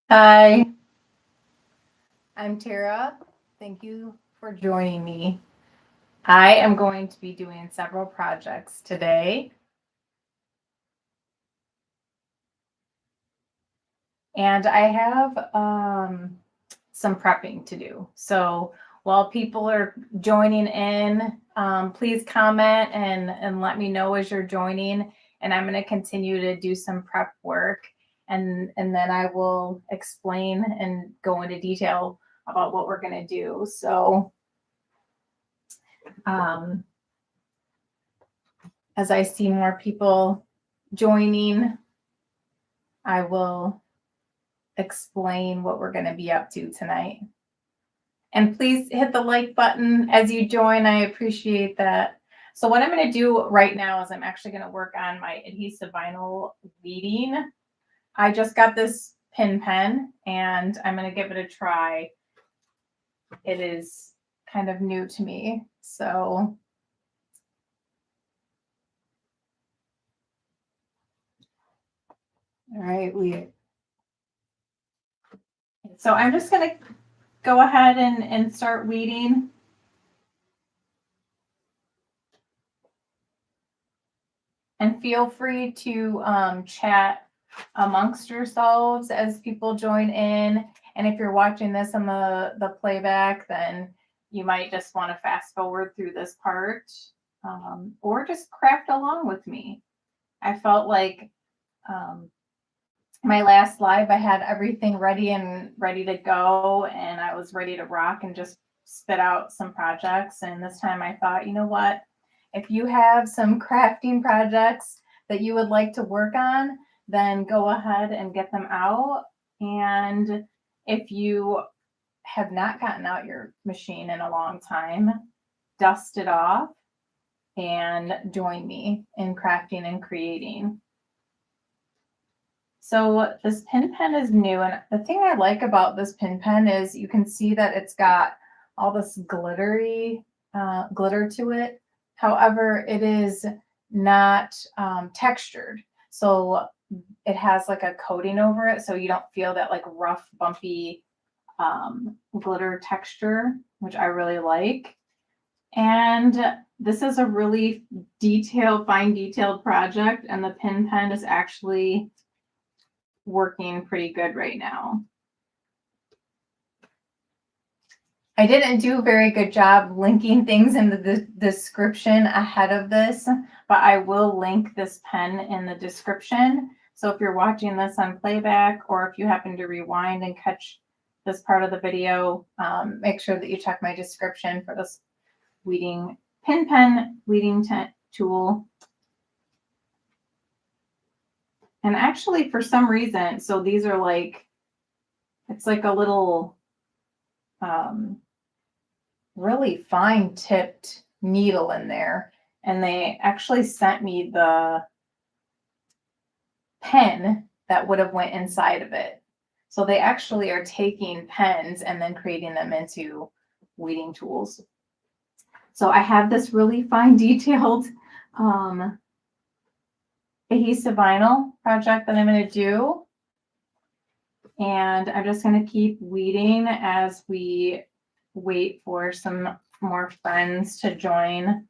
Hi, I'm Tara. Thank you for joining me. I am going to be doing several projects today, and I have some prepping to do. So while people are joining in, please comment and let me know as you're joining. And I'm going to continue to do some prep work, and then I will explain and go into detail about what we're going to do. So um, as I see more people joining, I will explain what we're going to be up to tonight. And please hit the like button as you join. I appreciate that. So what I'm going to do right now is I'm actually going to work on my adhesive vinyl weeding. I just got this pin pen and I'm going to give it a try. It is kind of new to me. So all right, so I'm just going to go ahead and start weeding. And feel free to chat amongst yourselves as people join in. And if you're watching this on the playback, then you might just want to fast forward through this part or just craft along with me. I felt like my last live, I had everything ready to go, and I was ready to rock and just spit out some projects. And this time I thought, you know what? If you have some crafting projects that you would like to work on, then go ahead and get them out. And if you have not gotten out your machine in a long time, dust it off and join me in crafting and creating. So this pin pen is new, and the thing I like about this pin pen is you can see that it's got all this glittery glitter to it. However, it is not textured. So it has like a coating over it, so you don't feel that like rough, bumpy glitter texture, which I really like. And this is a really fine detailed project, and the pin pen is actually working pretty good right now. I didn't do a very good job linking things in the description ahead of this, but I will link this pen in the description. So if you're watching this on playback, or if you happen to rewind and catch this part of the video, make sure that you check my description for this weeding pin pen weeding tool. And actually, for some reason, so these are like, it's like a little really fine tipped needle in there, and they actually sent me the pen that would have went inside of it. So they actually are taking pens and then creating them into weeding tools. So I have this really fine detailed adhesive vinyl project that I'm going to do, and I'm just going to keep weeding as we wait for some more friends to join.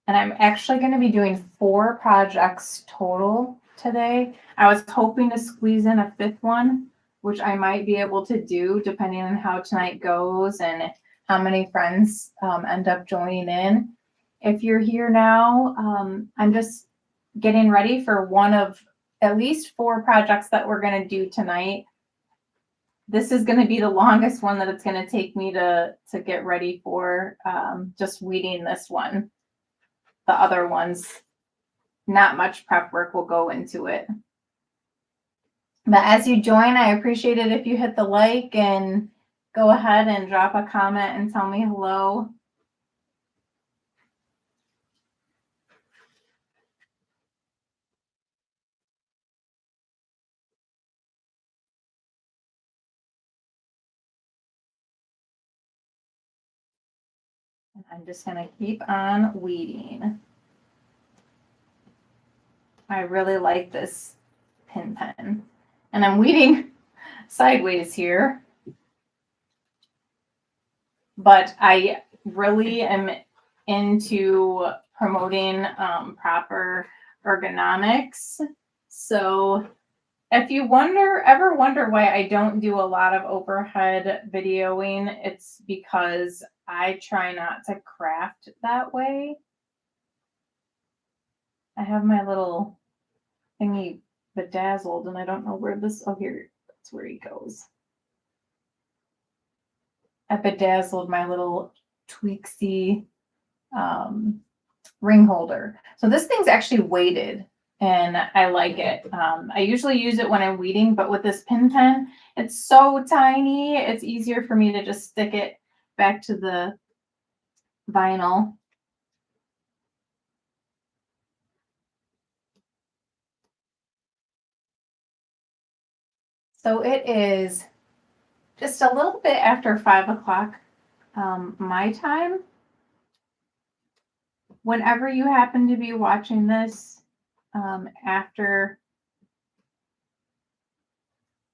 And I'm actually going to be doing 4 projects total today. I was hoping to squeeze in a 5th one, which I might be able to do depending on how tonight goes and how many friends end up joining in. If you're here now, I'm just getting ready for one of at least 4 projects that we're going to do tonight. This is going to be the longest one that it's going to take me to get ready for, just weeding this one. The other ones, not much prep work will go into it. But as you join, I appreciate it if you hit the like and go ahead and drop a comment and tell me hello. I'm just going to keep on weeding. I really like this pin pen. And I'm weeding sideways here. But I really am into promoting proper ergonomics. So if you ever wonder why I don't do a lot of overhead videoing, it's because I try not to craft that way. I have my little thingy bedazzled and I don't know where this, oh here, that's where he goes. I bedazzled my little Tweaksy ring holder. So this thing's actually weighted and I like it. I usually use it when I'm weeding, but with this pin pen, it's so tiny. It's easier for me to just stick it back to the vinyl. So it is just a little bit after 5 o'clock my time. Whenever you happen to be watching this after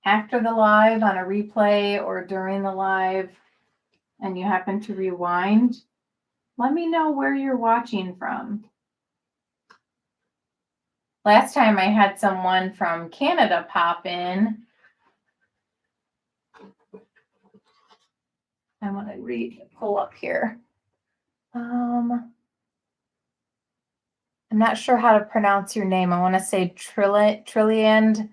the live on a replay or during the live and you happen to rewind, let me know where you're watching from. Last time I had someone from Canada pop in. I want to pull up here. I'm not sure how to pronounce your name. I want to say Trilliand.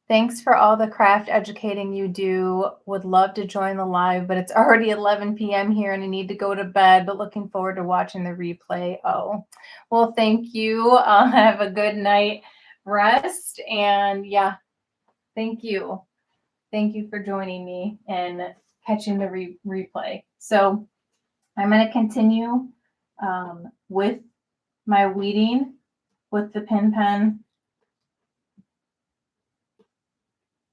Thanks for all the craft educating you do. Would love to join the live, but it's already 11 p.m. here and I need to go to bed, but looking forward to watching the replay. Oh, well, thank you. Have a good night rest. And yeah, thank you. Thank you for joining me and catching the replay. So I'm going to continue with my weeding with the pin pen.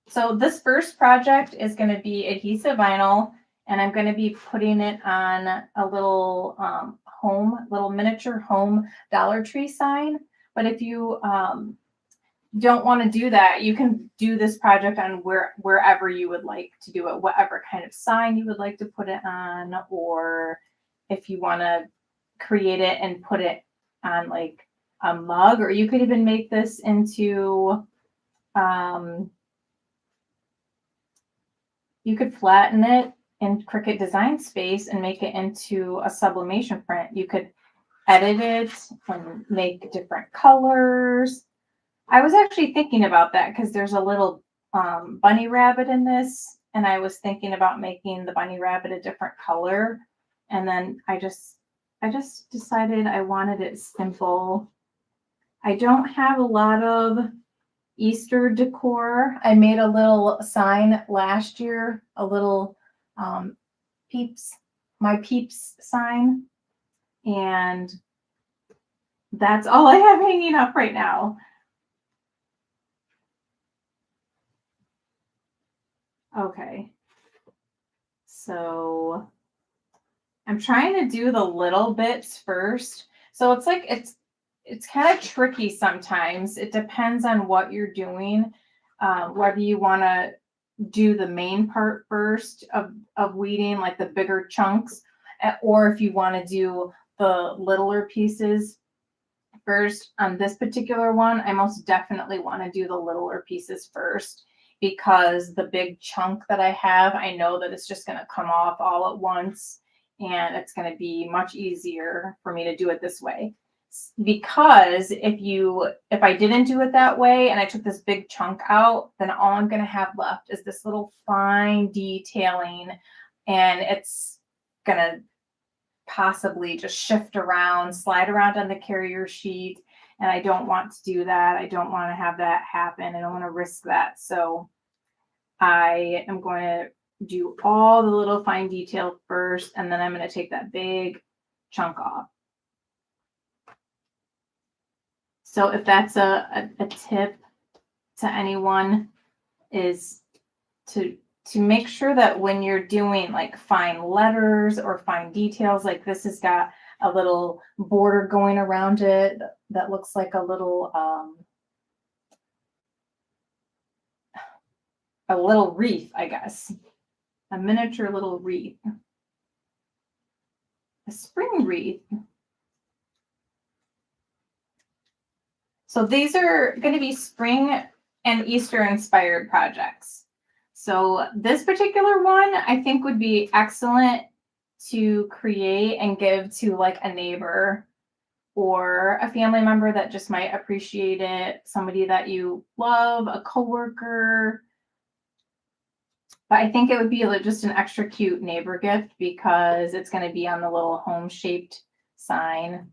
So this first project is going to be adhesive vinyl, and I'm going to be putting it on a little little miniature home Dollar Tree sign. But if you don't want to do that, you can do this project on wherever you would like to do it, whatever kind of sign you would like to put it on, or if you want to create it and put it on like a mug, or you could even make this into you could flatten it in Cricut Design Space and make it into a sublimation print. You could edit it and make different colors. I was actually thinking about that because there's a little bunny rabbit in this, and I was thinking about making the bunny rabbit a different color. And then I just decided I wanted it simple. I don't have a lot of Easter decor. I made a little sign last year, a little my peeps sign, and that's all I have hanging up right now. Okay, so I'm trying to do the little bits first. So it's like it's kind of tricky sometimes. It depends on what you're doing, whether you want to do the main part first of weeding, like the bigger chunks, or if you want to do the littler pieces first. On this particular one, I most definitely want to do the littler pieces first, because the big chunk that I have, I know that it's just going to come off all at once, and it's going to be much easier for me to do it this way. Because if I didn't do it that way and I took this big chunk out, then all I'm going to have left is this little fine detailing, and it's going to possibly just shift around, slide around on the carrier sheet. And I don't want to do that. I don't want to have that happen. I don't want to risk that. So I am going to do all the little fine detail first, and then I'm going to take that big chunk off. So if that's a tip to anyone, is to make sure that when you're doing like fine letters or fine details, like this has got a little border going around it that looks like a little wreath, I guess. A miniature little wreath. A spring wreath. So these are going to be spring and Easter inspired projects. So this particular one I think would be excellent to create and give to like a neighbor or a family member that just might appreciate it, somebody that you love, a coworker. But I think it would be just an extra cute neighbor gift because it's going to be on the little home shaped sign.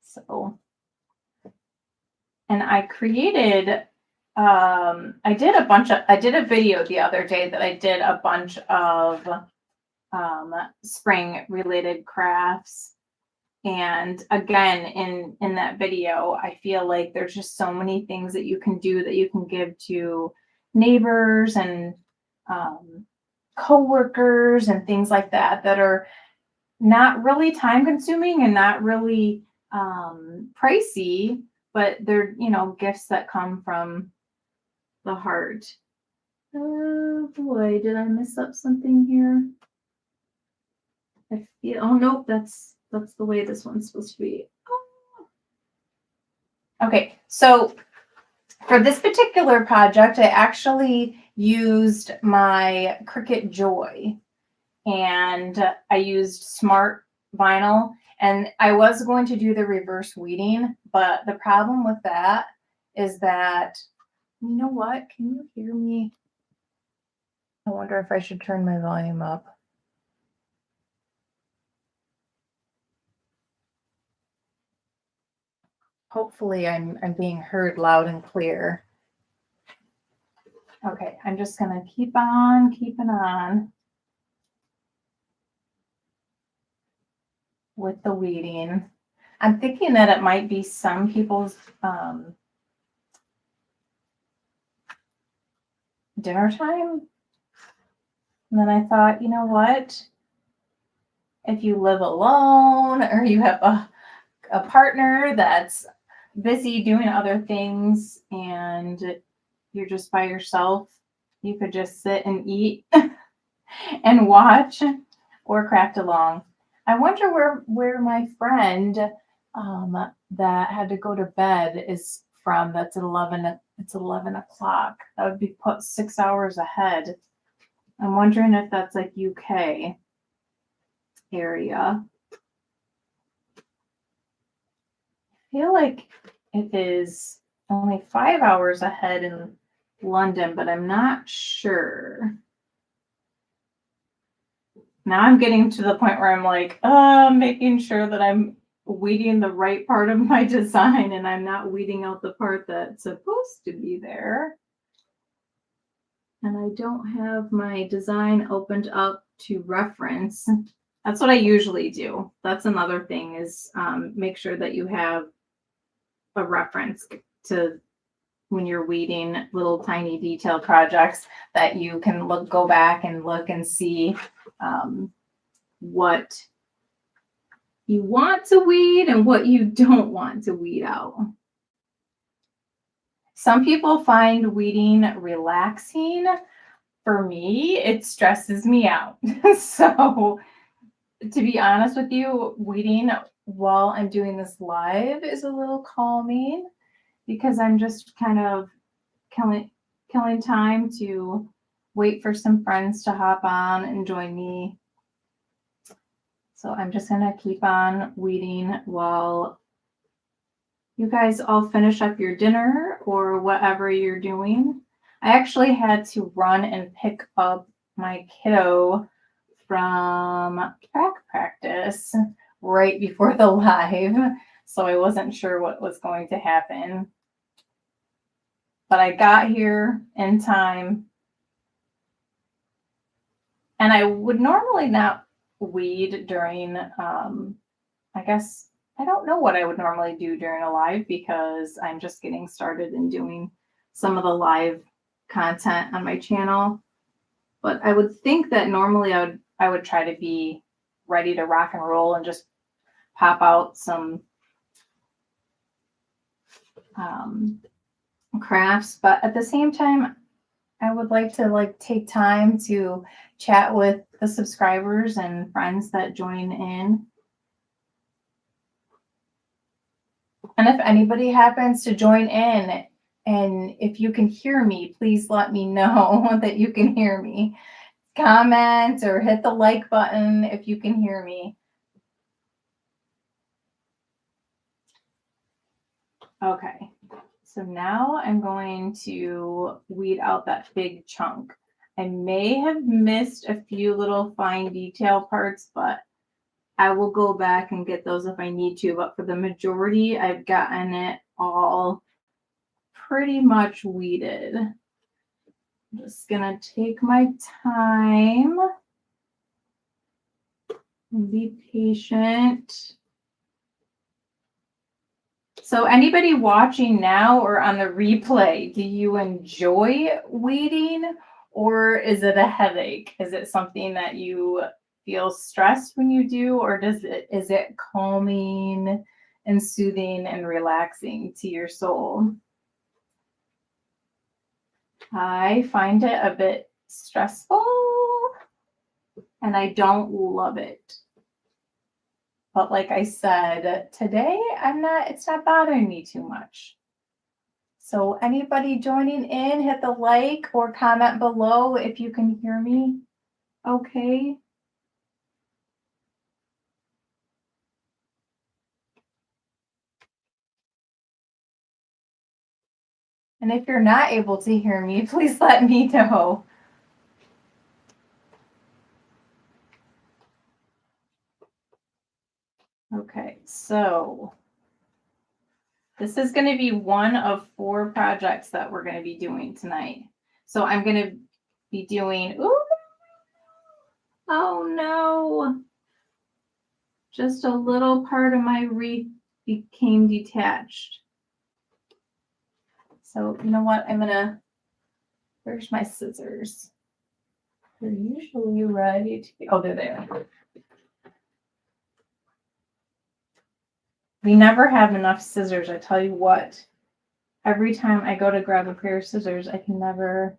So, and I created, I did a video the other day that I did a bunch of spring related crafts. And again, in that video, I feel like there's just so many things that you can do that you can give to neighbors and coworkers and things like that that are not really time consuming and not really pricey, but they're, gifts that come from the heart. Oh boy, did I mess up something here? Oh nope, that's the way this one's supposed to be. Oh. Okay, so for this particular project, I actually used my Cricut Joy, and I used smart vinyl, and I was going to do the reverse weeding, but the problem with that is that, you know what? Can you hear me? I wonder if I should turn my volume up. Hopefully I'm being heard loud and clear. Okay, I'm just going to keep on keeping on with the weeding. I'm thinking that it might be some people's dinner time. And then I thought, you know what? If you live alone or you have a partner that's busy doing other things and you're just by yourself, you could just sit and eat and watch or craft along. I wonder where my friend that had to go to bed is from. That's at 11. It's 11 o'clock. That would be put 6 hours ahead. I'm wondering if that's like UK area. I feel like it is only 5 hours ahead in London, but I'm not sure. Now I'm getting to the point where I'm like, making sure that I'm weeding the right part of my design and I'm not weeding out the part that's supposed to be there. And I don't have my design opened up to reference. That's what I usually do. That's another thing is make sure that you have a reference to when you're weeding little tiny detail projects that you can go back and look and see what you want to weed and what you don't want to weed out. Some people find weeding relaxing. For me, it stresses me out. So to be honest with you, weeding while I'm doing this live is a little calming because I'm just kind of killing time to wait for some friends to hop on and join me. So I'm just going to keep on weeding while you guys all finish up your dinner or whatever you're doing. I actually had to run and pick up my kiddo from track practice right before the live, so I wasn't sure what was going to happen. But I got here in time. And I would normally not weed during, I guess, I don't know what I would normally do during a live because I'm just getting started in doing some of the live content on my channel. But I would think that normally I would try to be ready to rock and roll and just pop out some crafts. But at the same time, I would like to take time to chat with the subscribers and friends that join in. And if anybody happens to join in, and if you can hear me, please let me know that you can hear me. Comment or hit the like button if you can hear me. Okay, so now I'm going to weed out that big chunk. I may have missed a few little fine detail parts, but I will go back and get those if I need to. But for the majority, I've gotten it all pretty much weeded. I'm just gonna take my time. Be patient. So anybody watching now or on the replay, do you enjoy weeding, or is it a headache? Is it something that you feel stressed when you do, or is it calming and soothing and relaxing to your soul? I find it a bit stressful and I don't love it. But like I said, today it's not bothering me too much. So anybody joining in, hit the like or comment below if you can hear me. Okay. And if you're not able to hear me, please let me know. Okay, so this is going to be one of 4 projects that we're going to be doing tonight. So I'm going to be doing, oh no, just a little part of my wreath became detached. So you know what, where's my scissors? They're usually ready to be, oh, they're there. We never have enough scissors, I tell you what. Every time I go to grab a pair of scissors, I can never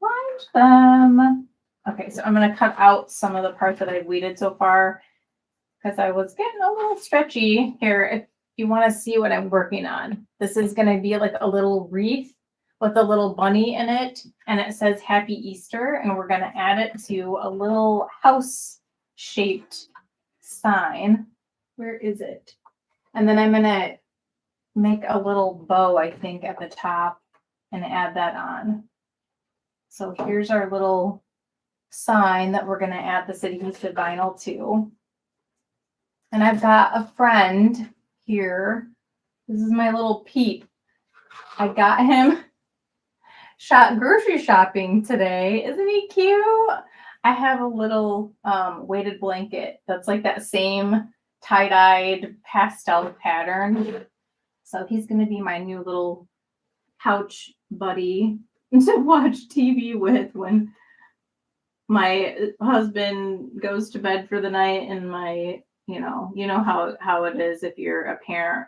find them. Okay, so I'm going to cut out some of the parts that I've weeded so far because I was getting a little stretchy here. If you want to see what I'm working on, this is going to be like a little wreath with a little bunny in it, and it says Happy Easter, and we're going to add it to a little house-shaped sign. Where is it? And then I'm going to make a little bow, I think, at the top and add that on. So here's our little sign that we're going to add this adhesive vinyl to. And I've got a friend here. This is my little peep. I got him grocery shopping today. Isn't he cute? I have a little weighted blanket that's like that same tie-dyed pastel pattern. So he's going to be my new little couch buddy to watch TV with when my husband goes to bed for the night and my, you know how it is if you're a parent.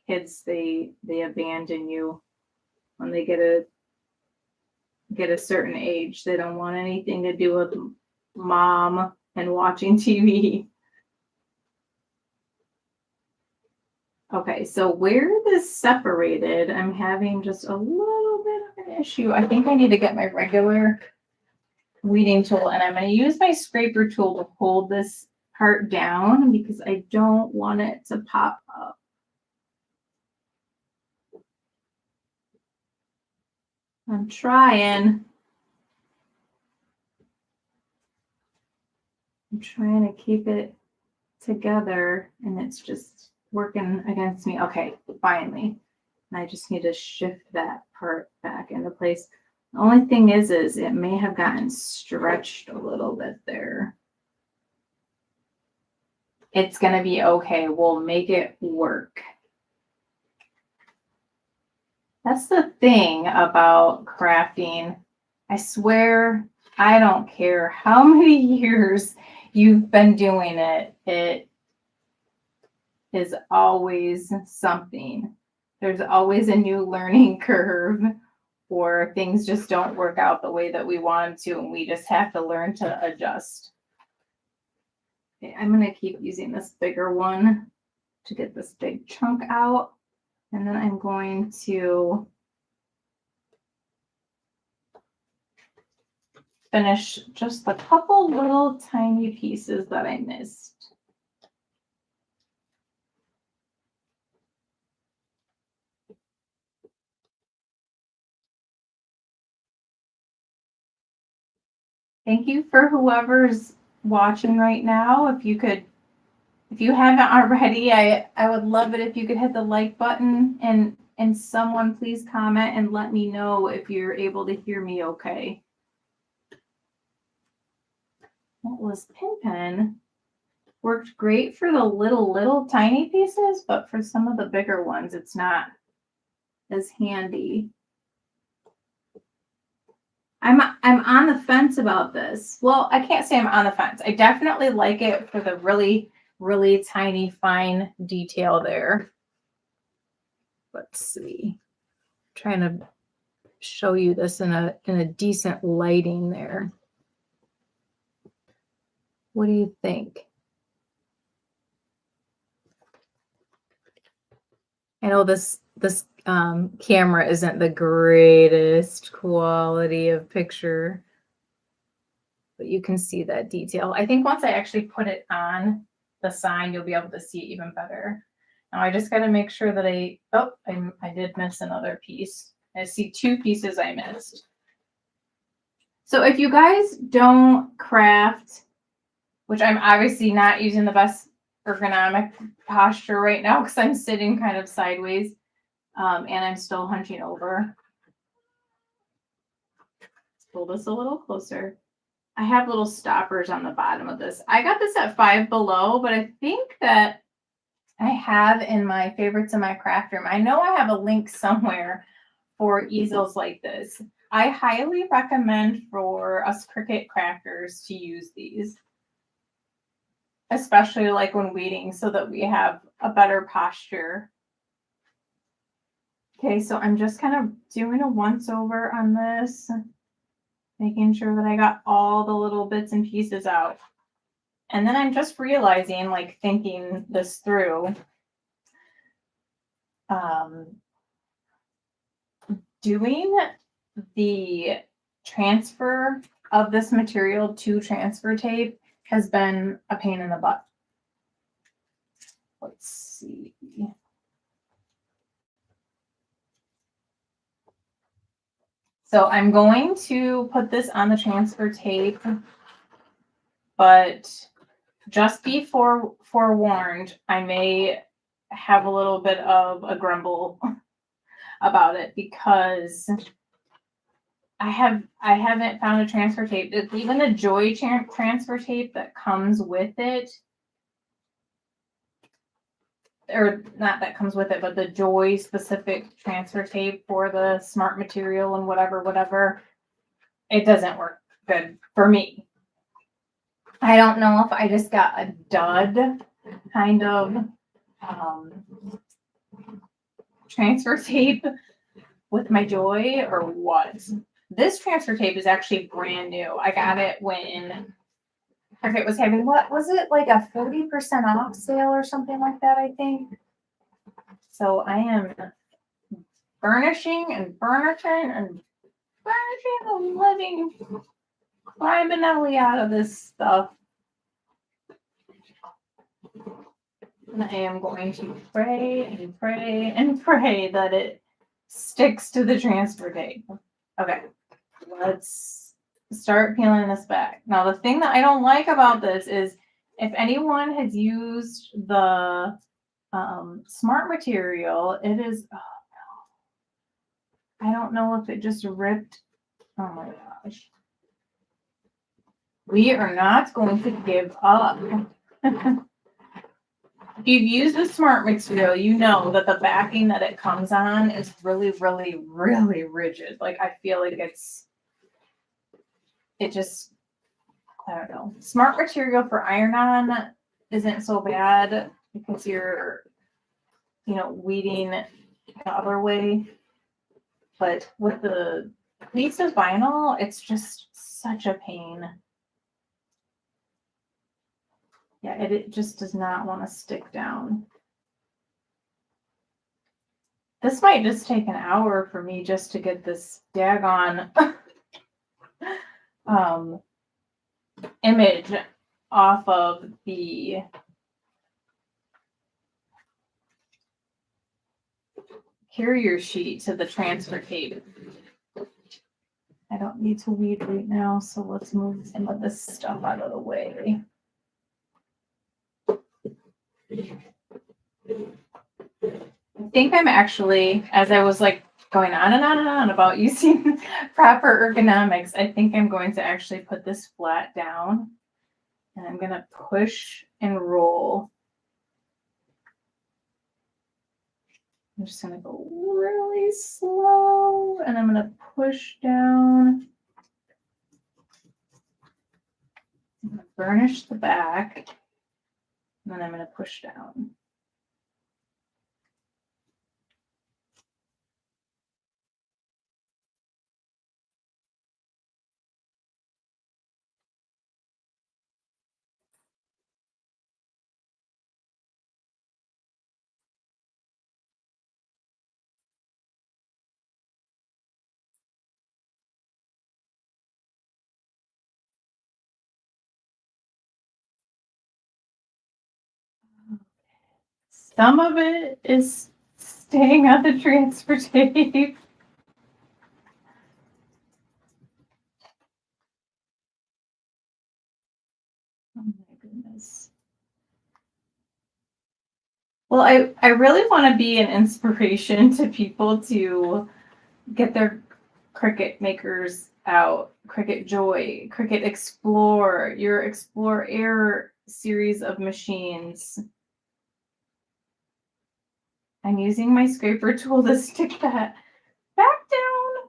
Kids, they abandon you when they get a certain age. They don't want anything to do with mom and watching TV. Okay, so where this separated, I'm having just a little bit of an issue. I think I need to get my regular weeding tool, and I'm going to use my scraper tool to hold this part down because I don't want it to pop up. I'm trying. I'm trying to keep it together, and it's just working against me. Okay, finally. And I just need to shift that part back into place. The only thing is it may have gotten stretched a little bit there. It's going to be okay. We'll make it work. That's the thing about crafting. I swear I don't care how many years you've been doing it, it is always something. There's always a new learning curve, or things just don't work out the way that we want them to, and we just have to learn to adjust. Okay, I'm going to keep using this bigger one to get this big chunk out, and then I'm going to finish just a couple little tiny pieces that I missed. Thank you for whoever's watching right now. If you haven't already, I would love it if you could hit the like button, and someone please comment and let me know if you're able to hear me okay. That was Pin. Worked great for the little tiny pieces, but for some of the bigger ones, it's not as handy. I'm on the fence about this. Well, I can't say I'm on the fence. I definitely like it for the really tiny fine detail there. Let's see. I'm trying to show you this in a decent lighting there. What do you think? I know this camera isn't the greatest quality of picture, but you can see that detail. I think once I actually put it on the sign, you'll be able to see it even better. Now I just got to make sure that I did miss another piece. I see two pieces I missed. So if you guys don't craft, which I'm obviously not using the best ergonomic posture right now because I'm sitting kind of sideways, and I'm still hunching over. Let's pull this a little closer. I have little stoppers on the bottom of this. I got this at Five Below, but I think that I have in my favorites in my craft room. I know I have a link somewhere for easels like this. I highly recommend for us Cricut crafters to use these, especially like when weeding, so that we have a better posture. Okay, so I'm just kind of doing a once over on this, making sure that I got all the little bits and pieces out. And then I'm just realizing, like thinking this through, doing the transfer of this material to transfer tape has been a pain in the butt. Let's see. So I'm going to put this on the transfer tape, but just be forewarned, I may have a little bit of a grumble about it because I haven't found a transfer tape. Even the Joy transfer tape that comes with it, or not that comes with it, but the Joy specific transfer tape for the smart material and whatever, it doesn't work good for me. I don't know if I just got a dud kind of transfer tape with my Joy or what. This transfer tape is actually brand new. I got it when Cricut was having, what was it, like a 40% off sale or something like that, I think. So I am burnishing the living criminally out of this stuff. And I am going to pray that it sticks to the transfer tape. Okay, let's start peeling this back. Now, the thing that I don't like about this is if anyone has used the smart material, it is, oh no. I don't know if it just ripped. Oh my gosh. We are not going to give up. If you've used the smart material, you know that the backing that it comes on is really rigid. Like I feel like it's it just, I don't know. Smart material for iron-on isn't so bad because you're, weeding the other way. But with the piece of vinyl, it's just such a pain. Yeah, it just does not want to stick down. This might just take an hour for me just to get this daggone image off of the carrier sheet to the transfer tape. I don't need to weed right now, so let's move some of this stuff out of the way. I think I'm actually, as I was like going on and on and on about using proper ergonomics, I think I'm going to actually put this flat down and I'm going to push and roll. I'm just going to go really slow and I'm going to push down. I'm going to burnish the back and then I'm going to push down. Some of it is staying on the transfer tape. Oh my goodness. Well, I really want to be an inspiration to people to get their Cricut makers out. Cricut Joy, Cricut Explore, your Explore Air series of machines. I'm using my scraper tool to stick that back down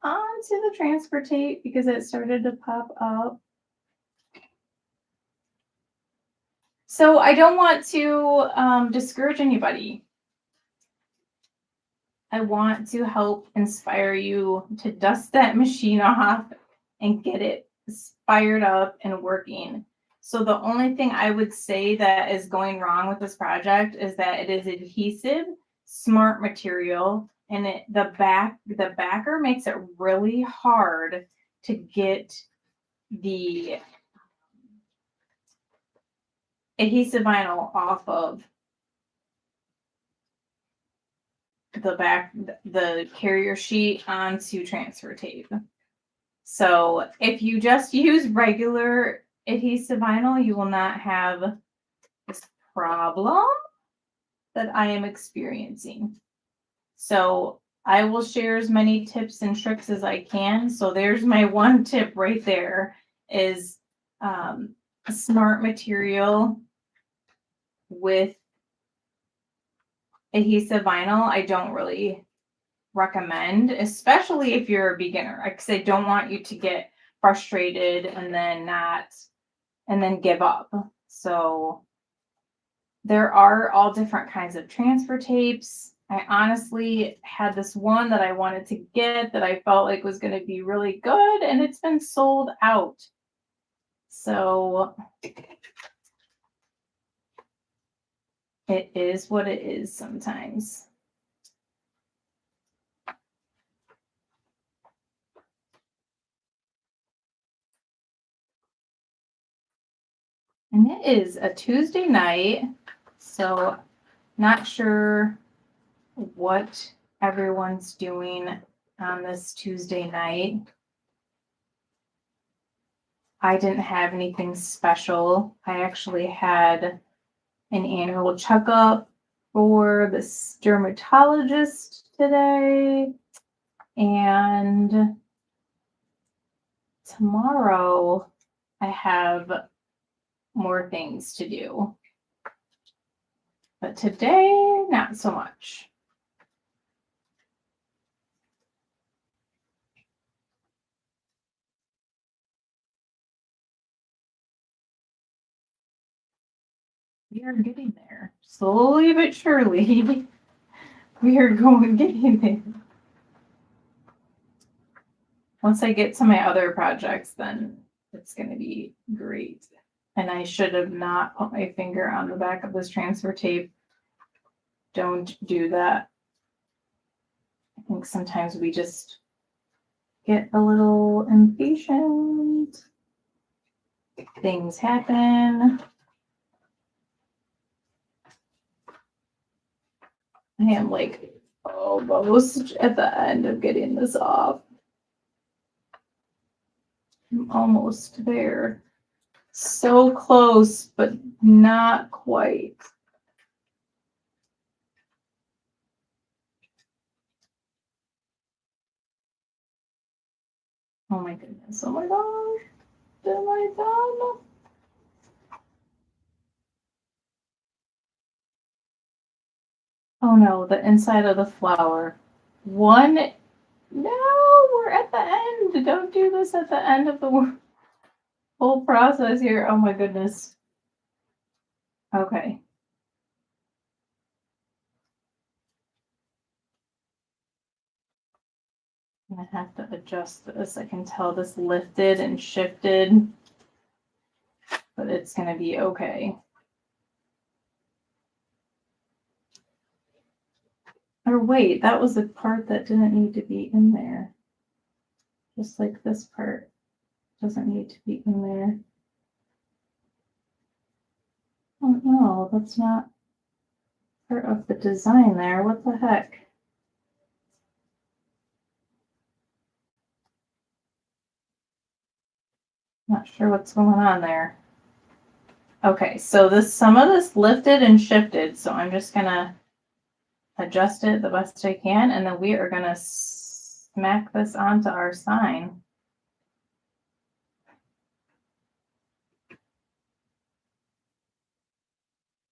onto the transfer tape because it started to pop up. So I don't want to discourage anybody. I want to help inspire you to dust that machine off and get it fired up and working. So the only thing I would say that is going wrong with this project is that it is adhesive, smart material, and the backer makes it really hard to get the adhesive vinyl off of the carrier sheet onto transfer tape. So if you just use regular adhesive vinyl, you will not have this problem that I am experiencing. So I will share as many tips and tricks as I can. So there's my one tip right there is a smart material with adhesive vinyl. I don't really recommend, especially if you're a beginner, because I don't want you to get frustrated and then give up. So there are all different kinds of transfer tapes. I honestly had this one that I wanted to get that I felt like was going to be really good, and it's been sold out. So it is what it is sometimes. And it is a Tuesday night, so not sure what everyone's doing on this Tuesday night. I didn't have anything special. I actually had an annual checkup for this dermatologist today. And tomorrow I have more things to do. But today, not so much. We are getting there. Slowly but surely. We are getting there. Once I get to my other projects, then it's going to be great. And I should have not put my finger on the back of this transfer tape. Don't do that. I think sometimes we just get a little impatient. Things happen. I am like almost at the end of getting this off. I'm almost there. So close, but not quite. Oh my goodness. Oh my gosh. Am I done? Oh no, the inside of the flower. One. No, we're at the end. Don't do this at the end of the whole process here. Oh my goodness. Okay. I'm gonna have to adjust this. I can tell this lifted and shifted, but it's gonna be okay. Or wait, that was the part that didn't need to be in there. Just like this part doesn't need to be in there. Oh no, that's not part of the design there. What the heck? Not sure what's going on there. Okay, so some of this lifted and shifted, so I'm just gonna adjust it the best I can, and then we are gonna smack this onto our sign.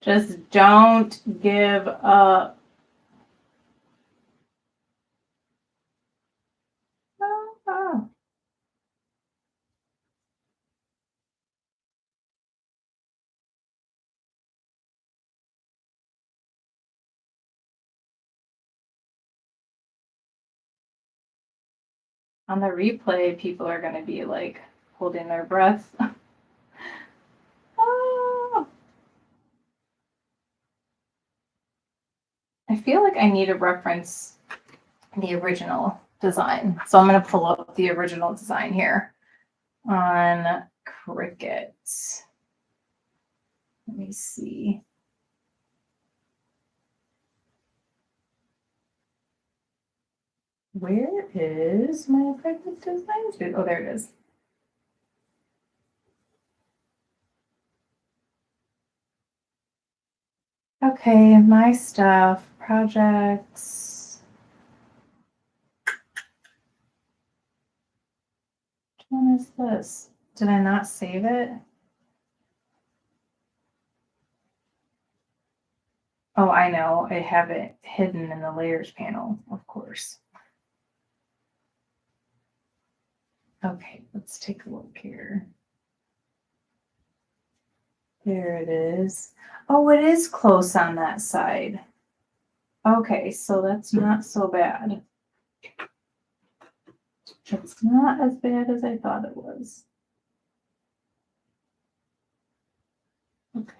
Just don't give up. Oh. On the replay, people are going to be like holding their breath. Oh. I feel like I need to reference the original design. So I'm going to pull up the original design here on Cricut. Let me see. Where is my Cricut design? Oh, there it is. Okay, my stuff, projects. Which one is this? Did I not save it? Oh, I know. I have it hidden in the layers panel, of course. Okay, let's take a look here. There it is. Oh, it is close on that side. Okay, so that's not so bad. It's not as bad as I thought it was. Okay.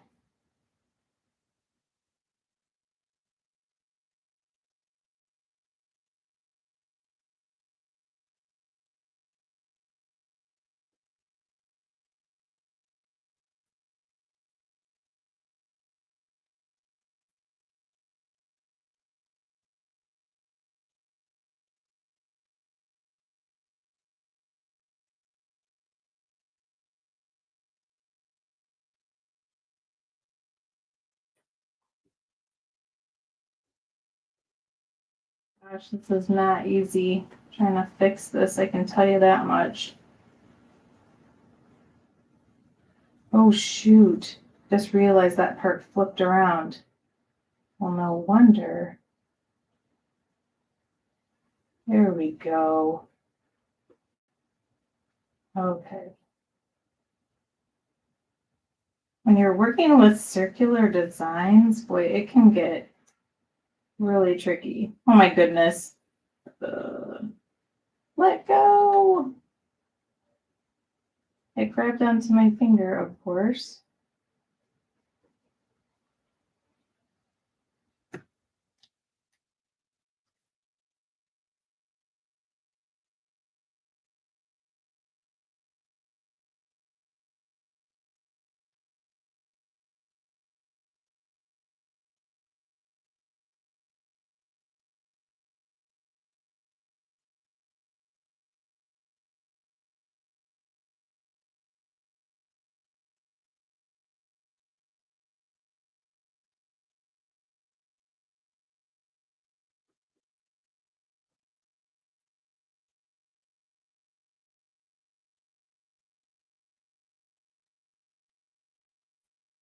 Gosh, this is not easy. Trying to fix this, I can tell you that much. Oh shoot, just realized that part flipped around. Well, no wonder. There we go. Okay. When you're working with circular designs, boy, it can get really tricky. Oh my goodness. Let go. It grabbed onto my finger, of course.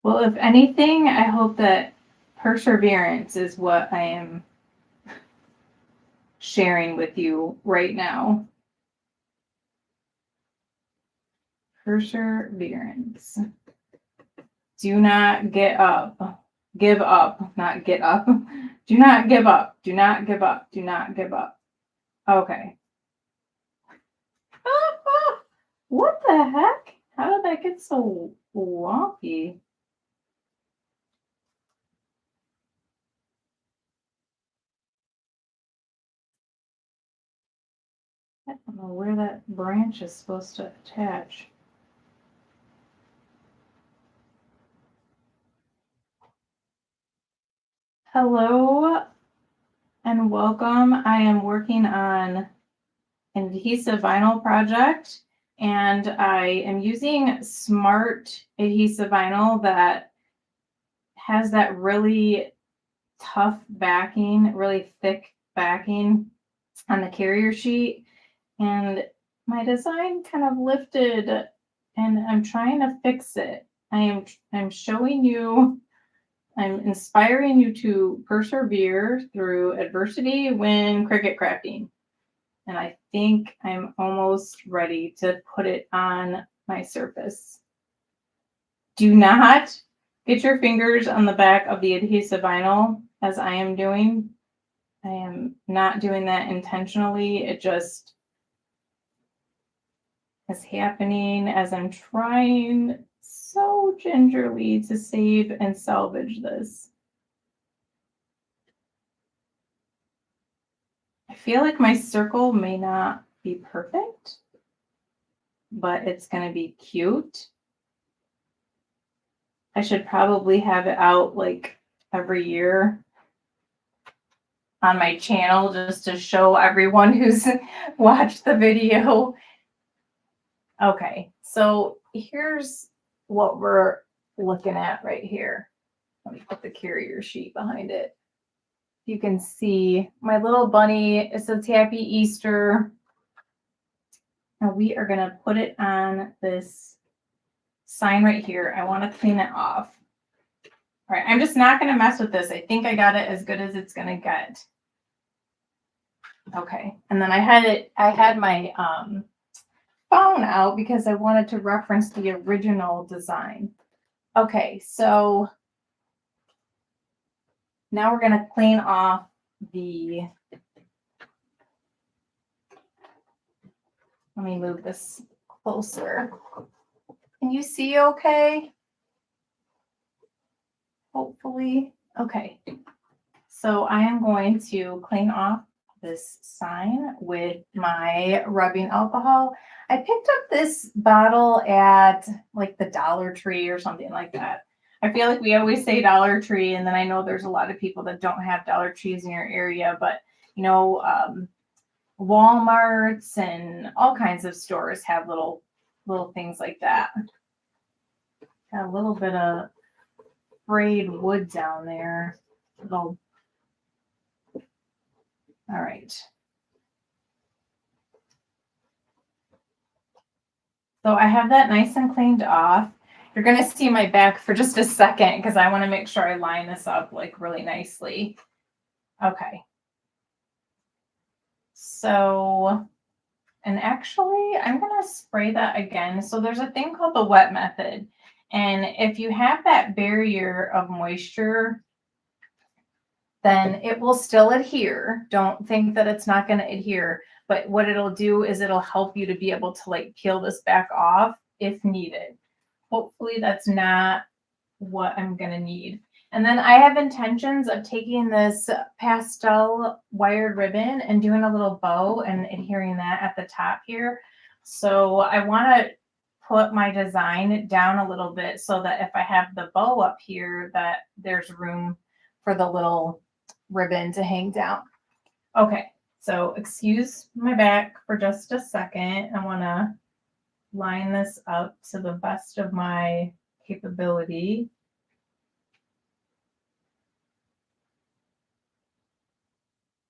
Well, if anything, I hope that perseverance is what I am sharing with you right now. Perseverance. Do not get up. Give up, not get up. Do not give up. Do not give up. Do not give up. Okay. What the heck? How did that get so wonky? I don't know where that branch is supposed to attach. Hello and welcome. I am working on an adhesive vinyl project, and I am using smart adhesive vinyl that has that really tough backing, really thick backing on the carrier sheet. And my design kind of lifted, and I'm trying to fix it. I'm showing you, I'm inspiring you to persevere through adversity when Cricut crafting. And I think I'm almost ready to put it on my surface. Do not get your fingers on the back of the adhesive vinyl as I am doing. I am not doing that intentionally. It just is happening as I'm trying so gingerly to save and salvage this. I feel like my circle may not be perfect, but it's going to be cute. I should probably have it out like every year on my channel just to show everyone who's watched the video. Okay, so here's what we're looking at right here. Let me put the carrier sheet behind it. You can see my little bunny. It says Happy Easter. Now we are going to put it on this sign right here. I want to clean it off. All right, I'm just not going to mess with this. I think I got it as good as it's going to get. Okay, and then I had my phone out because I wanted to reference the original design. Okay, so now we're going to clean off the, let me move this closer. Can you see okay? Hopefully. Okay. So I am going to clean off this sign with my rubbing alcohol. I picked up this bottle at like the Dollar Tree or something like that. I feel like we always say Dollar Tree, and then I know there's a lot of people that don't have Dollar Trees in your area, but you know, Walmarts and all kinds of stores have little things like that. Got a little bit of frayed wood down there. All right. So I have that nice and cleaned off. You're going to see my back for just a second because I want to make sure I line this up like really nicely. Okay. So, and actually I'm going to spray that again. So there's a thing called the wet method. And if you have that barrier of moisture, then it will still adhere. Don't think that it's not going to adhere. But what it'll do is it'll help you to be able to like peel this back off if needed. Hopefully that's not what I'm going to need. And then I have intentions of taking this pastel wired ribbon and doing a little bow and adhering that at the top here. So I want to put my design down a little bit so that if I have the bow up here, that there's room for the little ribbon to hang down. Okay, so excuse my back for just a second. I want to line this up to the best of my capability.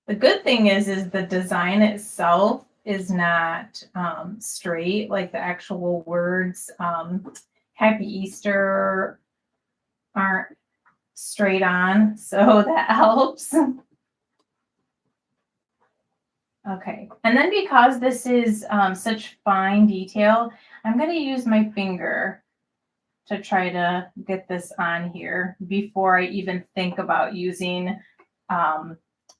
The good thing is the design itself is not straight, like the actual words Happy Easter aren't straight on, so that helps. Okay, and then because this is such fine detail, I'm going to use my finger to try to get this on here before I even think about using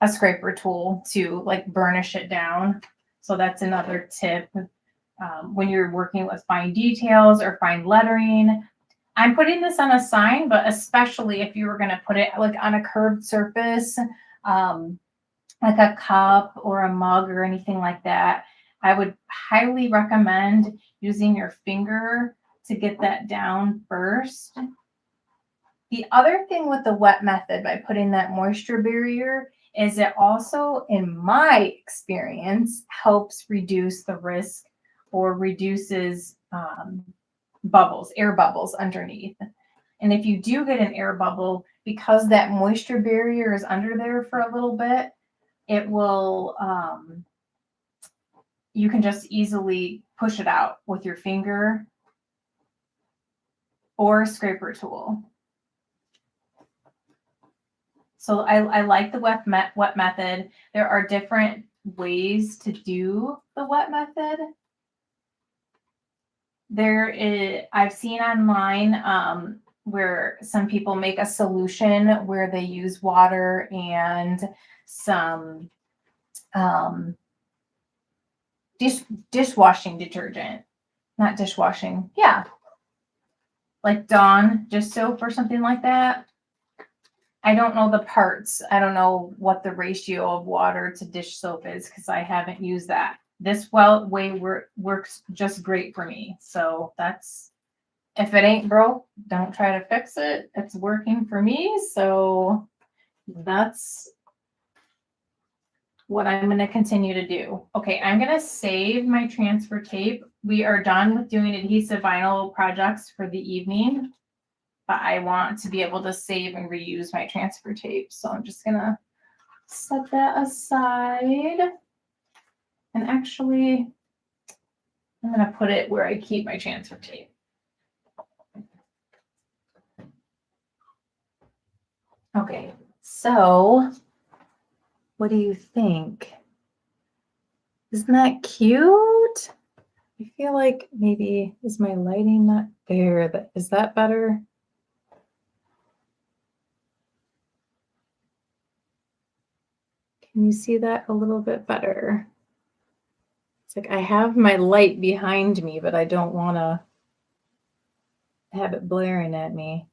a scraper tool to like burnish it down. So that's another tip when you're working with fine details or fine lettering. I'm putting this on a sign, but especially if you were going to put it like on a curved surface, like a cup or a mug or anything like that, I would highly recommend using your finger to get that down first. The other thing with the wet method by putting that moisture barrier is it also, in my experience, helps reduce the risk or reduces bubbles, air bubbles underneath. And if you do get an air bubble, because that moisture barrier is under there for a little bit, it will, you can just easily push it out with your finger or a scraper tool. So I like the wet method. There are different ways to do the wet method. I've seen online where some people make a solution where they use water and some dishwashing detergent. Not dishwashing. Yeah. Like Dawn dish soap or something like that. I don't know the parts. I don't know what the ratio of water to dish soap is because I haven't used that. This way works just great for me. So that's, if it ain't broke, don't try to fix it. It's working for me. So that's what I'm going to continue to do. Okay, I'm going to save my transfer tape. We are done with doing adhesive vinyl projects for the evening, but I want to be able to save and reuse my transfer tape. So I'm just going to set that aside. And actually, I'm going to put it where I keep my transfer tape. Okay, so what do you think? Isn't that cute? I feel like maybe, is my lighting not there? Is that better? Can you see that a little bit better? It's like I have my light behind me, but I don't want to have it blaring at me.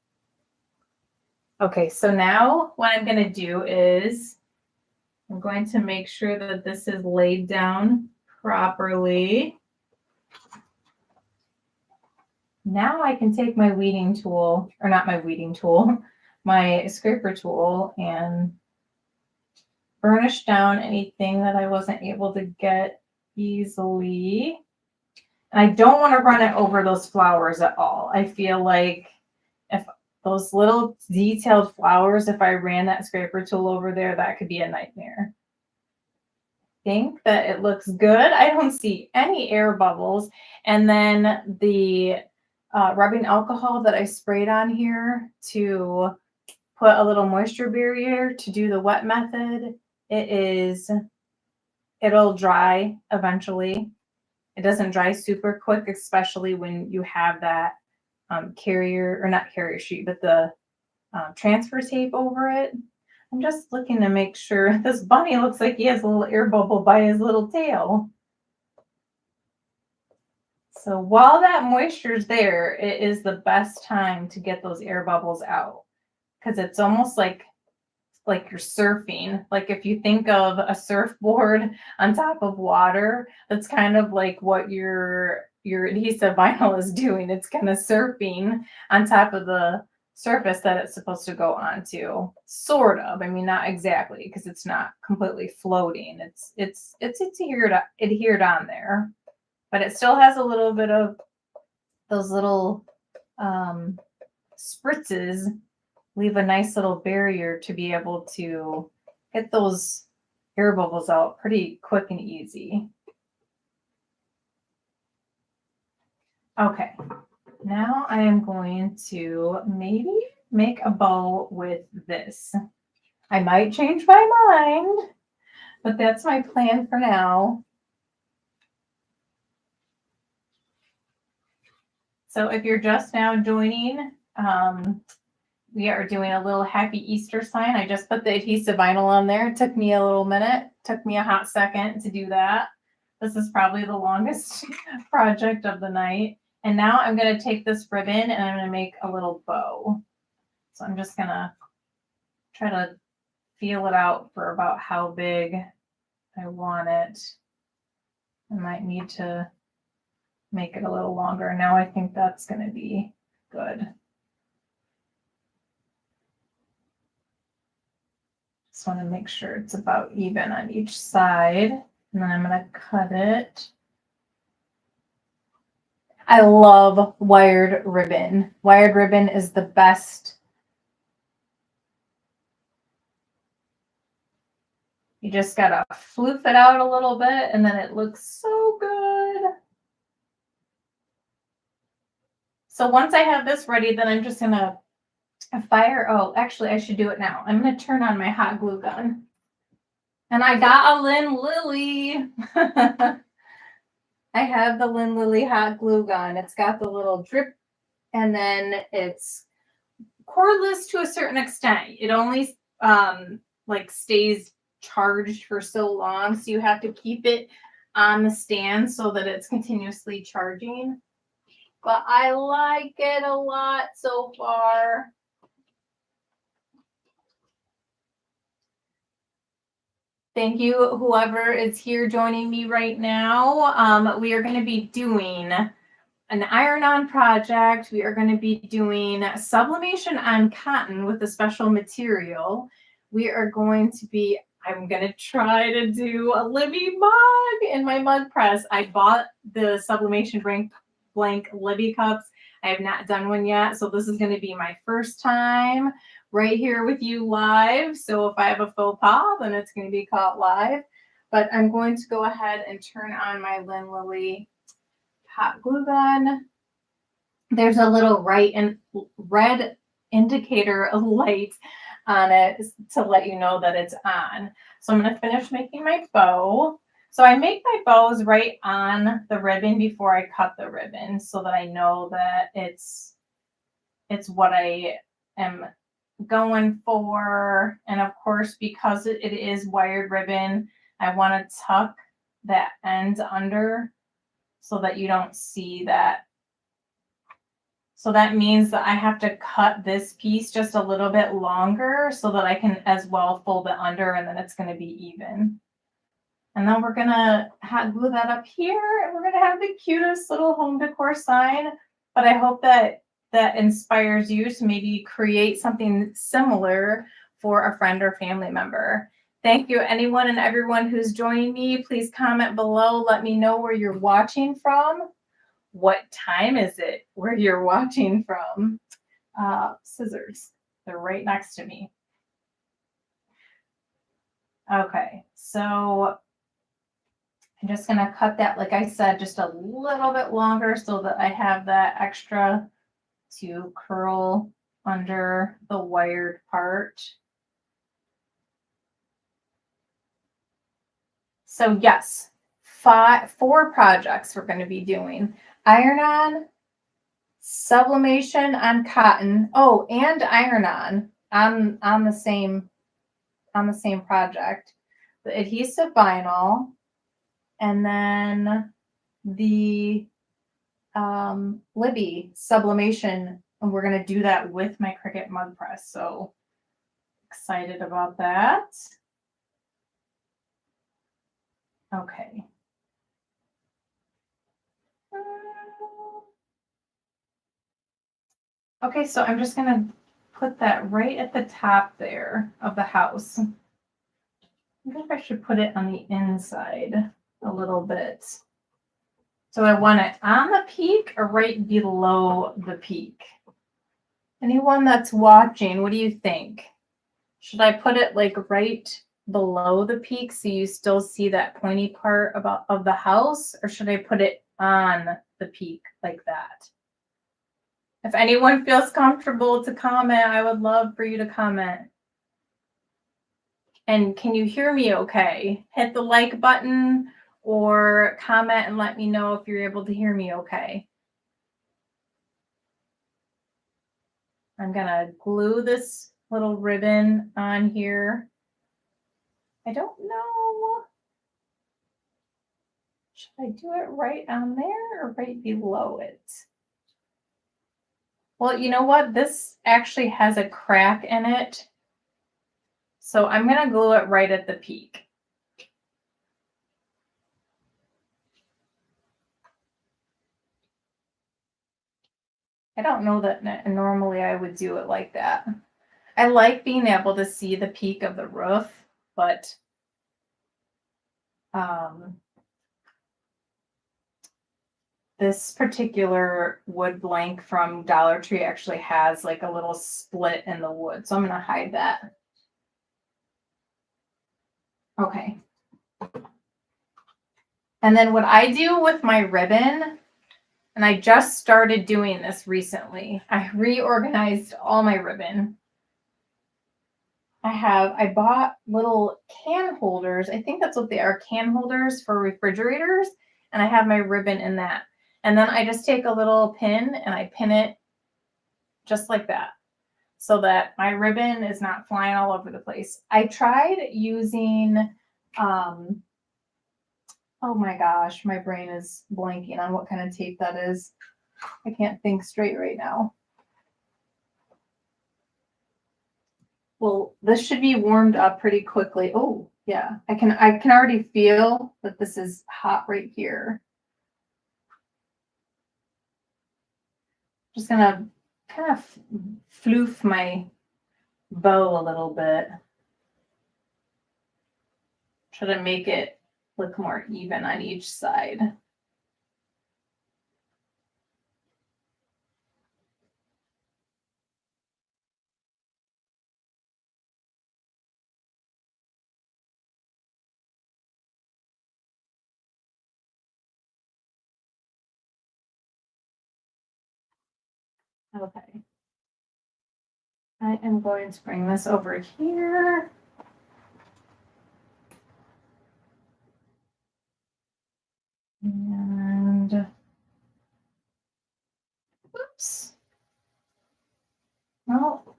Okay, so now what I'm going to do is I'm going to make sure that this is laid down properly. Now I can take my weeding tool, or not my weeding tool, my scraper tool, and burnish down anything that I wasn't able to get easily. And I don't want to run it over those flowers at all. I feel like if those little detailed flowers, if I ran that scraper tool over there, that could be a nightmare. I think that it looks good. I don't see any air bubbles. And then the rubbing alcohol that I sprayed on here to put a little moisture barrier to do the wet method, it'll dry eventually. It doesn't dry super quick, especially when you have that carrier, or not carrier sheet, but the transfer tape over it. I'm just looking to make sure. This bunny looks like he has a little air bubble by his little tail. So while that moisture's there, it is the best time to get those air bubbles out, because it's almost like you're surfing. Like if you think of a surfboard on top of water, that's kind of like what your adhesive vinyl is doing. It's kind of surfing on top of the surface that it's supposed to go onto. Sort of. I mean, not exactly, because it's not completely floating. It's adhered on there, but it still has a little bit of those little spritzes. Leave a nice little barrier to be able to get those air bubbles out pretty quick and easy. Okay, now I am going to maybe make a bow with this. I might change my mind, but that's my plan for now. So if you're just now joining, we are doing a little happy Easter sign. I just put the adhesive vinyl on there. It took me a little minute. Took me a hot second to do that. This is probably the longest project of the night. And now I'm going to take this ribbon and I'm going to make a little bow. So I'm just going to try to feel it out for about how big I want it. I might need to make it a little longer. Now I think that's going to be good. Just want to make sure it's about even on each side. And then I'm going to cut it. I love wired ribbon. Wired ribbon is the best. You just got to floof it out a little bit and then it looks so good. So once I have this ready, then I'm just going to fire. Oh, actually, I should do it now. I'm going to turn on my hot glue gun. And I got a Lynn Lily. I have the Lynn Lily hot glue gun. It's got the little drip, and then it's cordless to a certain extent. It only like stays charged for so long, so you have to keep it on the stand so that it's continuously charging. But I like it a lot so far. Thank you, whoever is here joining me right now. We are going to be doing an iron-on project. We are going to be doing sublimation on cotton with a special material. We are going to be, I'm going to try to do a Libby mug in my mug press. I bought the sublimation blank Libby cups. I have not done one yet, so this is going to be my first time right here with you live. So if I have a faux pas, then it's going to be caught live. But I'm going to go ahead and turn on my Lynn Lily hot glue gun. There's a little red indicator of light on it to let you know that it's on. So I'm going to finish making my bow. So I make my bows right on the ribbon before I cut the ribbon so that I know that it's what I am going for. And of course, because it is wired ribbon, I want to tuck that end under so that you don't see that. So that means that I have to cut this piece just a little bit longer so that I can as well fold it under, and then it's going to be even. And then we're going to hot glue that up here, and we're going to have the cutest little home decor sign. But I hope that inspires you to maybe create something similar for a friend or family member. Thank you, anyone and everyone who's joining me. Please comment below. Let me know where you're watching from. What time is it where you're watching from? Scissors. They're right next to me. Okay, so I'm just going to cut that, like I said, just a little bit longer so that I have that extra to curl under the wired part. So yes, 4 projects we're going to be doing. Iron-on, Sublimation on cotton. Oh, and iron on the same project. The adhesive vinyl, and then the Libby sublimation, and we're gonna do that with my Cricut mug press. So excited about that. Okay. Okay, so I'm just gonna put that right at the top there of the house. I wonder if I should put it on the inside a little bit. So I want it on the peak or right below the peak? Anyone that's watching, what do you think? Should I put it like right below the peak so you still see that pointy part of the house, or should I put it on the peak like that? If anyone feels comfortable to comment, I would love for you to comment. And can you hear me okay? Hit the like button or comment and let me know if you're able to hear me okay. I'm gonna glue this little ribbon on here. I don't know. Should I do it right on there or right below it? Well, you know what? This actually has a crack in it. So I'm going to glue it right at the peak. I don't know that normally I would do it like that. I like being able to see the peak of the roof, but this particular wood blank from Dollar Tree actually has like a little split in the wood. So I'm going to hide that. Okay. And then what I do with my ribbon, and I just started doing this recently, I reorganized all my ribbon. I bought little can holders. I think that's what they are, can holders for refrigerators. And I have my ribbon in that. And then I just take a little pin and I pin it just like that so that my ribbon is not flying all over the place. I tried using, oh my gosh, my brain is blanking on what kind of tape that is. I can't think straight right now. Well, this should be warmed up pretty quickly. Oh, yeah. I can already feel that this is hot right here. Just gonna kind of floof my bow a little bit. Try to make it look more even on each side. Okay. I am going to bring this over here. And oops. Well,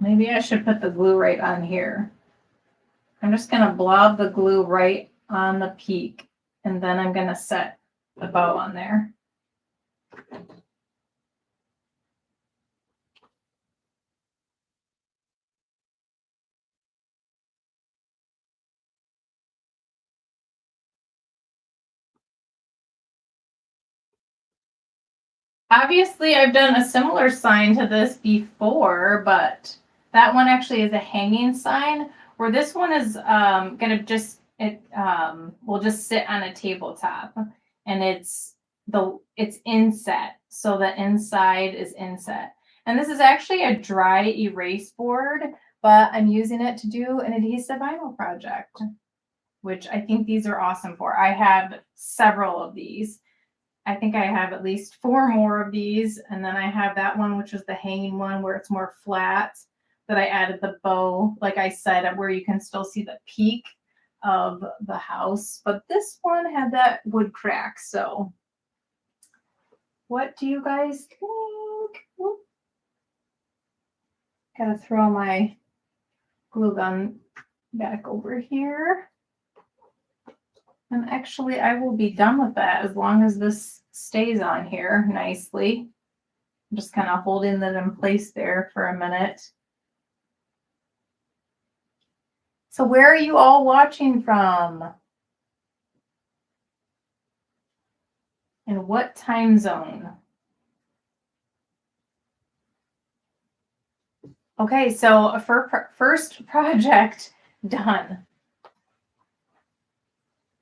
maybe I should put the glue right on here. I'm just going to blob the glue right on the peak, and then I'm going to set the bow on there. Obviously, I've done a similar sign to this before, but that one actually is a hanging sign, where this one is gonna just, it will just sit on a tabletop, and it's inset, so the inside is inset. And this is actually a dry erase board, but I'm using it to do an adhesive vinyl project, which I think these are awesome for. I have several of these. I think I have at least 4 more of these. And then I have that one, which is the hanging one where it's more flat, that I added the bow, like I said, where you can still see the peak of the house. But this one had that wood crack. So What do you guys think? Whoop. Gotta throw my glue gun back over here. And actually, I will be done with that as long as this stays on here nicely. I'm just kind of holding it in place there for a minute. So where are you all watching from? And what time zone? Okay, so for first project done.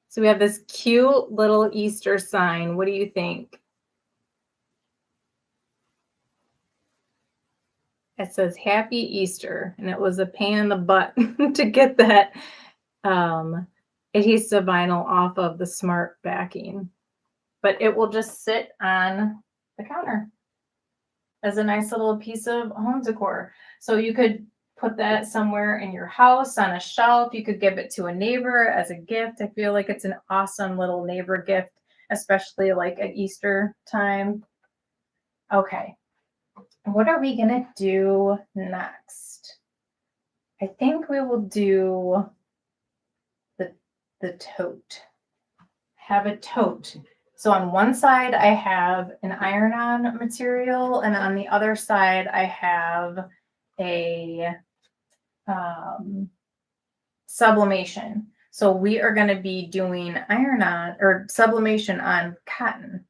So we have this cute little Easter sign. What do you think? It says Happy Easter, and it was a pain in the butt to get that adhesive vinyl off of the smart backing. But it will just sit on the counter as a nice little piece of home decor. So you could put that somewhere in your house on a shelf. You could give it to a neighbor as a gift. I feel like it's an awesome little neighbor gift, especially like at Easter time. Okay. What are we going to do next? I think we will do the tote. Have a tote. So on one side, I have an iron-on material, and on the other side, I have a sublimation. So we are going to be doing iron-on or sublimation on cotton.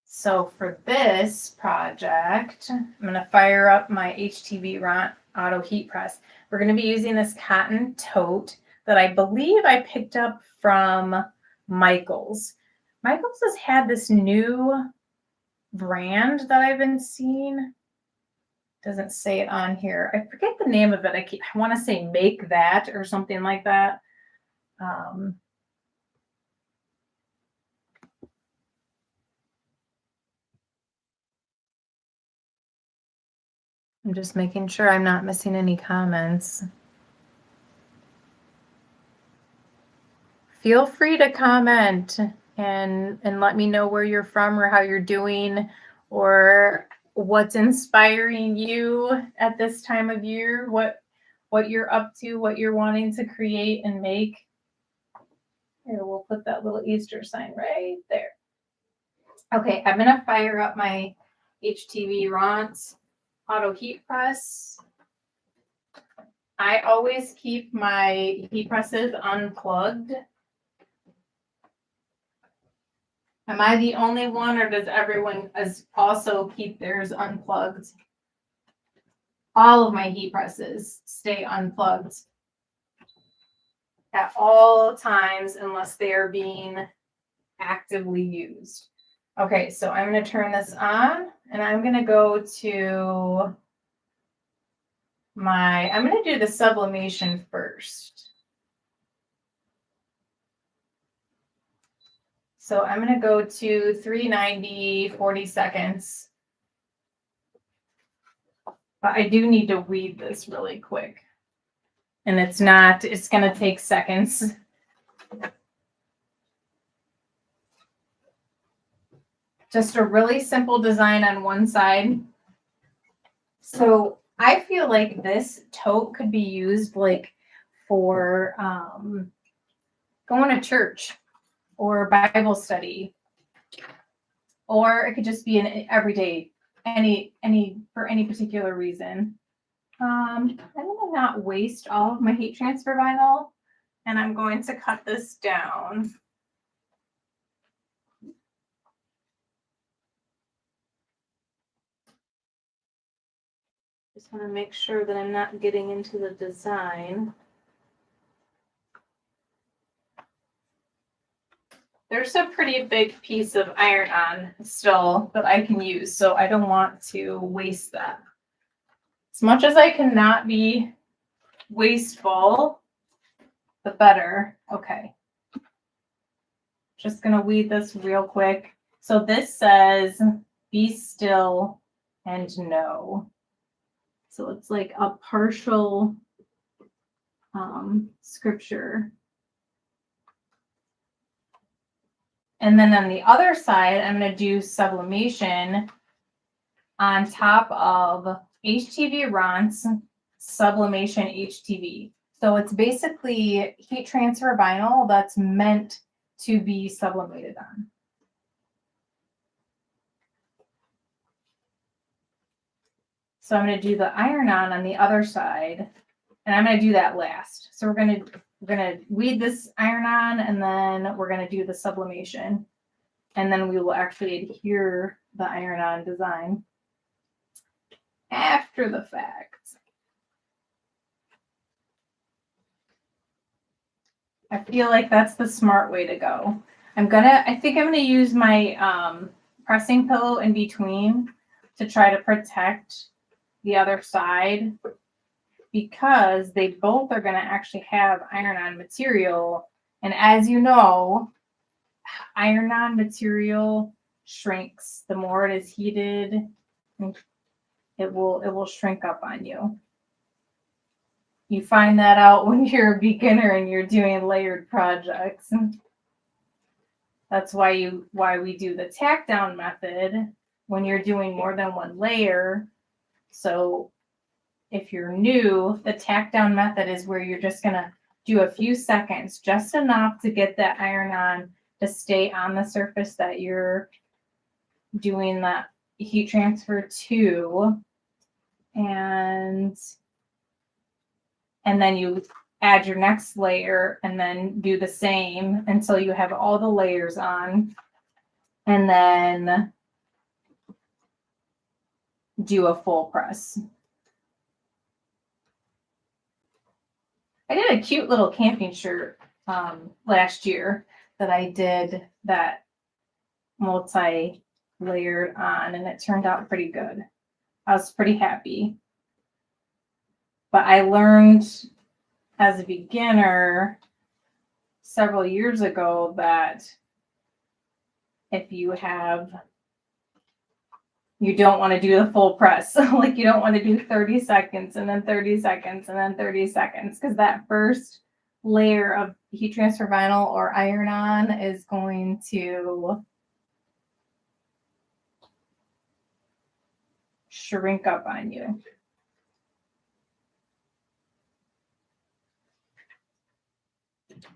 So for this project, I'm going to fire up my HTV Auto Heat Press. We're going to be using this cotton tote that I believe I picked up from Michael's. Michael's has had this new brand that I've been seeing. Doesn't say it on here. I forget the name of it. I want to say Make That or something like that. I'm just making sure I'm not missing any comments. Feel free to comment and let me know where you're from or how you're doing or what's inspiring you at this time of year, what you're up to, what you're wanting to create and make. Here, we'll put that little Easter sign right there. Okay, I'm going to fire up my HTV Ron's Auto Heat Press. I always keep my heat presses unplugged. Am I the only one, or does everyone also keep theirs unplugged? All of my heat presses stay unplugged at all times unless they are being actively used. Okay, so I'm going to turn this on, and I'm going to go to I'm going to do the sublimation first. So I'm going to go to 390, 40 seconds. But I do need to weed this really quick. And it's going to take seconds. Just a really simple design on one side. So I feel like this tote could be used like for going to church or Bible study, or it could just be an everyday, for any particular reason. I'm gonna not waste all of my heat transfer vinyl, and I'm going to cut this down. Just want to make sure that I'm not getting into the design. There's a pretty big piece of iron-on still that I can use, so I don't want to waste that. As much as I cannot be wasteful, the better. Okay. Just going to weed this real quick. So this says, be still and know. So it's like a partial scripture. And then on the other side, I'm going to do sublimation on top of HTV Ronce Sublimation HTV. So it's basically heat transfer vinyl that's meant to be sublimated on. So I'm going to do the iron-on the other side, and I'm going to do that last. So we're going to weed this iron-on, and then we're going to do the sublimation, and then we will actually adhere the iron-on design after the fact. I feel like that's the smart way to go. I think I'm gonna use my pressing pillow in between to try to protect the other side, because they both are gonna actually have iron-on material. And as you know, iron-on material shrinks. The more it is heated, it will shrink up on you. You find that out when you're a beginner and you're doing layered projects. That's why we do the tack down method when you're doing more than one layer. So if you're new, the tack down method is where you're just gonna do a few seconds, just enough to get that iron-on to stay on the surface that you're doing that heat transfer to. And then you add your next layer and then do the same until you have all the layers on, and then do a full press. I did a cute little camping shirt last year that I did that multi-layered on, and it turned out pretty good. I was pretty happy. But I learned as a beginner several years ago that if you don't want to do the full press. Like you don't want to do 30 seconds and then 30 seconds and then 30 seconds, because that first layer of heat transfer vinyl or iron-on is going to shrink up on you.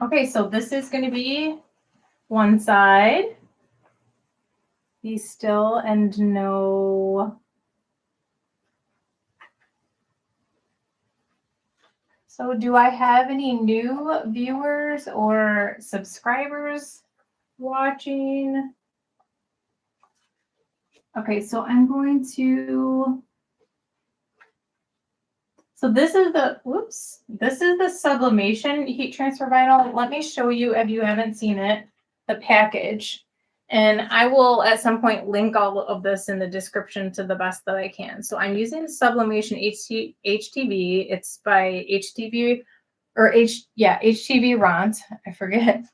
Okay, so this is going to be one side. Be still and know. So do I have any new viewers or subscribers watching? Okay, so I'm going to, so this is the Sublimation heat transfer vinyl. Let me show you, if you haven't seen it, the package. And I will at some point link all of this in the description to the best that I can. So I'm using Sublimation HTV. It's by HTV Ronce. I forget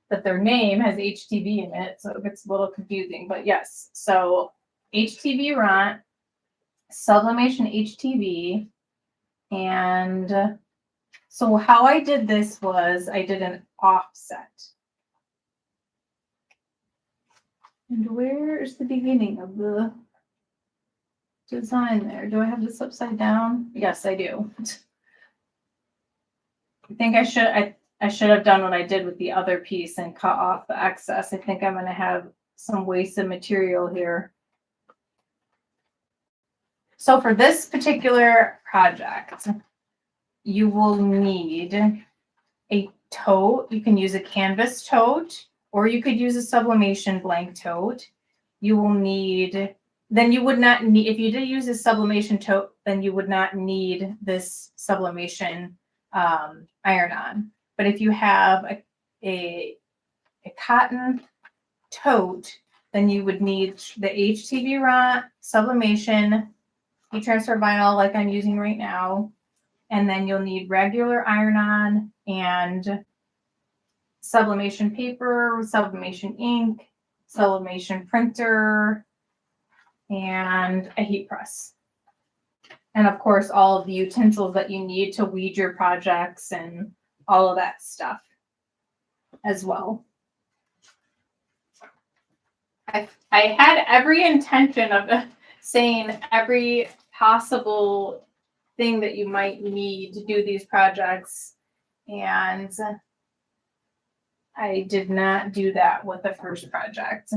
that their name has HTV in it, so it gets a little confusing. But yes, so HTV Ronce, Sublimation HTV. And so how I did this was I did an offset. And where is the beginning of the design there? Do I have this upside down? Yes, I do. I think I should have done what I did with the other piece and cut off the excess. I think I'm going to have some wasted material here. So for this particular project, you will need a tote. You can use a canvas tote, or you could use a Sublimation blank tote. You will need, then you would not need, if you did use a Sublimation tote, then you would not need this Sublimation iron-on. But if you have a cotton tote, then you would need the HTV Ronce Sublimation heat transfer vinyl like I'm using right now. And then you'll need regular iron-on and sublimation paper, sublimation ink, sublimation printer, and a heat press. And of course, all of the utensils that you need to weed your projects and all of that stuff as well. I had every intention of saying every possible thing that you might need to do these projects, and I did not do that with the first project.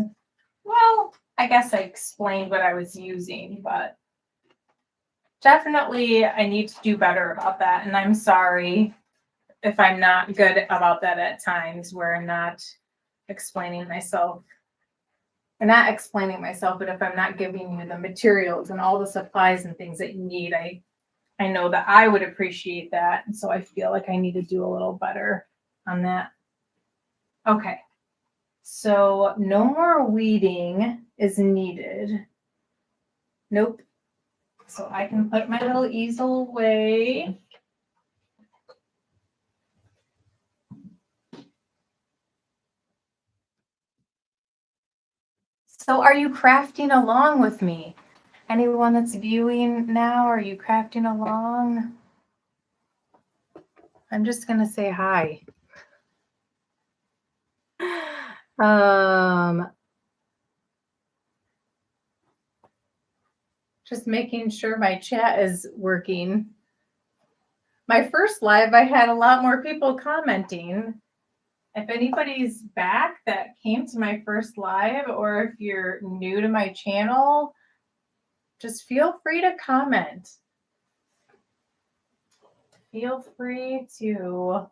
Well, I guess I explained what I was using, but definitely I need to do better about that, and I'm sorry if I'm not good about that at times where I'm not explaining myself. Or not explaining myself, but if I'm not giving you the materials and all the supplies and things that you need, I know that I would appreciate that. And so I feel like I need to do a little better on that. Okay. So no more weeding is needed. Nope. So I can put my little easel away. So are you crafting along with me? Anyone that's viewing now, are you crafting along? I'm just going to say hi. Just making sure my chat is working. My first live, I had a lot more people commenting. If anybody's back that came to my first live, or if you're new to my channel, just feel free to comment. Feel free to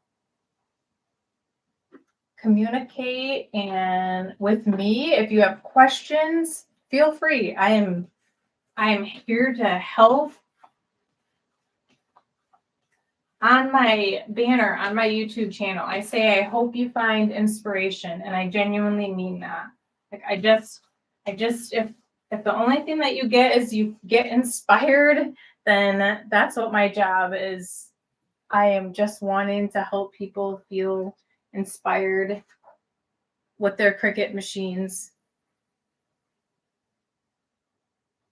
communicate and with me. If you have questions, feel free. I am here to help. On my banner on my YouTube channel, I say I hope you find inspiration, and I genuinely mean that. Like I just if the only thing that you get is you get inspired, then that's what my job is. I am just wanting to help people feel inspired with their Cricut machines.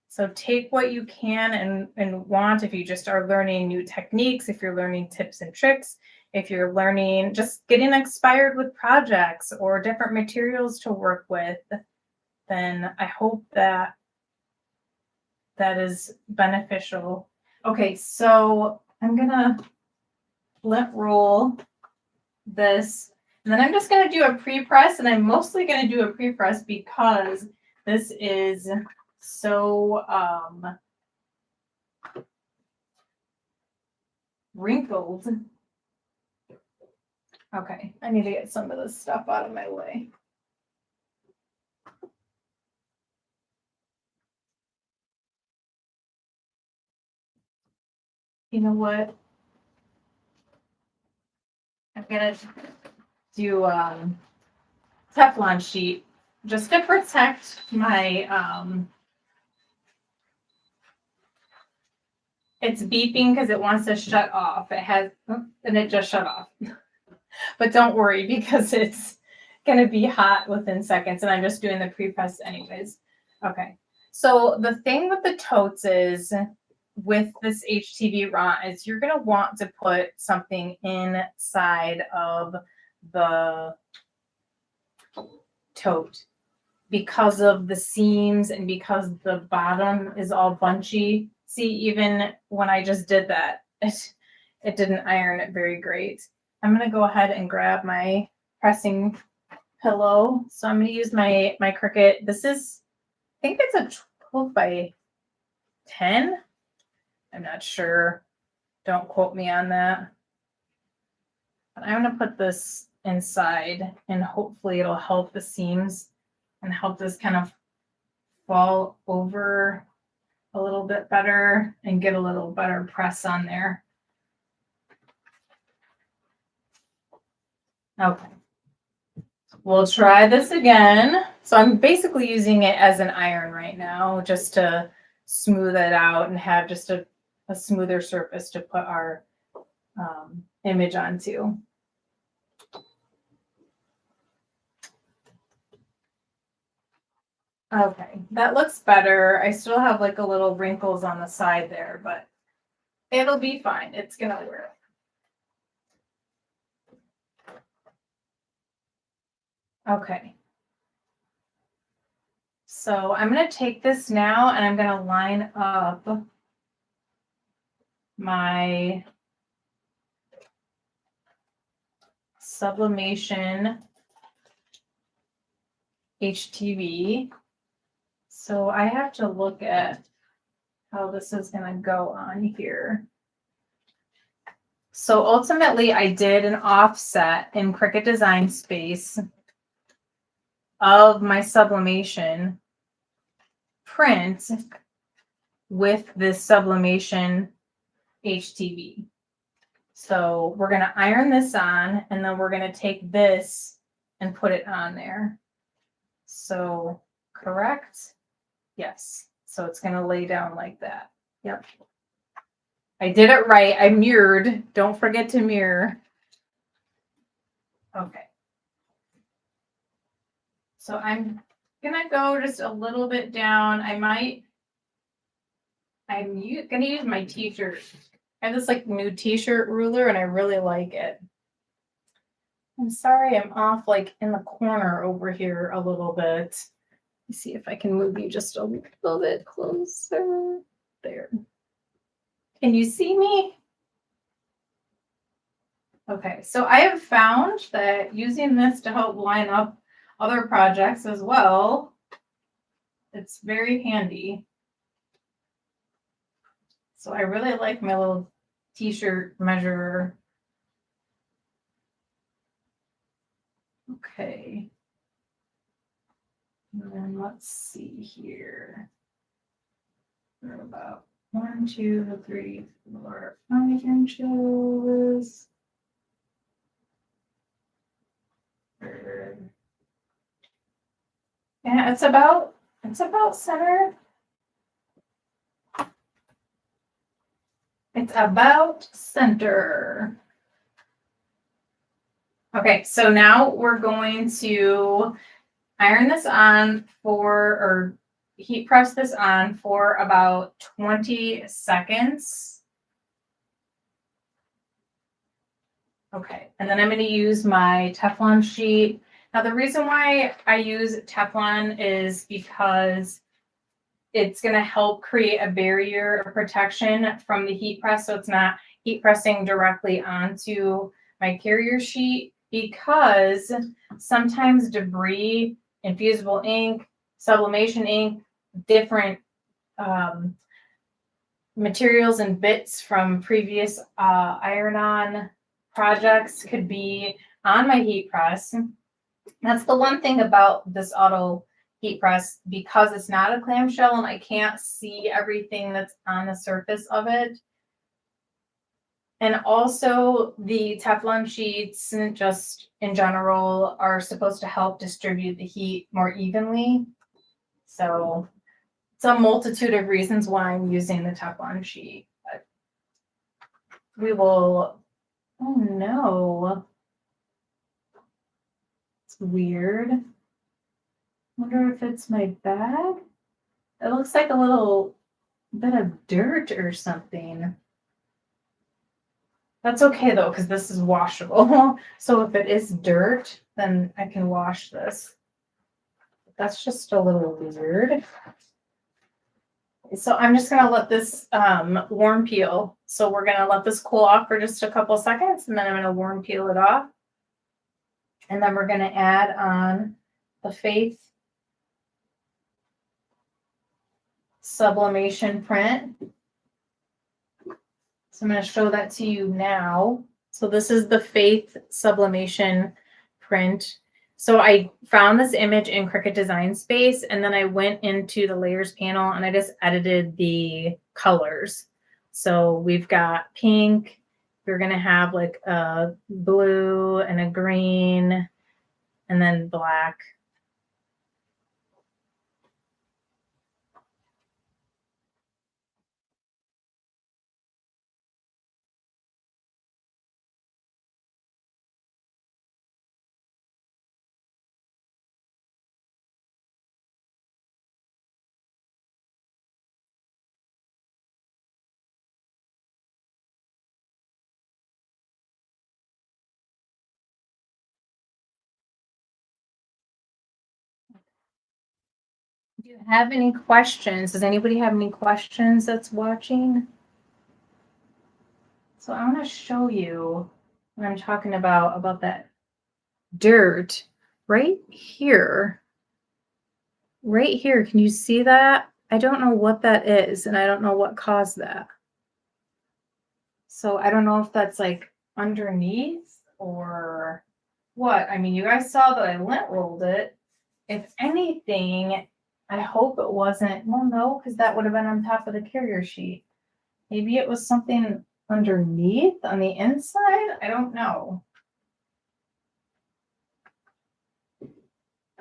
So take what you can and want. If you just are learning new techniques, if you're learning tips and tricks, if you're learning just getting inspired with projects or different materials to work with, then I hope that that is beneficial. Okay, so I'm gonna let roll this, and then I'm just gonna do a pre-press, and I'm mostly gonna do a pre-press because this is so wrinkled. Okay, I need to get some of this stuff out of my way. You know what? I'm gonna do Teflon sheet just to protect my it's beeping because it wants to shut off. It has, and it just shut off. But don't worry because it's going to be hot within seconds, and I'm just doing the pre-press anyways. Okay. So the thing with the totes is with this HTV ROT is you're going to want to put something inside of the tote because of the seams and because the bottom is all bunchy. See, even when I just did that, it didn't iron it very great. I'm going to go ahead and grab my pressing pillow. So I'm going to use my Cricut. This is, I think it's a 12 by 10. I'm not sure. Don't quote me on that. But I'm going to put this inside and hopefully it'll help the seams and help this kind of fall over a little bit better and get a little better press on there. Okay. We'll try this again. So I'm basically using it as an iron right now just to smooth it out and have just a smoother surface to put our image onto. Okay, that looks better. I still have like a little wrinkles on the side there, but it'll be fine. It's gonna work. Okay. So I'm going to take this now and I'm going to line up my Sublimation HTV. So I have to look at how this is going to go on here. So ultimately I did an offset in Cricut Design Space of my Sublimation print with this Sublimation HTV. So we're going to iron this on and then we're going to take this and put it on there. So correct? Yes. So it's going to lay down like that. Yep. I did it right. I mirrored. Don't forget to mirror. Okay. So I'm going to go just a little bit down. I'm going to use my t-shirt. I have this like new t-shirt ruler and I really like it. I'm sorry I'm off like in the corner over here a little bit. Let me see if I can move you just a little bit closer. There. Can you see me? Okay, so I have found that using this to help line up other projects as well, it's very handy. So I really like my little t-shirt measurer. Okay. And then let's see here. We're about 1, 2, 3, 4, 5 inches. Yeah, it's about center. It's about center. Okay, so now we're going to iron this on or heat press this on for about 20 seconds. Okay, and then I'm going to use my Teflon sheet. Now, the reason why I use Teflon is because it's going to help create a barrier of protection from the heat press, so it's not heat pressing directly onto my carrier sheet, because sometimes debris, infusible ink, sublimation ink, different materials and bits from previous iron-on projects could be on my heat press. That's the one thing about this auto heat press, because it's not a clamshell and I can't see everything that's on the surface of it. And also the Teflon sheets, just in general, are supposed to help distribute the heat more evenly. So it's a multitude of reasons why I'm using the Teflon sheet. But we will, oh no. It's weird. Wonder if it's my bag. It looks like a little bit of dirt or something. That's okay though, because this is washable. So if it is dirt, then I can wash this. That's just a little weird. So I'm just gonna let this warm peel. So we're gonna let this cool off for just a couple seconds, and then I'm gonna warm peel it off. And then we're gonna add on the Faith Sublimation print. So I'm going to show that to you now. So this is the Faith Sublimation print. So I found this image in Cricut Design Space, and then I went into the layers panel and I just edited the colors. So we've got pink. We're going to have like a blue and a green and then black. Do you have any questions? Does anybody have any questions that's watching? So I want to show you what I'm talking about that dirt right here. Right here. Can you see that? I don't know what that is, and I don't know what caused that. So I don't know if that's like underneath or what. I mean, you guys saw that I lint rolled it. If anything, I hope it wasn't. Well, no, because that would have been on top of the carrier sheet. Maybe it was something underneath on the inside. I don't know.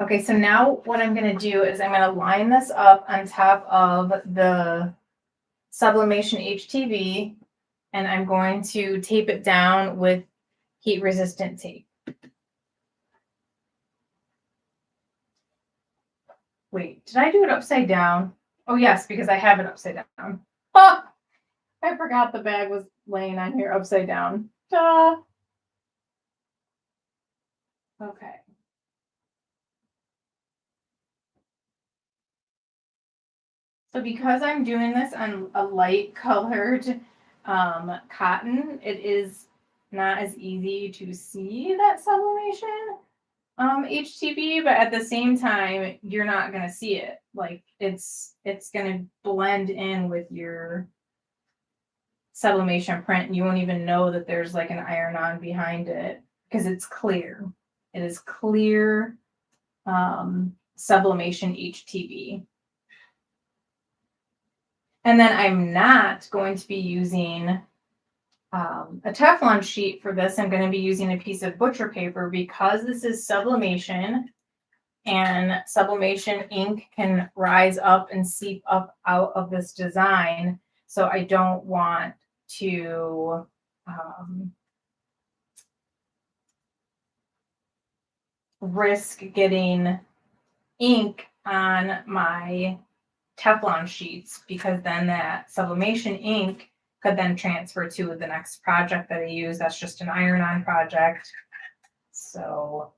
Okay, so now what I'm going to do is I'm going to line this up on top of the Sublimation HTV, and I'm going to tape it down with heat resistant tape. Wait, did I do it upside down? Oh yes, because I have it upside down. Oh, I forgot the bag was laying on here upside down. Duh. Okay. So because I'm doing this on a light colored cotton, it is not as easy to see that sublimation HTV, but at the same time, you're not gonna see it. Like it's gonna blend in with your sublimation print, and you won't even know that there's like an iron-on behind it because it's clear. It is clear sublimation HTV. And then I'm not going to be using a Teflon sheet for this. I'm going to be using a piece of butcher paper because this is sublimation, and sublimation ink can rise up and seep up out of this design. So I don't want to risk getting ink on my Teflon sheets, because then that sublimation ink could then transfer to the next project that I use. That's just an iron-on project. So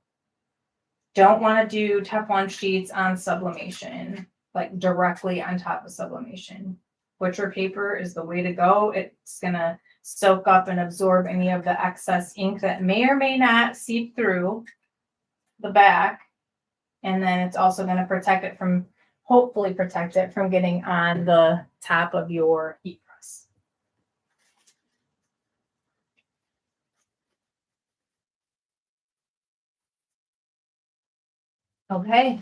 don't want to do Teflon sheets on sublimation, like directly on top of sublimation. Butcher paper is the way to go. It's going to soak up and absorb any of the excess ink that may or may not seep through the back. And then it's also going to protect it from, hopefully protect it from getting on the top of your heat press. Okay,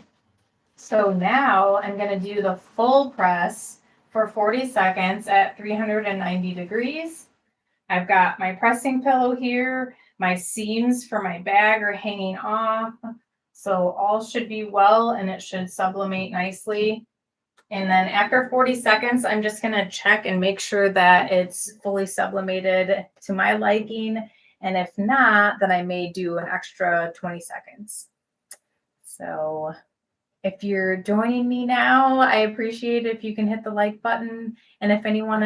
so now I'm going to do the full press for 40 seconds at 390 degrees. I've got my pressing pillow here. My seams for my bag are hanging off. So all should be well, and it should sublimate nicely. And then after 40 seconds, I'm just going to check and make sure that it's fully sublimated to my liking. And if not, then I may do an extra 20 seconds. So if you're joining me now, I appreciate it if you can hit the like button. And if anyone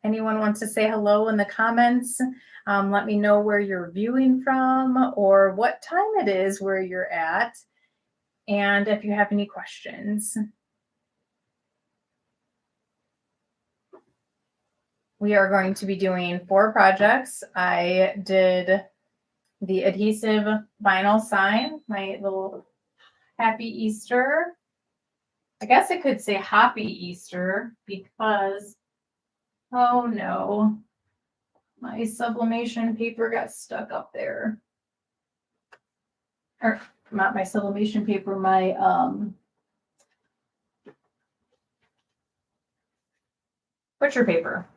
wants to say hello in the comments, let me know where you're viewing from or what time it is where you're at. And if you have any questions. We are going to be doing 4 projects. I did the adhesive vinyl sign, my little Happy Easter. I guess I could say Happy Easter because, oh no, my sublimation paper got stuck up there. Or not my sublimation paper, my butcher paper.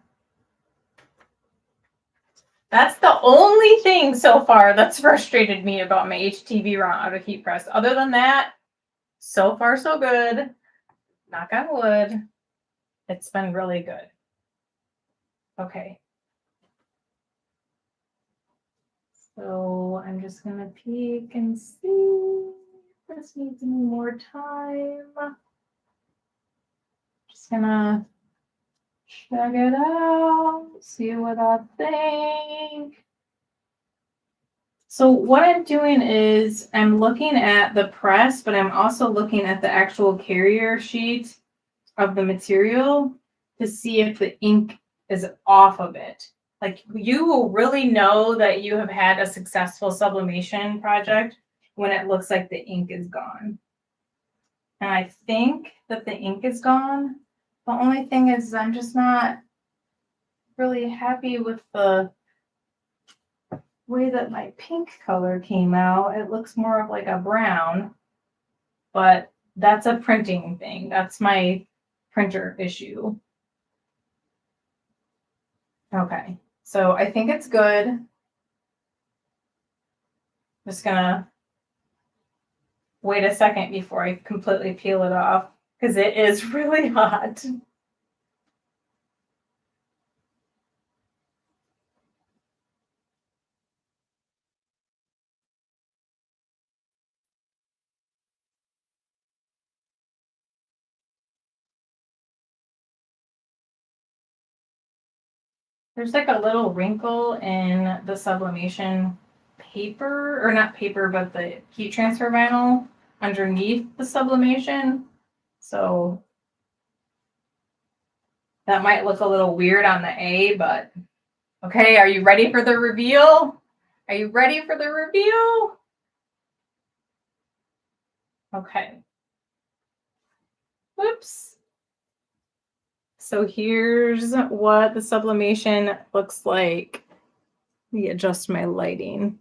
That's the only thing so far that's frustrated me about my HTV run out of heat press. Other than that, so far so good. Knock on wood. It's been really good. Okay. So I'm just going to peek and see if this needs any more time. Just going to check it out, see what I think. So what I'm doing is I'm looking at the press, but I'm also looking at the actual carrier sheet of the material to see if the ink is off of it. Like you will really know that you have had a successful sublimation project when it looks like the ink is gone. And I think that the ink is gone. The only thing is I'm just not really happy with the way that my pink color came out. It looks more of like a brown, but that's a printing thing. That's my printer issue. Okay, so I think it's good. Just gonna wait a second before I completely peel it off because it is really hot. There's like a little wrinkle in the sublimation paper, or not paper, but the heat transfer vinyl underneath the sublimation. So that might look a little weird on the A, but okay, are you ready for the reveal? Are you ready for the reveal? Okay. Whoops. So here's what the sublimation looks like. Let me adjust my lighting.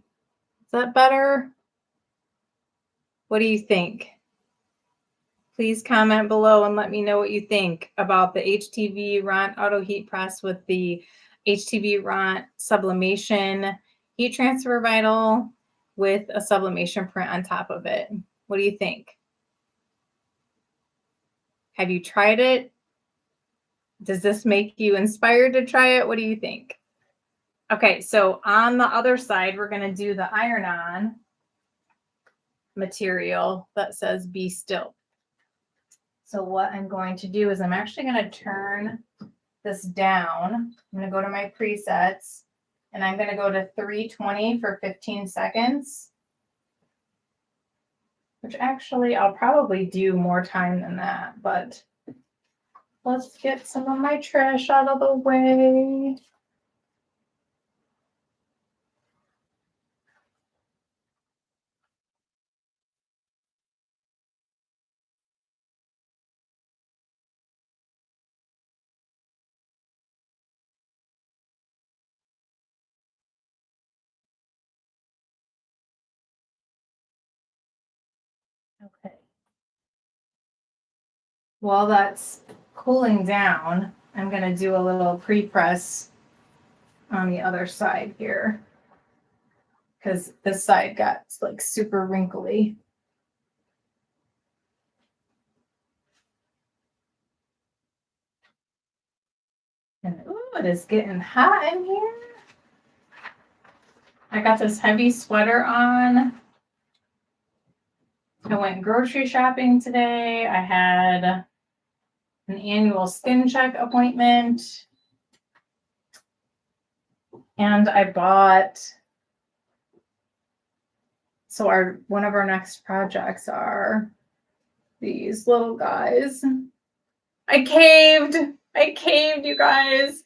Is that better? What do you think? Please comment below and let me know what you think about the HTV Ront Auto Heat Press with the HTV Ront Sublimation Heat Transfer Vinyl with a sublimation print on top of it. What do you think? Have you tried it? Does this make you inspired to try it? What do you think? Okay, so on the other side, we're going to do the iron-on material that says be still. So what I'm going to do is I'm actually going to turn this down. I'm going to go to my presets and I'm going to go to 320 for 15 seconds, which actually I'll probably do more time than that, but let's get some of my trash out of the way. Okay. While that's cooling down, I'm going to do a little pre-press on the other side here because this side got like super wrinkly. And ooh, it is getting hot in here. I got this heavy sweater on. I went grocery shopping today. I had an annual skin check appointment. And I bought, so one of our next projects are these little guys. I caved, you guys.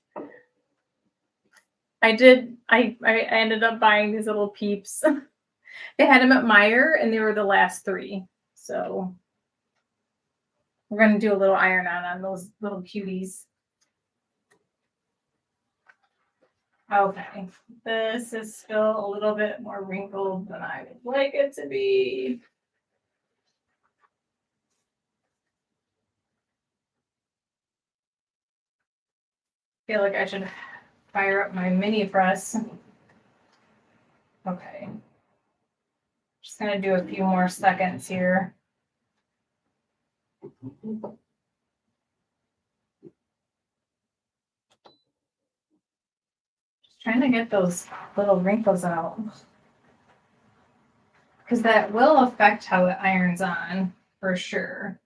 I ended up buying these little peeps. They had them at Meijer and they were the last 3. So we're going to do a little iron-on those little cuties. Okay, this is still a little bit more wrinkled than I would like it to be. I feel like I should fire up my mini press. Okay. Just gonna do a few more seconds here. Just trying to get those little wrinkles out. Because that will affect how it irons on, for sure.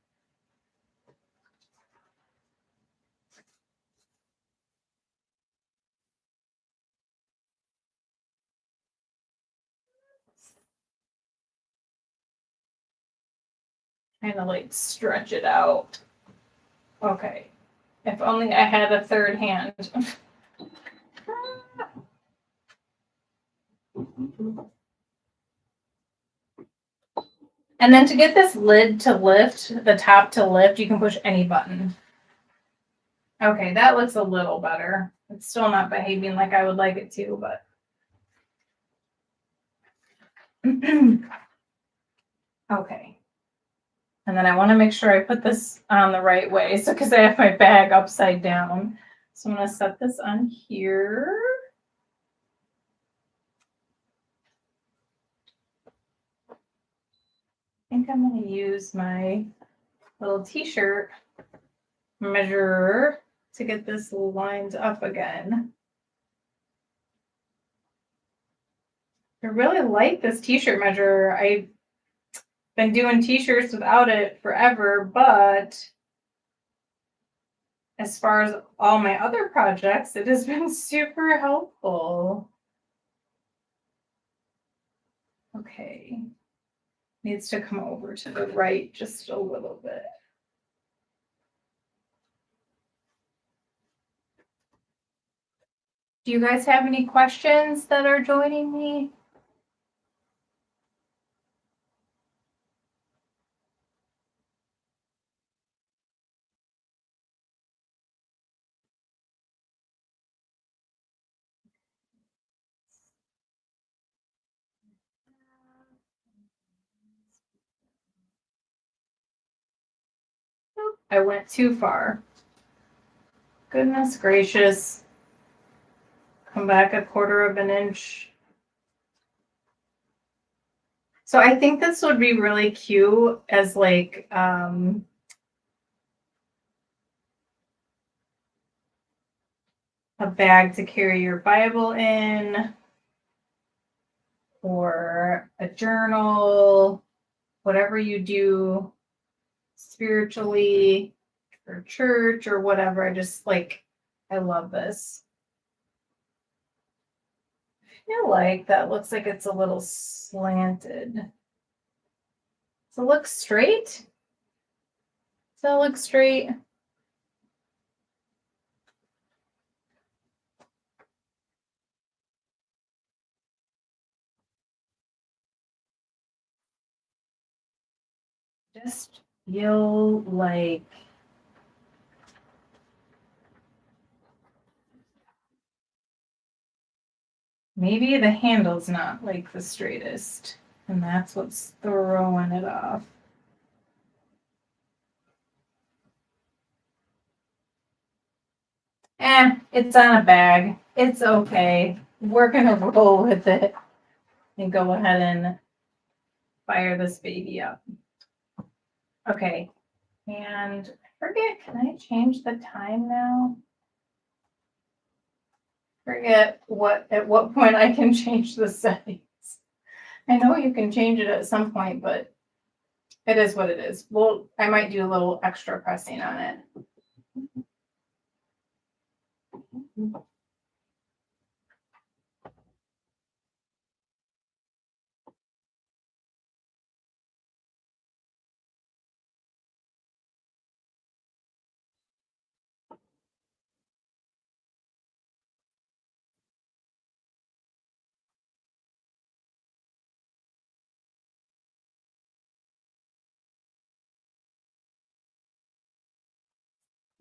kind of like stretch it out. Okay. If only I had a third hand. And then to get this lid to lift, the top to lift, you can push any button. Okay, that looks a little better. It's still not behaving like I would like it to, but. Okay. And then I want to make sure I put this on the right way. So, because I have my bag upside down. So I'm going to set this on here. I think I'm going to use my little t-shirt measurer to get this lined up again. I really like this t-shirt measurer. I've been doing t-shirts without it forever, but as far as all my other projects, it has been super helpful. Okay. Needs to come over to the right just a little bit. Do you guys have any questions that are joining me? I went too far. Goodness gracious. Come back a quarter of an inch. So I think this would be really cute as like a bag to carry your Bible in, or a journal, whatever you do spiritually or church or whatever. I love this. I feel like that looks like it's a little slanted. Does it look straight? Does that look straight? Just feel like maybe the handle's not like the straightest, and that's what's throwing it off. It's on a bag. It's okay. We're gonna roll with it and go ahead and fire this baby up. Okay, and I forget, can I change the time now? Forget at what point I can change the settings. I know you can change it at some point, but it is what it is. Well, I might do a little extra pressing on it.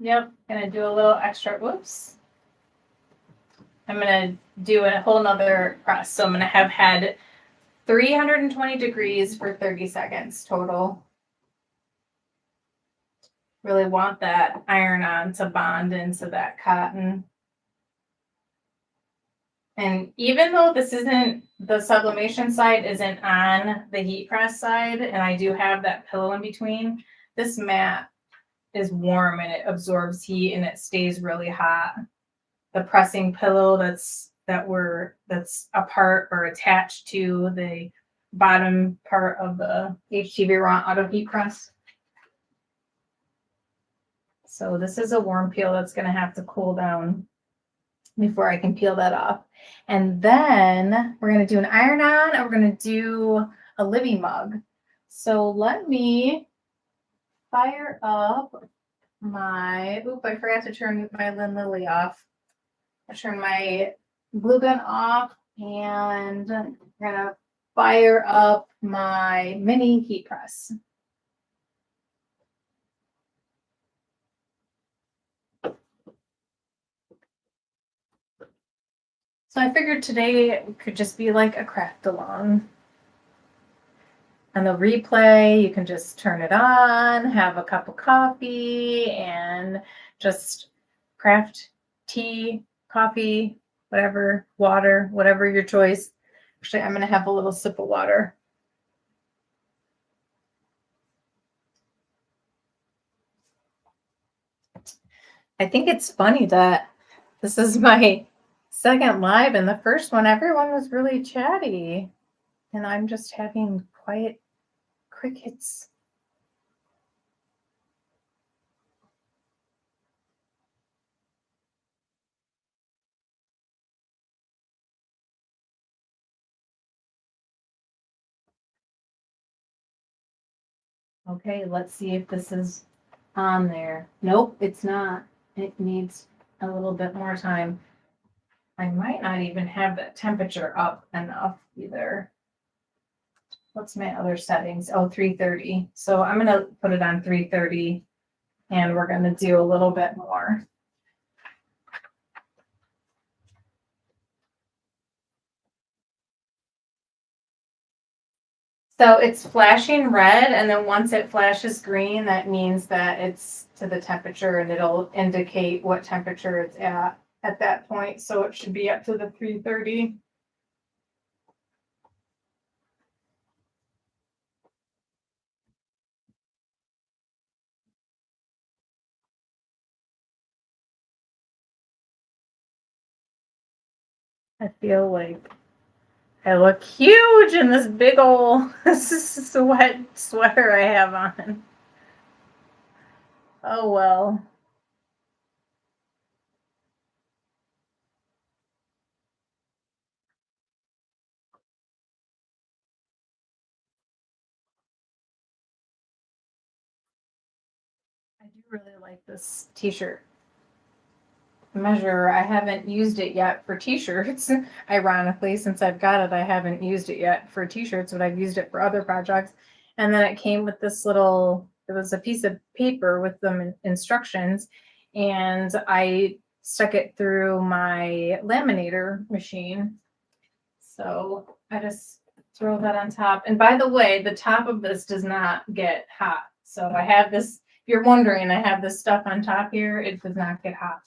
Yep, gonna do a little extra, whoops. I'm gonna do a whole nother press. So I'm gonna have had 320 degrees for 30 seconds total. Really want that iron on to bond into that cotton. And even though this isn't, the sublimation side isn't on the heat press side, and I do have that pillow in between, this mat is warm and it absorbs heat and it stays really hot. The pressing pillow that's apart or attached to the bottom part of the HTV Raw Auto Heat Press. So this is a warm peel that's going to have to cool down before I can peel that off. And then we're going to do an iron on and we're going to do a Libby mug. So let me fire up my, I forgot to turn my Lily off. I turned my glue gun off and I'm gonna fire up my mini heat press. So I figured today could just be like a craft along. On the replay, you can just turn it on, have a cup of coffee, and just craft tea, coffee, whatever, water, whatever your choice. Actually, I'm going to have a little sip of water. I think it's funny that this is my second live, and the first one, everyone was really chatty, and I'm just having quiet crickets. Okay, let's see if this is on there. Nope, it's not. It needs a little bit more time. I might not even have the temperature up enough either. What's my other settings? Oh, 330. So I'm going to put it on 330 and we're going to do a little bit more. So it's flashing red, and then once it flashes green, that means that it's to the temperature, and it'll indicate what temperature it's at that point. So it should be up to the 330. I feel like I look huge in this big old sweater I have on. Oh well. I do really like this t-shirt measure. I haven't used it yet for t-shirts. Ironically, since I've got it, I haven't used it yet for t-shirts, but I've used it for other projects. And then it came with this little, it was a piece of paper with some instructions, and I stuck it through my laminator machine. So I just throw that on top. And by the way, the top of this does not get hot. So I have this, if you're wondering, I have this stuff on top here. It does not get hot.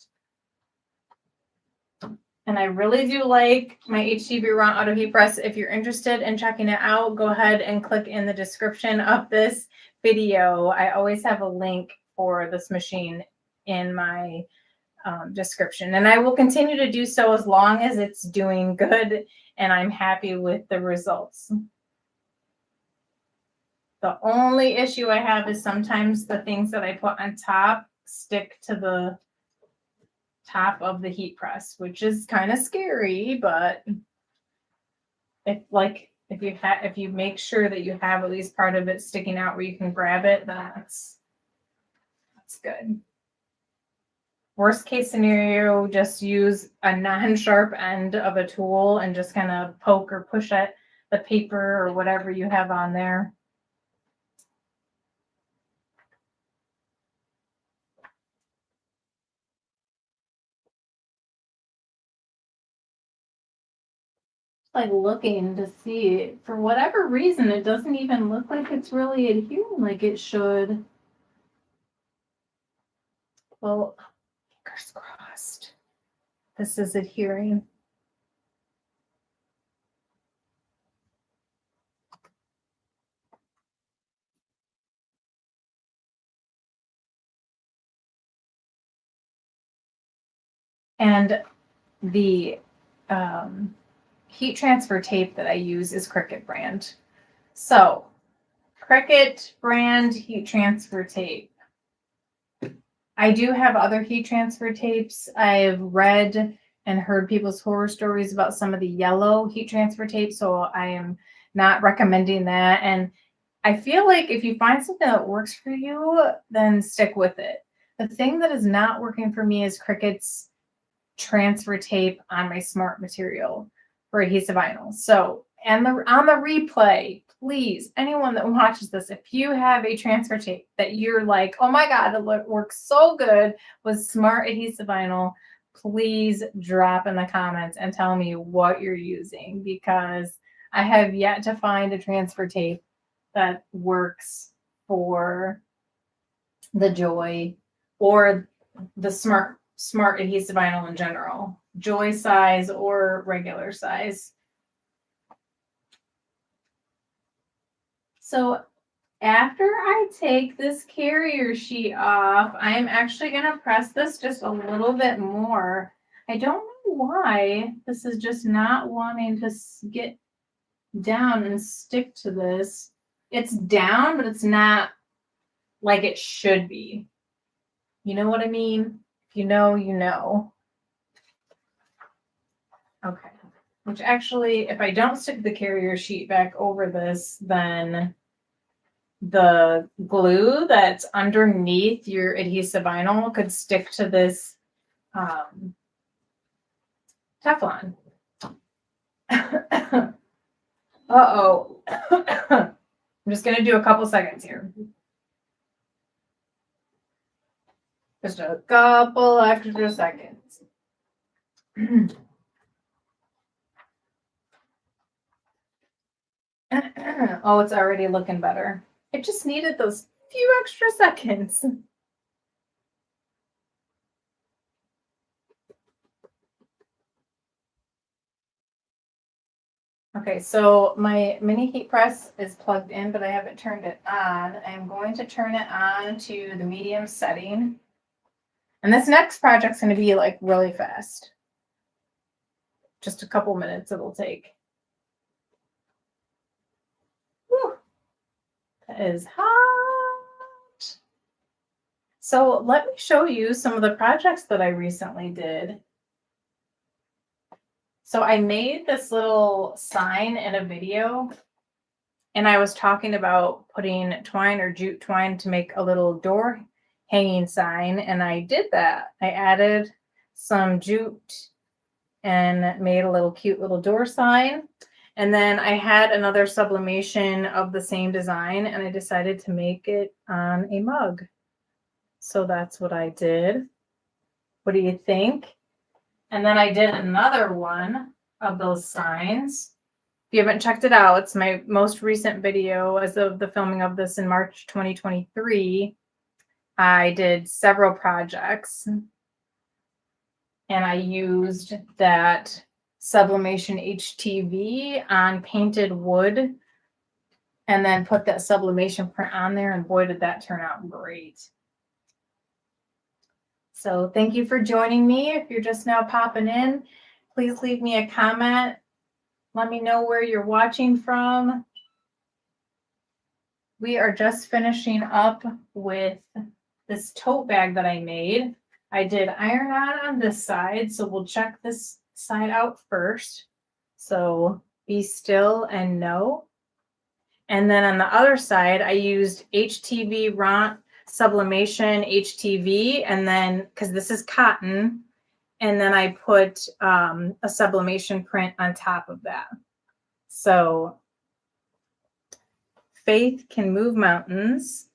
And I really do like my HTV Raw Auto Heat Press. If you're interested in checking it out, go ahead and click in the description of this video. I always have a link for this machine in my description. And I will continue to do so as long as it's doing good and I'm happy with the results. The only issue I have is sometimes the things that I put on top stick to the top of the heat press, which is kind of scary, but if you make sure that you have at least part of it sticking out where you can grab it, then that's good. Worst case scenario, just use a non-sharp end of a tool and just kind of poke or push at the paper or whatever you have on there. Like looking to see, for whatever reason, it doesn't even look like it's really adhering like it should. Well, fingers crossed. This is adhering. And the heat transfer tape that I use is Cricut brand. So, Cricut brand heat transfer tape. I do have other heat transfer tapes. I've read and heard people's horror stories about some of the yellow heat transfer tape, so I am not recommending that. And I feel like if you find something that works for you, then stick with it. The thing that is not working for me is Cricut's transfer tape on my smart material for adhesive vinyl. So, and on the replay, please, anyone that watches this, if you have a transfer tape that you're like, oh my God, it works so good with smart adhesive vinyl, please drop in the comments and tell me what you're using, because I have yet to find a transfer tape that works for the Joy or the smart adhesive vinyl in general, Joy size or regular size. So after I take this carrier sheet off, I'm actually going to press this just a little bit more. I don't know why this is just not wanting to get down and stick to this. It's down, but it's not like it should be. You know what I mean? If you know, you know. Okay. Which actually, if I don't stick the carrier sheet back over this, then the glue that's underneath your adhesive vinyl could stick to this Teflon. Uh-oh. I'm just going to do a couple seconds here. Just a couple extra seconds. Oh, it's already looking better. It just needed those few extra seconds. Okay, so my mini heat press is plugged in, but I haven't turned it on. I'm going to turn it on to the medium setting. And this next project's going to be like really fast. Just a couple minutes it'll take. Whew. That is hot. So let me show you some of the projects that I recently did. So I made this little sign in a video, and I was talking about putting twine or jute twine to make a little door hanging sign, and I did that. I added some jute and made a little cute little door sign. And then I had another sublimation of the same design, and I decided to make it on a mug. So that's what I did. What do you think? And then I did another one of those signs. If you haven't checked it out, it's my most recent video as of the filming of this in March 2023. I did several projects, and I used that Sublimation HTV on painted wood and then put that sublimation print on there, and boy, did that turn out great. So thank you for joining me. If you're just now popping in, please leave me a comment. Let me know where you're watching from. We are just finishing up with this tote bag that I made. I did iron on this side, so we'll check this side out first. So be still and know. And then on the other side, I used HTV Sublimation HTV, and then because this is cotton, and then I put a sublimation print on top of that. So faith can move mountains.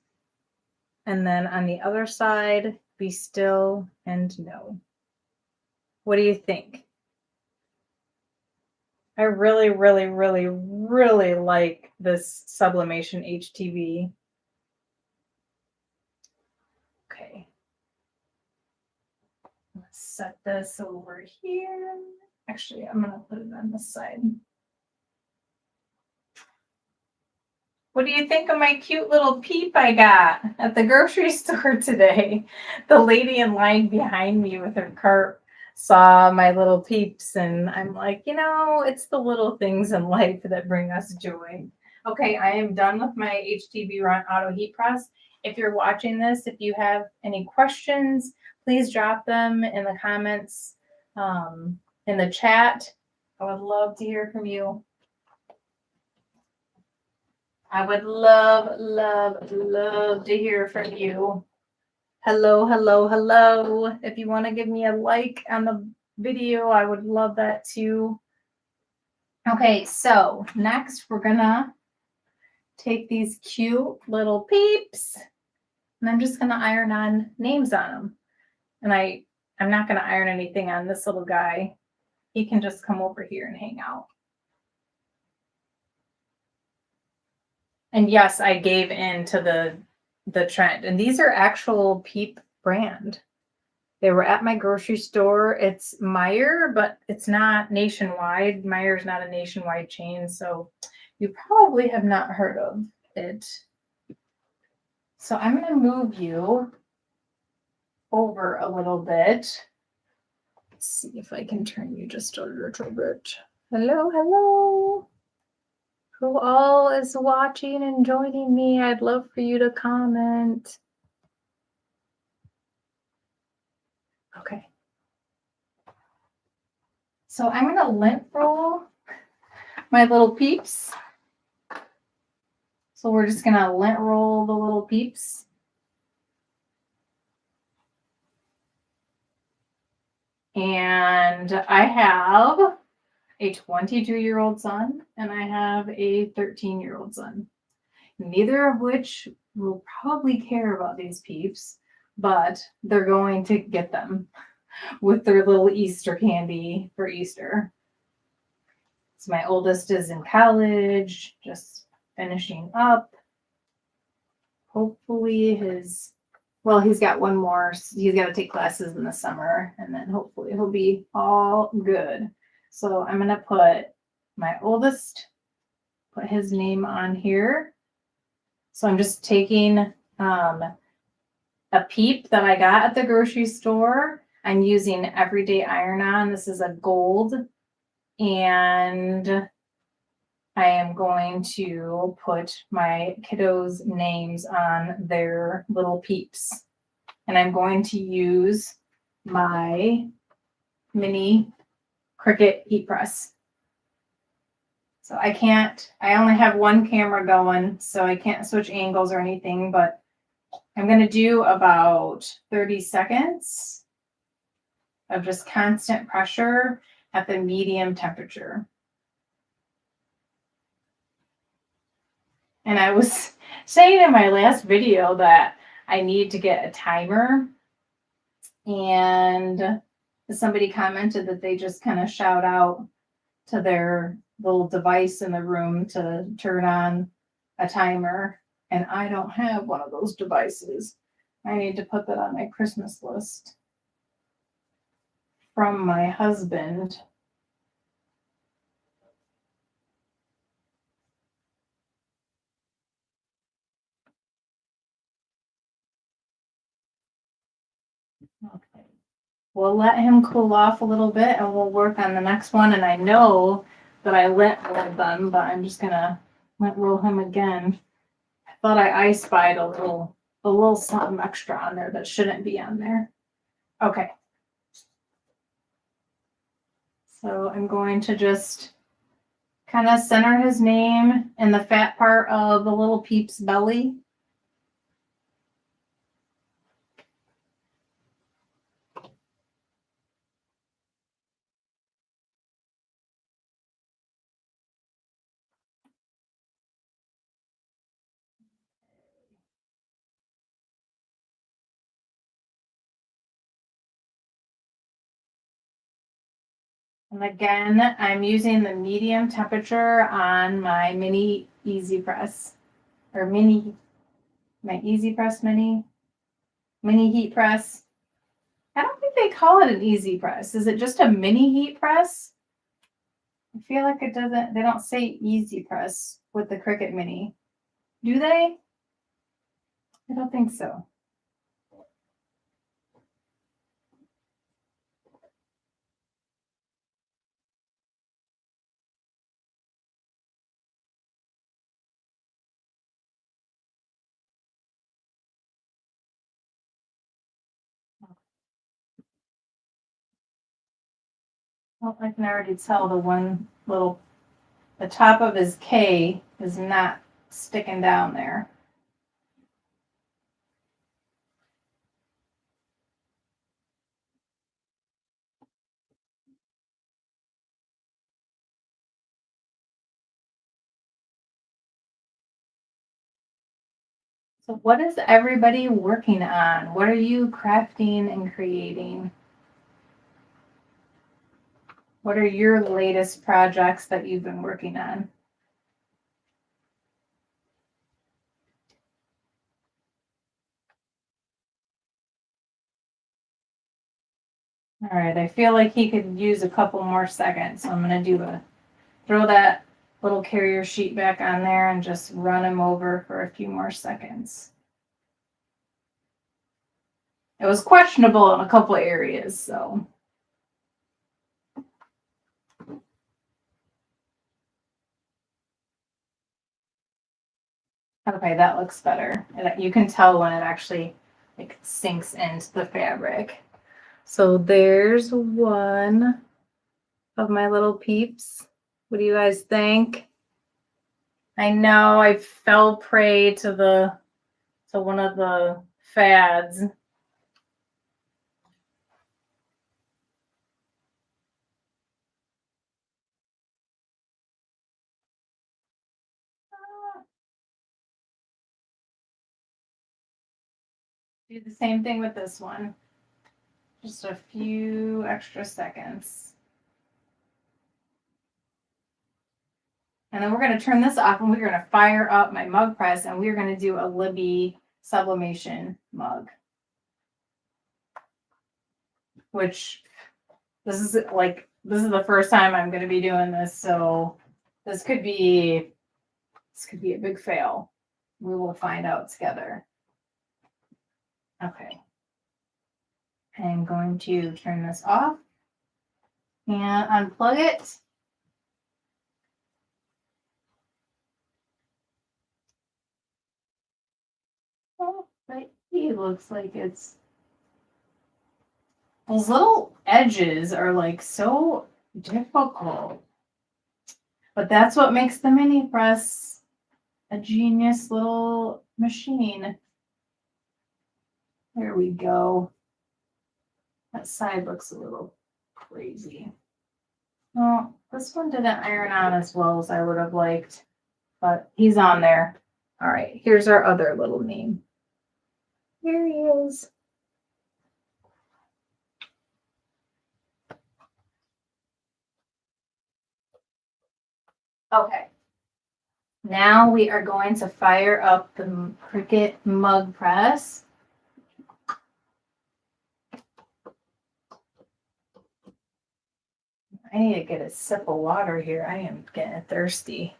And then on the other side, be still and know. What do you think? I really, really, really, really like this Sublimation HTV. Okay. Let's set this over here. Actually, I'm going to put it on this side. What do you think of my cute little peep I got at the grocery store today? The lady in line behind me with her cart saw my little peeps, and I'm like, you know, it's the little things in life that bring us joy. Okay, I am done with my HTV Run Auto Heat Press. If you're watching this, if you have any questions, please drop them in the comments in the chat. I would love to hear from you. I would love, love, love to hear from you. Hello, hello, hello. If you want to give me a like on the video, I would love that too. Okay, so next we're gonna take these cute little peeps and I'm just gonna iron on names on them. And I'm not gonna iron anything on this little guy. He can just come over here and hang out. And yes, I gave in to the trend. And these are actual Peep brand. They were at my grocery store. It's Meijer, but it's not nationwide. Meijer's not a nationwide chain, so you probably have not heard of it. So I'm going to move you over a little bit. Let's see if I can turn you just a little bit. Hello, hello. Who all is watching and joining me? I'd love for you to comment. Okay. So I'm going to lint roll my little peeps. So we're just going to lint roll the little peeps. And I have a 22-year-old son and I have a 13-year-old son. Neither of which will probably care about these peeps, but they're going to get them with their little Easter candy for Easter. So my oldest is in college, just finishing up. Hopefully he's got one more. He's got to take classes in the summer, and then hopefully he'll be all good. So I'm going to put my oldest, put his name on here. So I'm just taking a peep that I got at the grocery store. I'm using Everyday Iron-On. This is a gold. And I am going to put my kiddos' names on their little peeps. And I'm going to use my mini Cricut heat press. So I only have one camera going, so I can't switch angles or anything, but I'm going to do about 30 seconds of just constant pressure at the medium temperature. And I was saying in my last video that I need to get a timer, and somebody commented that they just kind of shout out to their little device in the room to turn on a timer, and I don't have one of those devices. I need to put that on my Christmas list from my husband. Okay. We'll let him cool off a little bit and we'll work on the next one. And I know that I lint rolled them, but I'm just gonna lint roll him again. I thought I spied a little something extra on there that shouldn't be on there. Okay. So I'm going to just kind of center his name in the fat part of the little peep's belly. And again, I'm using the medium temperature on my mini easy press or my easy press mini heat press. I don't think they call it an easy press. Is it just a mini heat press? I feel like they don't say easy press with the Cricut mini. Do they? I don't think so. Well, I can already tell the top of his K is not sticking down there. So what is everybody working on? What are you crafting and creating? What are your latest projects that you've been working on? All right, I feel like he could use a couple more seconds. So I'm gonna throw that little carrier sheet back on there and just run him over for a few more seconds. It was questionable in a couple of areas, so. Okay, that looks better. You can tell when it actually like sinks into the fabric. So there's one of my little peeps. What do you guys think? I know I fell prey to one of the fads. Do the same thing with this one. Just a few extra seconds. And then we're going to turn this off and we're going to fire up my mug press and we're going to do a Libby Sublimation mug. Which this is the first time I'm going to be doing this, so this could be a big fail. We will find out together. Okay. I'm going to turn this off and unplug it. Oh, but it looks like it's. Those little edges are like so difficult. But that's what makes the mini press a genius little machine. There we go. That side looks a little crazy. Well, this one didn't iron on as well as I would have liked, but he's on there. All right, here's our other little name. Here he is. Okay. Now we are going to fire up the Cricut mug press. I need to get a sip of water here. I am getting thirsty.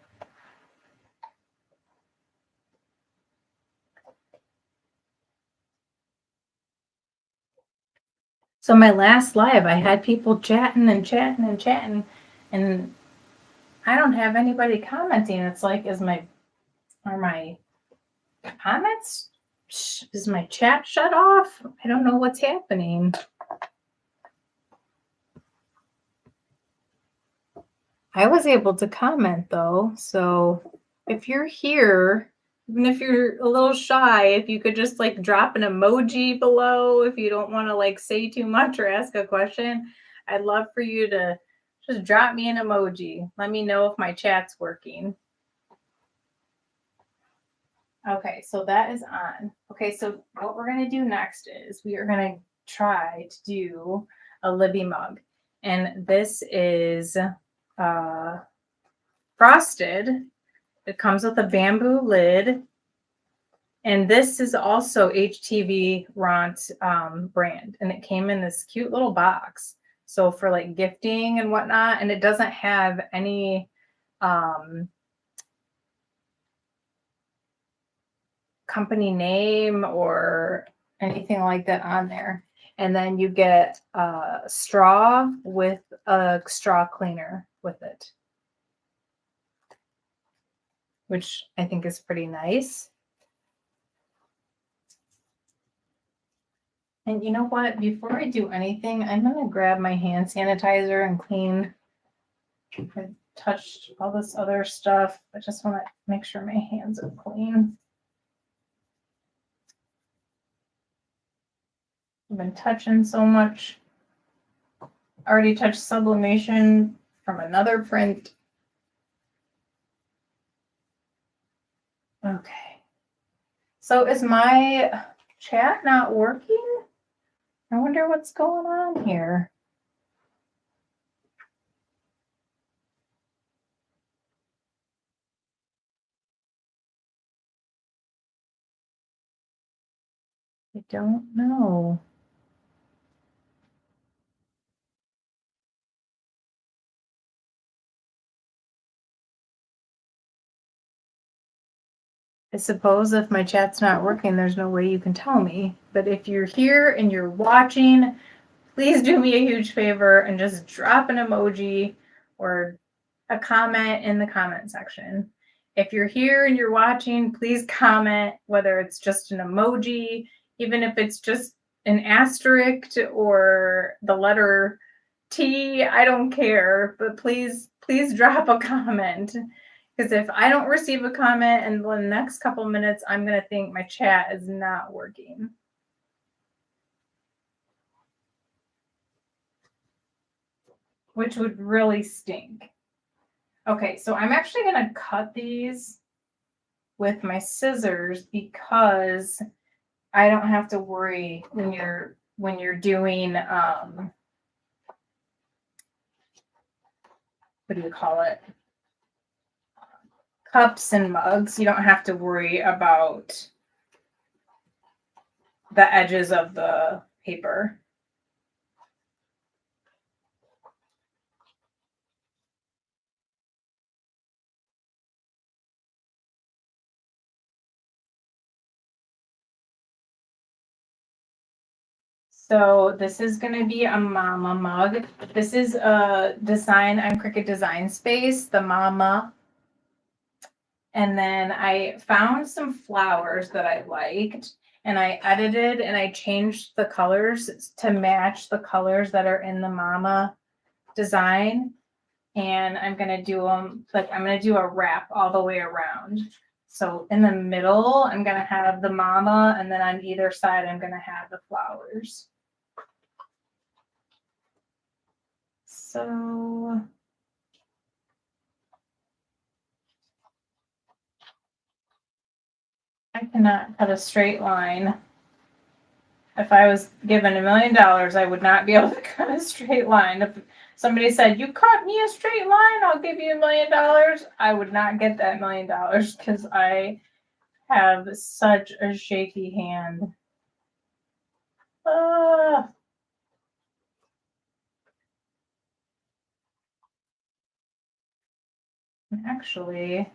So my last live, I had people chatting and chatting and chatting, and I don't have anybody commenting. It's like, are my comments? Is my chat shut off? I don't know what's happening. I was able to comment though. So if you're here, even if you're a little shy, if you could just like drop an emoji below, if you don't want to like say too much or ask a question, I'd love for you to just drop me an emoji. Let me know if my chat's working. Okay, so that is on. Okay, so what we're going to do next is we are going to try to do a Libby mug. And this is frosted. It comes with a bamboo lid. And this is also HTV Ront brand. And it came in this cute little box. So for like gifting and whatnot. And it doesn't have any company name or anything like that on there. And then you get a straw with a straw cleaner with it, which I think is pretty nice. And you know what? Before I do anything, I'm going to grab my hand sanitizer and clean touched all this other stuff. I just want to make sure my hands are clean. I've been touching so much. I already touched Sublimation from another print. Okay. So is my chat not working? I wonder what's going on here. I don't know. I suppose if my chat's not working, there's no way you can tell me. But if you're here and you're watching, please do me a huge favor and just drop an emoji or a comment in the comment section. If you're here and you're watching, please comment, whether it's just an emoji, even if it's just an asterisk or the letter T, I don't care, but please drop a comment. Because if I don't receive a comment in the next couple minutes, I'm going to think my chat is not working. Which would really stink. Okay, so I'm actually going to cut these with my scissors because I don't have to worry when you're doing what do you call it? Cups and mugs. You don't have to worry about the edges of the paper. So this is going to be a mama mug. This is a design on Cricut Design Space, the mama. And then I found some flowers that I liked, and I edited and I changed the colors to match the colors that are in the mama design. And I'm going to do them, like I'm going to do a wrap all the way around. So in the middle, I'm going to have the mama, and then on either side, I'm going to have the flowers. So I cannot cut a straight line. If I was given $1 million, I would not be able to cut a straight line. If somebody said, "You cut me a straight line, I'll give you $1 million," I would not get that $1 million because I have such a shaky hand. Actually,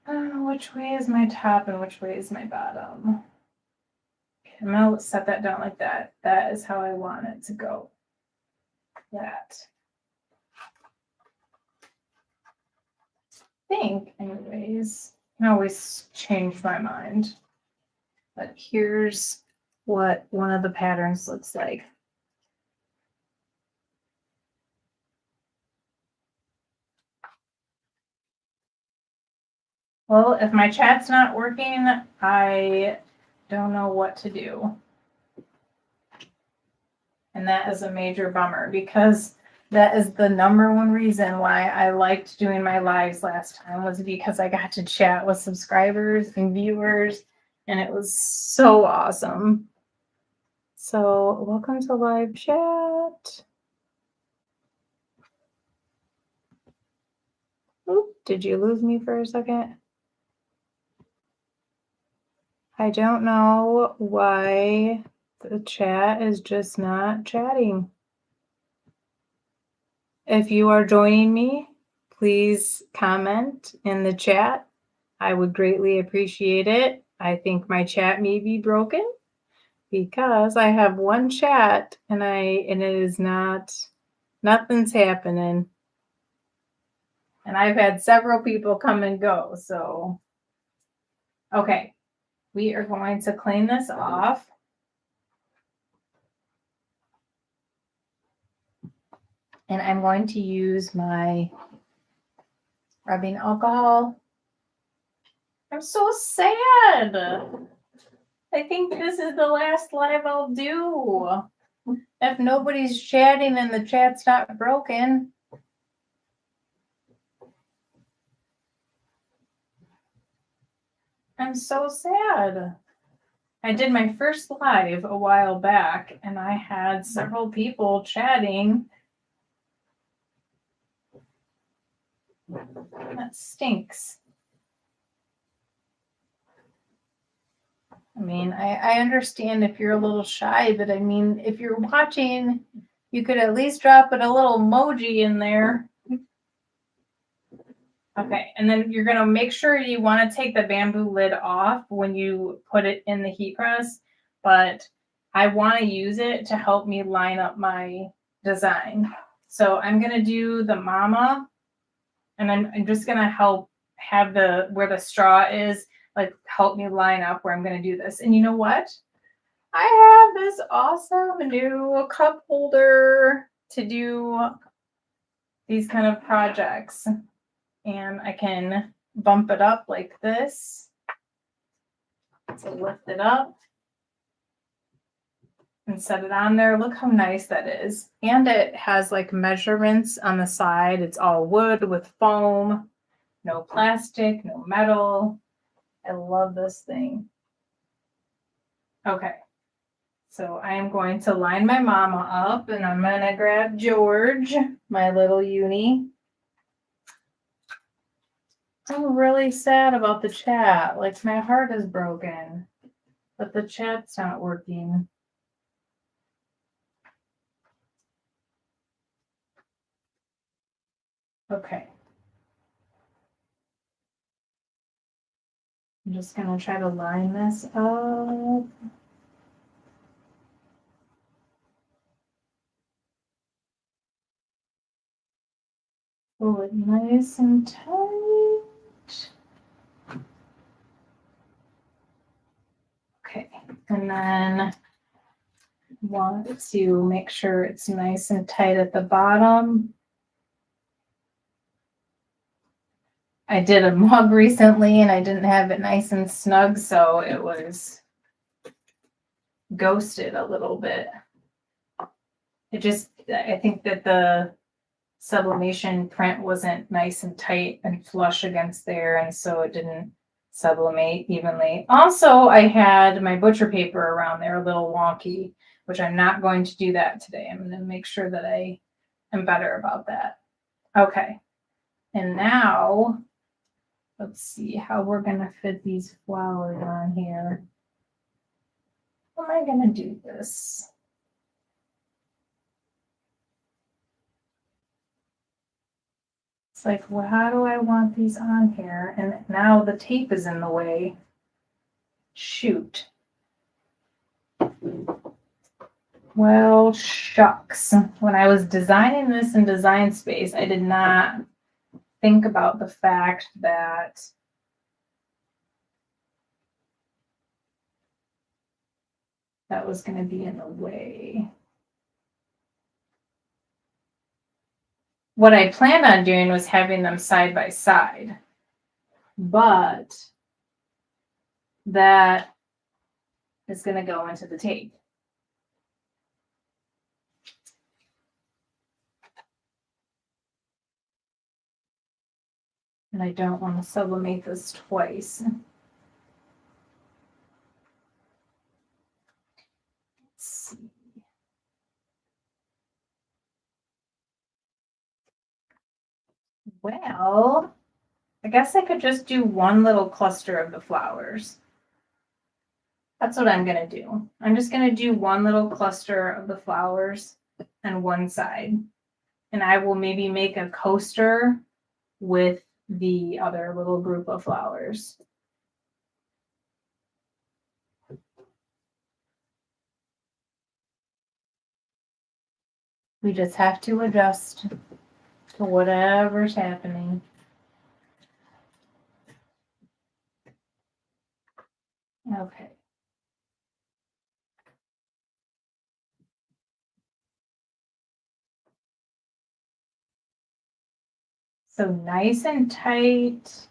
which way is my top and which way is my bottom? I'm going to set that down like that. That is how I want it to go. That. I think, anyways, I can always change my mind. But here's what one of the patterns looks like. Well, if my chat's not working, I don't know what to do. And that is a major bummer because that is the number one reason why I liked doing my lives last time, was because I got to chat with subscribers and viewers, and it was so awesome. So welcome to live chat. Oop, did you lose me for a second? I don't know why the chat is just not chatting. If you are joining me, please comment in the chat. I would greatly appreciate it. I think my chat may be broken because I have one chat and it is nothing's happening. And I've had several people come and go, so okay. We are going to clean this off. And I'm going to use my rubbing alcohol. I'm so sad. I think this is the last live I'll do. If nobody's chatting and the chat's not broken. I'm so sad. I did my first live a while back and I had several people chatting. That stinks. I mean, I understand if you're a little shy, but I mean, if you're watching, you could at least drop it a little emoji in there. Okay, and then you're gonna make sure you want to take the bamboo lid off when you put it in the heat press, but I want to use it to help me line up my design. So I'm gonna do the mama, and I'm just gonna help have the where the straw is, like help me line up where I'm gonna do this. And you know what? I have this awesome new cup holder to do these kind of projects. And I can bump it up like this. So lift it up and set it on there. Look how nice that is. And it has like measurements on the side. It's all wood with foam, no plastic, no metal. I love this thing. Okay. So I am going to line my mama up and I'm going to grab George, my little uni. I'm really sad about the chat. Like my heart is broken, but the chat's not working. Okay. I'm just going to try to line this up. Pull it nice and tight. Okay, and then want to make sure it's nice and tight at the bottom. I did a mug recently and I didn't have it nice and snug, so it was ghosted a little bit. I think that the sublimation print wasn't nice and tight and flush against there, and so it didn't sublimate evenly. Also, I had my butcher paper around there a little wonky, which I'm not going to do that today. I'm going to make sure that I am better about that. Okay, and now let's see how we're going to fit these flowers on here. How am I going to do this? It's like, well, how do I want these on here? And now the tape is in the way. Shoot. Well, shucks. When I was designing this in Design Space, I did not think about the fact that that was going to be in the way. What I planned on doing was having them side by side, but that is going to go into the tape. And I don't want to sublimate this twice. Let's see. Well, I guess I could just do one little cluster of the flowers. That's what I'm going to do. I'm just going to do one little cluster of the flowers on one side. And I will maybe make a coaster with the other little group of flowers. We just have to adjust to whatever's happening. Okay. So nice and tight.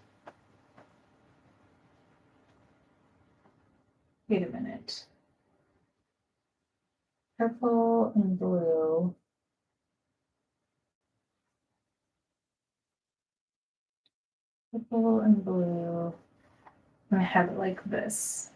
Wait a minute. Purple and blue. Purple and blue. I'm gonna have it like this.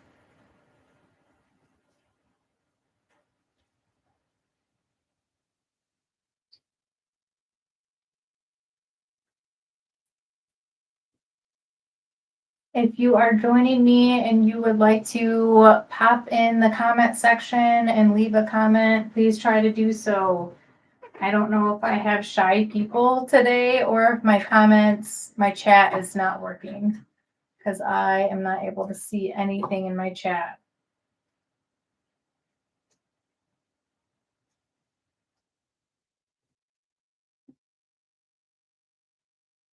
If you are joining me and you would like to pop in the comment section and leave a comment, please try to do so. I don't know if I have shy people today or if my chat is not working because I am not able to see anything in my chat.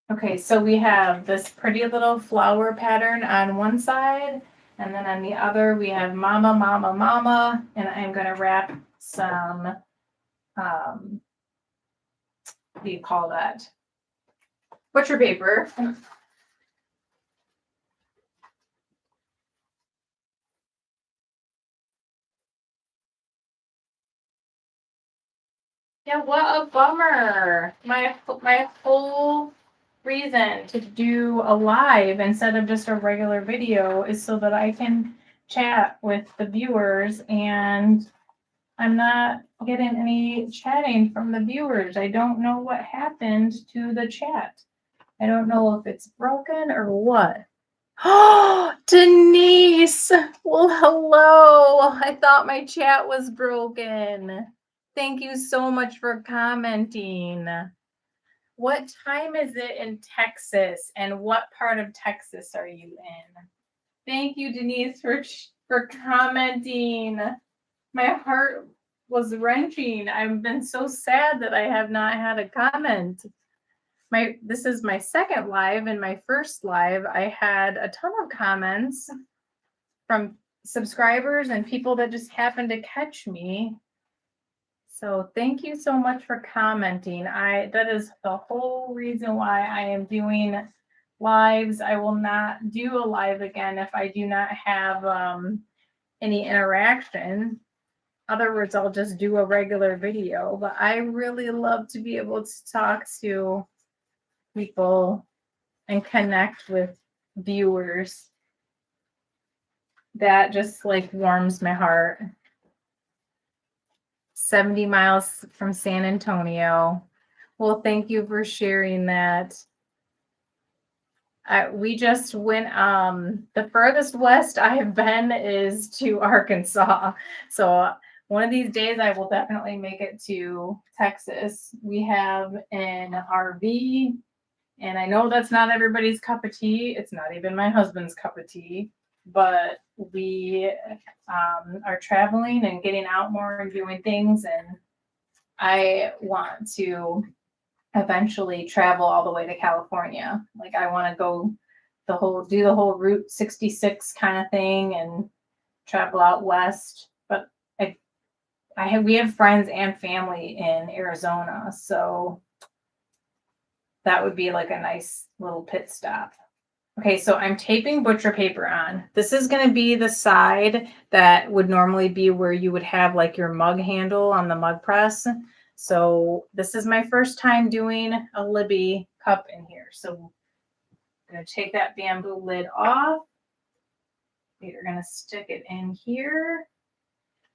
Okay, so we have this pretty little flower pattern on one side, and then on the other we have mama, mama, mama, and I'm gonna wrap some, what do you call that? Butcher paper. Yeah, what a bummer. My whole reason to do a live instead of just a regular video is so that I can chat with the viewers, and I'm not getting any chatting from the viewers. I don't know what happened to the chat. I don't know if it's broken or what. Oh, Denise. Well, hello. I thought my chat was broken. Thank you so much for commenting. What time is it in Texas, and what part of Texas are you in? Thank you, Denise, for commenting. My heart was wrenching. I've been so sad that I have not had a comment. This is my second live. In my first live, I had a ton of comments from subscribers and people that just happened to catch me. So thank you so much for commenting. That is the whole reason why I am doing lives. I will not do a live again if I do not have any interaction. Other words, I'll just do a regular video. But I really love to be able to talk to people and connect with viewers. That just like warms my heart. 70 miles from San Antonio. Well, thank you for sharing that. We just went, the furthest west I have been is to Arkansas. So one of these days I will definitely make it to Texas. We have an RV, and I know that's not everybody's cup of tea. It's not even my husband's cup of tea, but we are traveling and getting out more and doing things. And I want to eventually travel all the way to California. Like I want to go do the whole Route 66 kind of thing and travel out west. But we have friends and family in Arizona, so that would be like a nice little pit stop. Okay, so I'm taping butcher paper on. This is going to be the side that would normally be where you would have like your mug handle on the mug press. So this is my first time doing a Libby cup in here. So I'm going to take that bamboo lid off. We're going to stick it in here.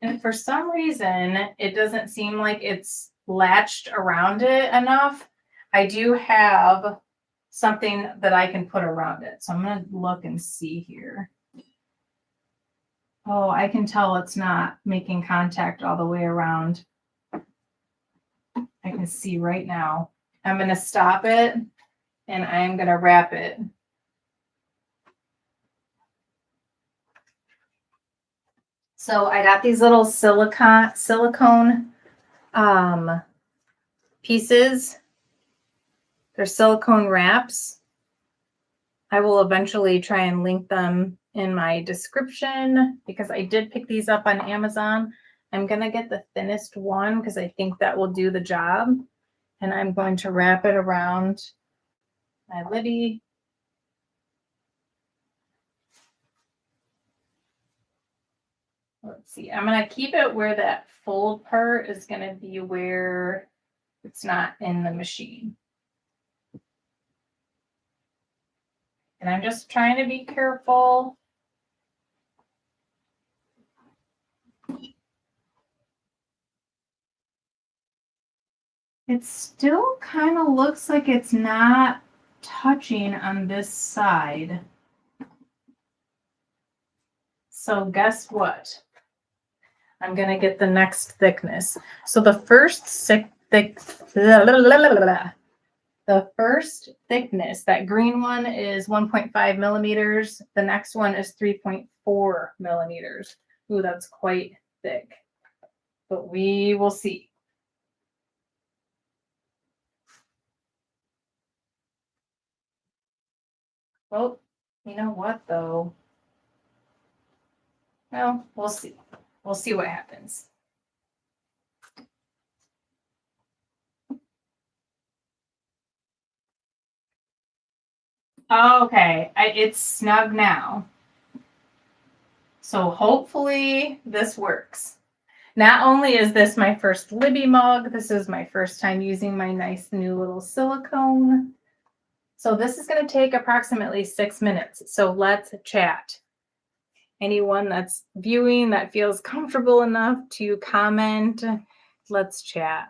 And for some reason, it doesn't seem like it's latched around it enough. I do have something that I can put around it. So I'm going to look and see here. Oh, I can tell it's not making contact all the way around. I can see right now. I'm going to stop it and I'm going to wrap it. So I got these little silicone pieces. They're silicone wraps. I will eventually try and link them in my description because I did pick these up on Amazon. I'm going to get the thinnest one because I think that will do the job. And I'm going to wrap it around my Libby. Let's see, I'm going to keep it where that fold part is going to be where it's not in the machine. And I'm just trying to be careful. It still kind of looks like it's not touching on this side. So guess what? I'm going to get the next thickness. So the first thickness, that green one is 1.5 millimeters. The next one is 3.4 millimeters. Ooh, that's quite thick. But we will see. Well, you know what though? Well, we'll see. We'll see what happens. Okay, it's snug now. So hopefully this works. Not only is this my first Libby mug, this is my first time using my nice new little silicone. So this is going to take approximately 6 minutes. So let's chat. Anyone that's viewing that feels comfortable enough to comment, let's chat.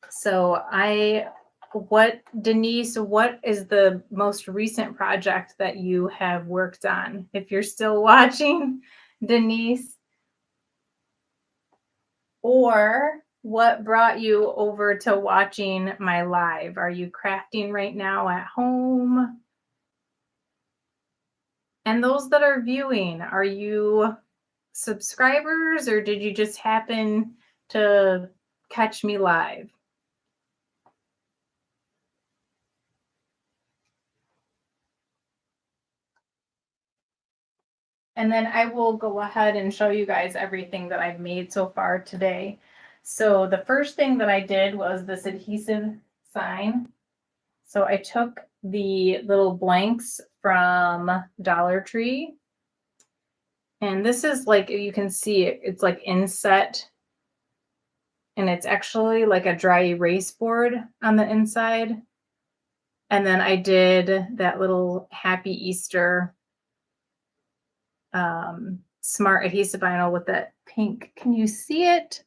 So Denise, what is the most recent project that you have worked on? If you're still watching, Denise, or what brought you over to watching my live? Are you crafting right now at home? And those that are viewing, are you subscribers or did you just happen to catch me live? And then I will go ahead and show you guys everything that I've made so far today. So the first thing that I did was this adhesive sign. So I took the little blanks from Dollar Tree. And this is like, you can see it, it's like inset. And it's actually like a dry erase board on the inside. And then I did that little Happy Easter smart adhesive vinyl with that pink. Can you see it?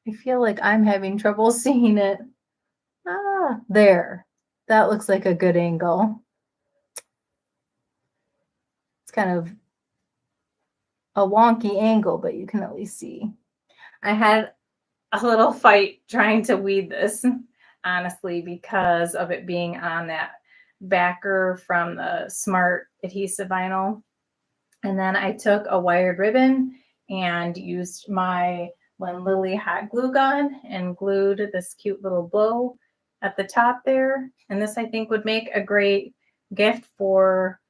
I feel like I'm having trouble seeing it. Ah, there. That looks like a good angle. It's kind of a wonky angle, but you can at least see. I had a little fight trying to weed this, honestly, because of it being on that backer from the smart adhesive vinyl. And then I took a wired ribbon and used my Lily hot glue gun and glued this cute little bow at the top there. And this I think would make a great gift for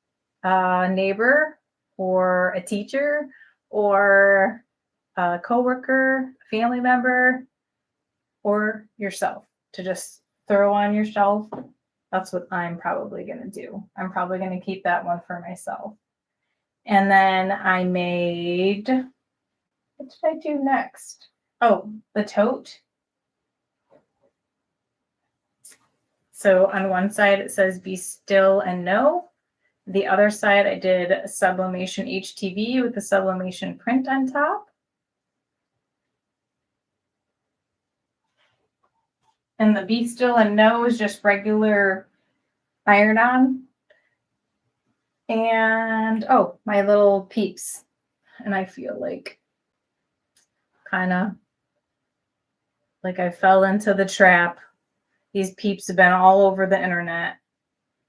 a neighbor or a teacher or a coworker, family member, or yourself to just throw on your shelf. That's what I'm probably going to do. I'm probably going to keep that one for myself. And then I made, what did I do next? Oh, the tote. So on one side it says be still and know. The other side I did Sublimation HTV with the Sublimation print on top. And the be still and know is just regular iron-on. And, oh, my little peeps. And I feel like kind of like I fell into the trap. These peeps have been all over the internet.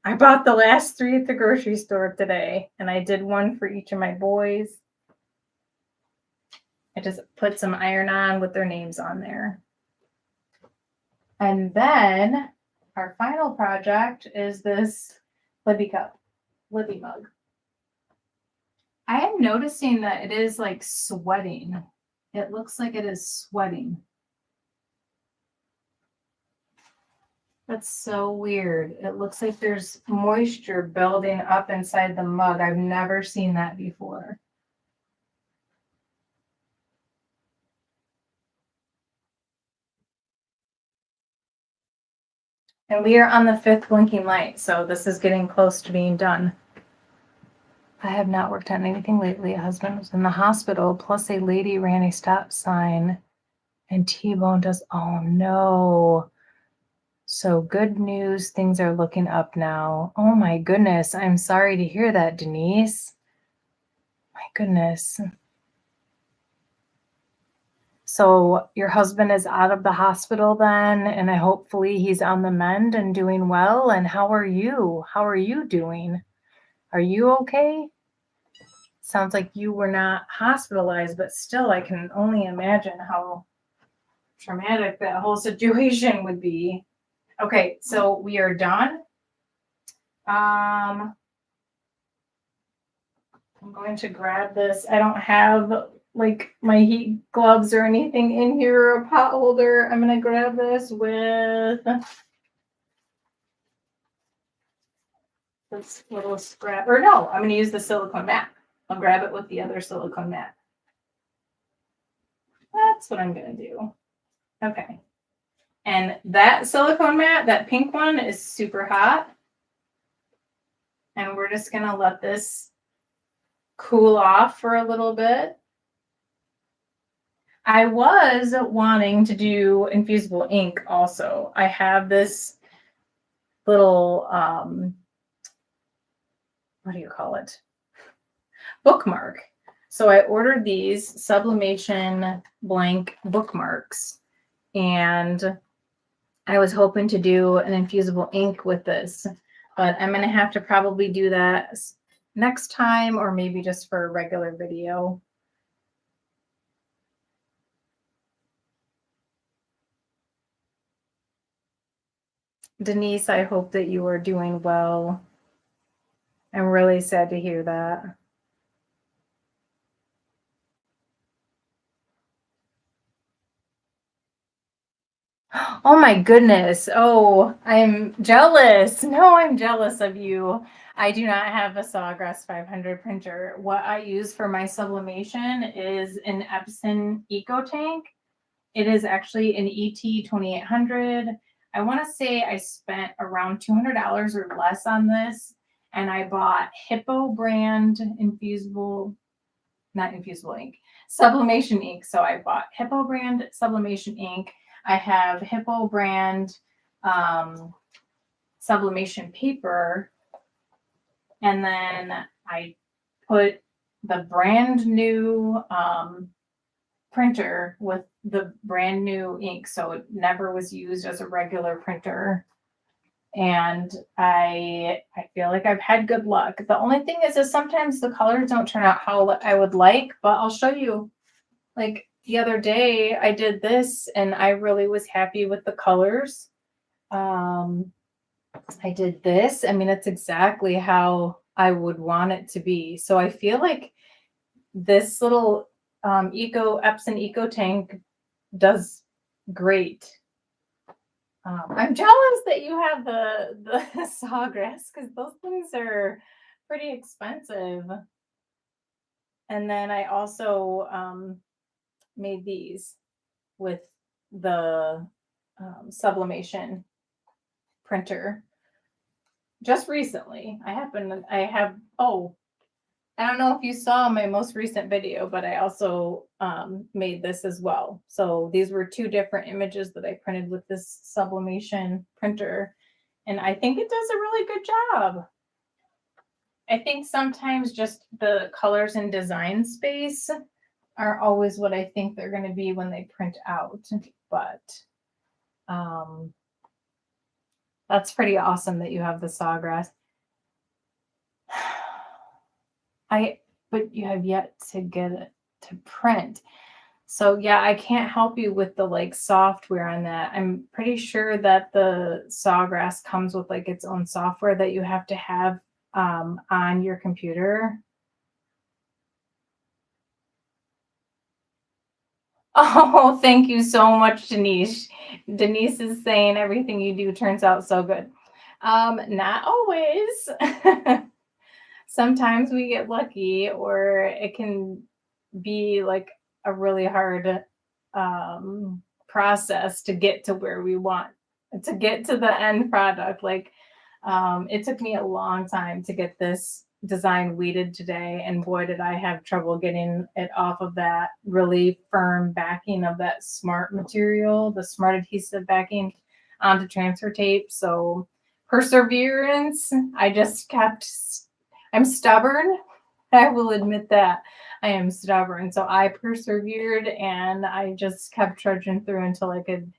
I bought the last 3 at the grocery store today, and I did one for each of my boys. I just put some iron-on with their names on there. And then our final project is this Libby cup, Libby mug. I am noticing that it is like sweating. It looks like it is sweating. That's so weird. It looks like there's moisture building up inside the mug. I've never seen that before. And we are on the 5th blinking light, so this is getting close to being done. I have not worked on anything lately. A husband was in the hospital, plus a lady ran a stop sign and T-boned us. Oh no. So good news, things are looking up now. Oh my goodness, I'm sorry to hear that, Denise. My goodness. So your husband is out of the hospital then, and hopefully he's on the mend and doing well. And how are you? How are you doing? Are you okay? Sounds like you were not hospitalized, but still, I can only imagine how traumatic that whole situation would be. Okay, so we are done. I'm going to grab this. I don't have like my heat gloves or anything in here or a pot holder. I'm going to grab this with this little scrap. Or no, I'm going to use the silicone mat. I'll grab it with the other silicone mat. That's what I'm going to do. Okay. And that silicone mat, that pink one, is super hot. And we're just going to let this cool off for a little bit. I was wanting to do infusible ink also. I have this little, what do you call it? Bookmark. So I ordered these Sublimation blank bookmarks, and I was hoping to do an infusible ink with this, but I'm going to have to probably do that next time, or maybe just for a regular video. Denise, I hope that you are doing well. I'm really sad to hear that. Oh my goodness. Oh, I'm jealous. No, I'm jealous of you. I do not have a Sawgrass 500 printer. What I use for my sublimation is an Epson Eco Tank. It is actually an ET 2800. I want to say I spent around $200 or less on this, and I bought Hippo brand infusible, not infusible ink, sublimation ink. So I bought Hippo brand sublimation ink. I have Hippo brand sublimation paper, and then I put the brand new printer with the brand new ink, so it never was used as a regular printer. And I feel like I've had good luck. The only thing is sometimes the colors don't turn out how I would like, but I'll show you. Like the other day I did this and I really was happy with the colors. I did this. I mean, it's exactly how I would want it to be. So I feel like this little Epson Eco Tank does great. I'm jealous that you have the Sawgrass, because those things are pretty expensive. And then I also made these with the sublimation printer just recently. I don't know if you saw my most recent video, but I also made this as well. So these were two different images that I printed with this sublimation printer, and I think it does a really good job. I think sometimes just the colors in design space are always what I think they're going to be when they print out, but that's pretty awesome that you have the Sawgrass. But you have yet to get it to print. So yeah, I can't help you with the like software on that. I'm pretty sure that the Sawgrass comes with like its own software that you have to have on your computer. Oh, thank you so much, Denise. Denise is saying everything you do turns out so good. Not always. Sometimes we get lucky, or it can be like a really hard process to get to where we want to get to the end product. Like it took me a long time to get this design weeded today, and boy did I have trouble getting it off of that really firm backing of that smart material, the smart adhesive backing, onto transfer tape. So perseverance, I just kept, I'm stubborn. I will admit that. I am stubborn. So I persevered and I just kept trudging through until I could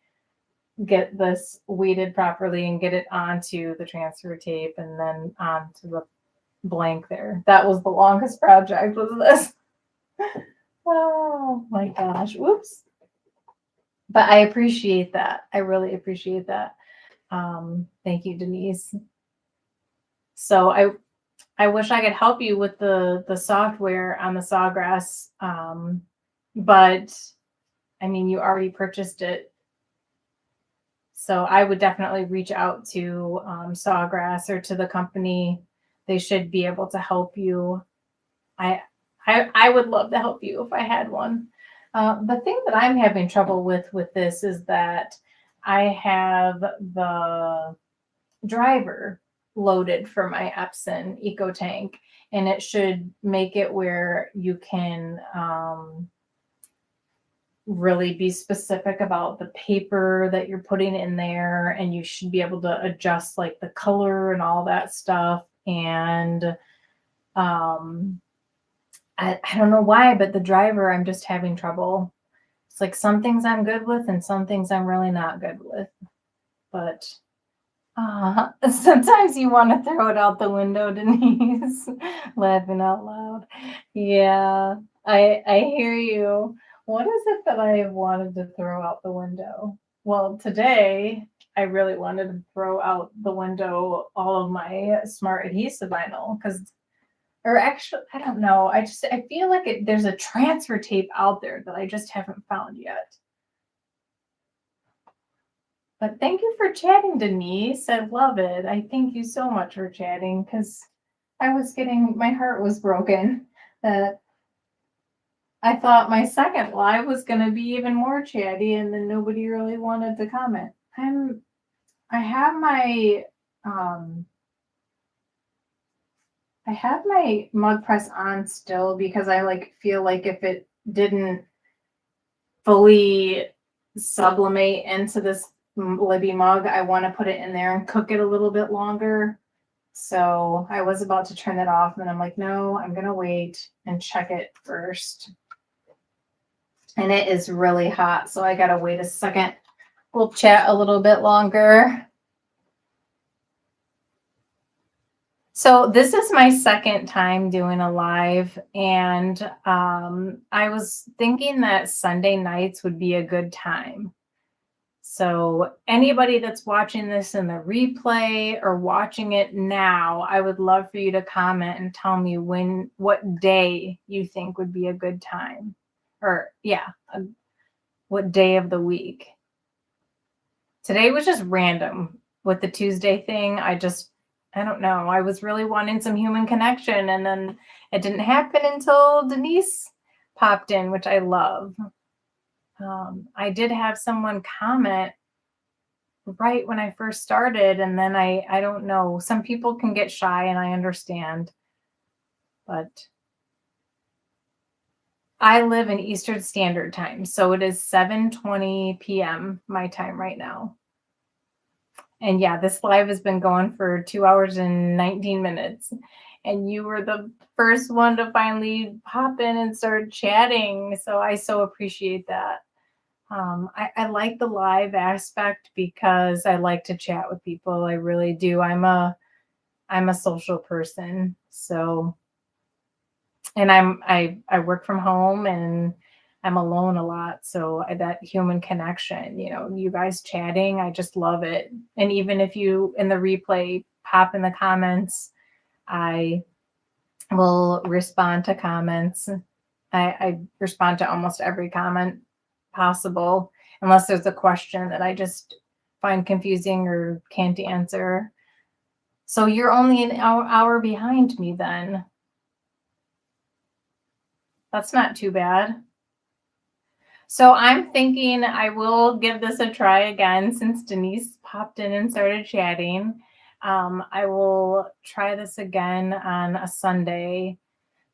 get this weeded properly and get it onto the transfer tape and then onto the blank there. That was the longest project, was this. Oh my gosh. Whoops. But I appreciate that. I really appreciate that. Thank you, Denise. So I wish I could help you with the software on the Sawgrass, but I mean, you already purchased it. So I would definitely reach out to Sawgrass or to the company. They should be able to help you. I would love to help you if I had one. The thing that I'm having trouble with this is that I have the driver loaded for my Epson Eco Tank, and it should make it where you can really be specific about the paper that you're putting in there, and you should be able to adjust like the color and all that stuff. And I don't know why, but the driver, I'm just having trouble. It's like some things I'm good with and some things I'm really not good with. But sometimes you want to throw it out the window, Denise. Laughing out loud. Yeah, I hear you. What is it that I wanted to throw out the window? Well, today I really wanted to throw out the window all of my smart adhesive vinyl because, or actually, I don't know. I feel like there's a transfer tape out there that I just haven't found yet. But thank you for chatting, Denise. I love it. I thank you so much for chatting because my heart was broken that I thought my second live was going to be even more chatty, and then nobody really wanted to comment. I have my mug press on still because I feel like if it didn't fully sublimate into this Libby mug, I want to put it in there and cook it a little bit longer. So I was about to turn it off, and then I'm like, no, I'm going to wait and check it first. And it is really hot, so I got to wait a second. We'll chat a little bit longer. So this is my second time doing a live, and I was thinking that Sunday nights would be a good time. So anybody that's watching this in the replay or watching it now, I would love for you to comment and tell me what day you think would be a good time. Or what day of the week. Today was just random with the Tuesday thing. I don't know. I was really wanting some human connection, and then it didn't happen until Denise popped in, which I love. I did have someone comment right when I first started, and then I don't know. Some people can get shy, and I understand. But I live in Eastern Standard Time, so it is 7:20 p.m. my time right now. And yeah, this live has been going for 2 hours and 19 minutes. And you were the first one to finally hop in and start chatting. So I so appreciate that. I like the live aspect because I like to chat with people. I really do. I'm a social person. So, and I work from home and I'm alone a lot. So that human connection, you guys chatting, I just love it. And even if you in the replay pop in the comments, I will respond to comments. I respond to almost every comment. possible, unless there's a question that I just find confusing or can't answer. So you're only an hour behind me then. That's not too bad. So I'm thinking I will give this a try again since Denise popped in and started chatting. I will try this again on a Sunday.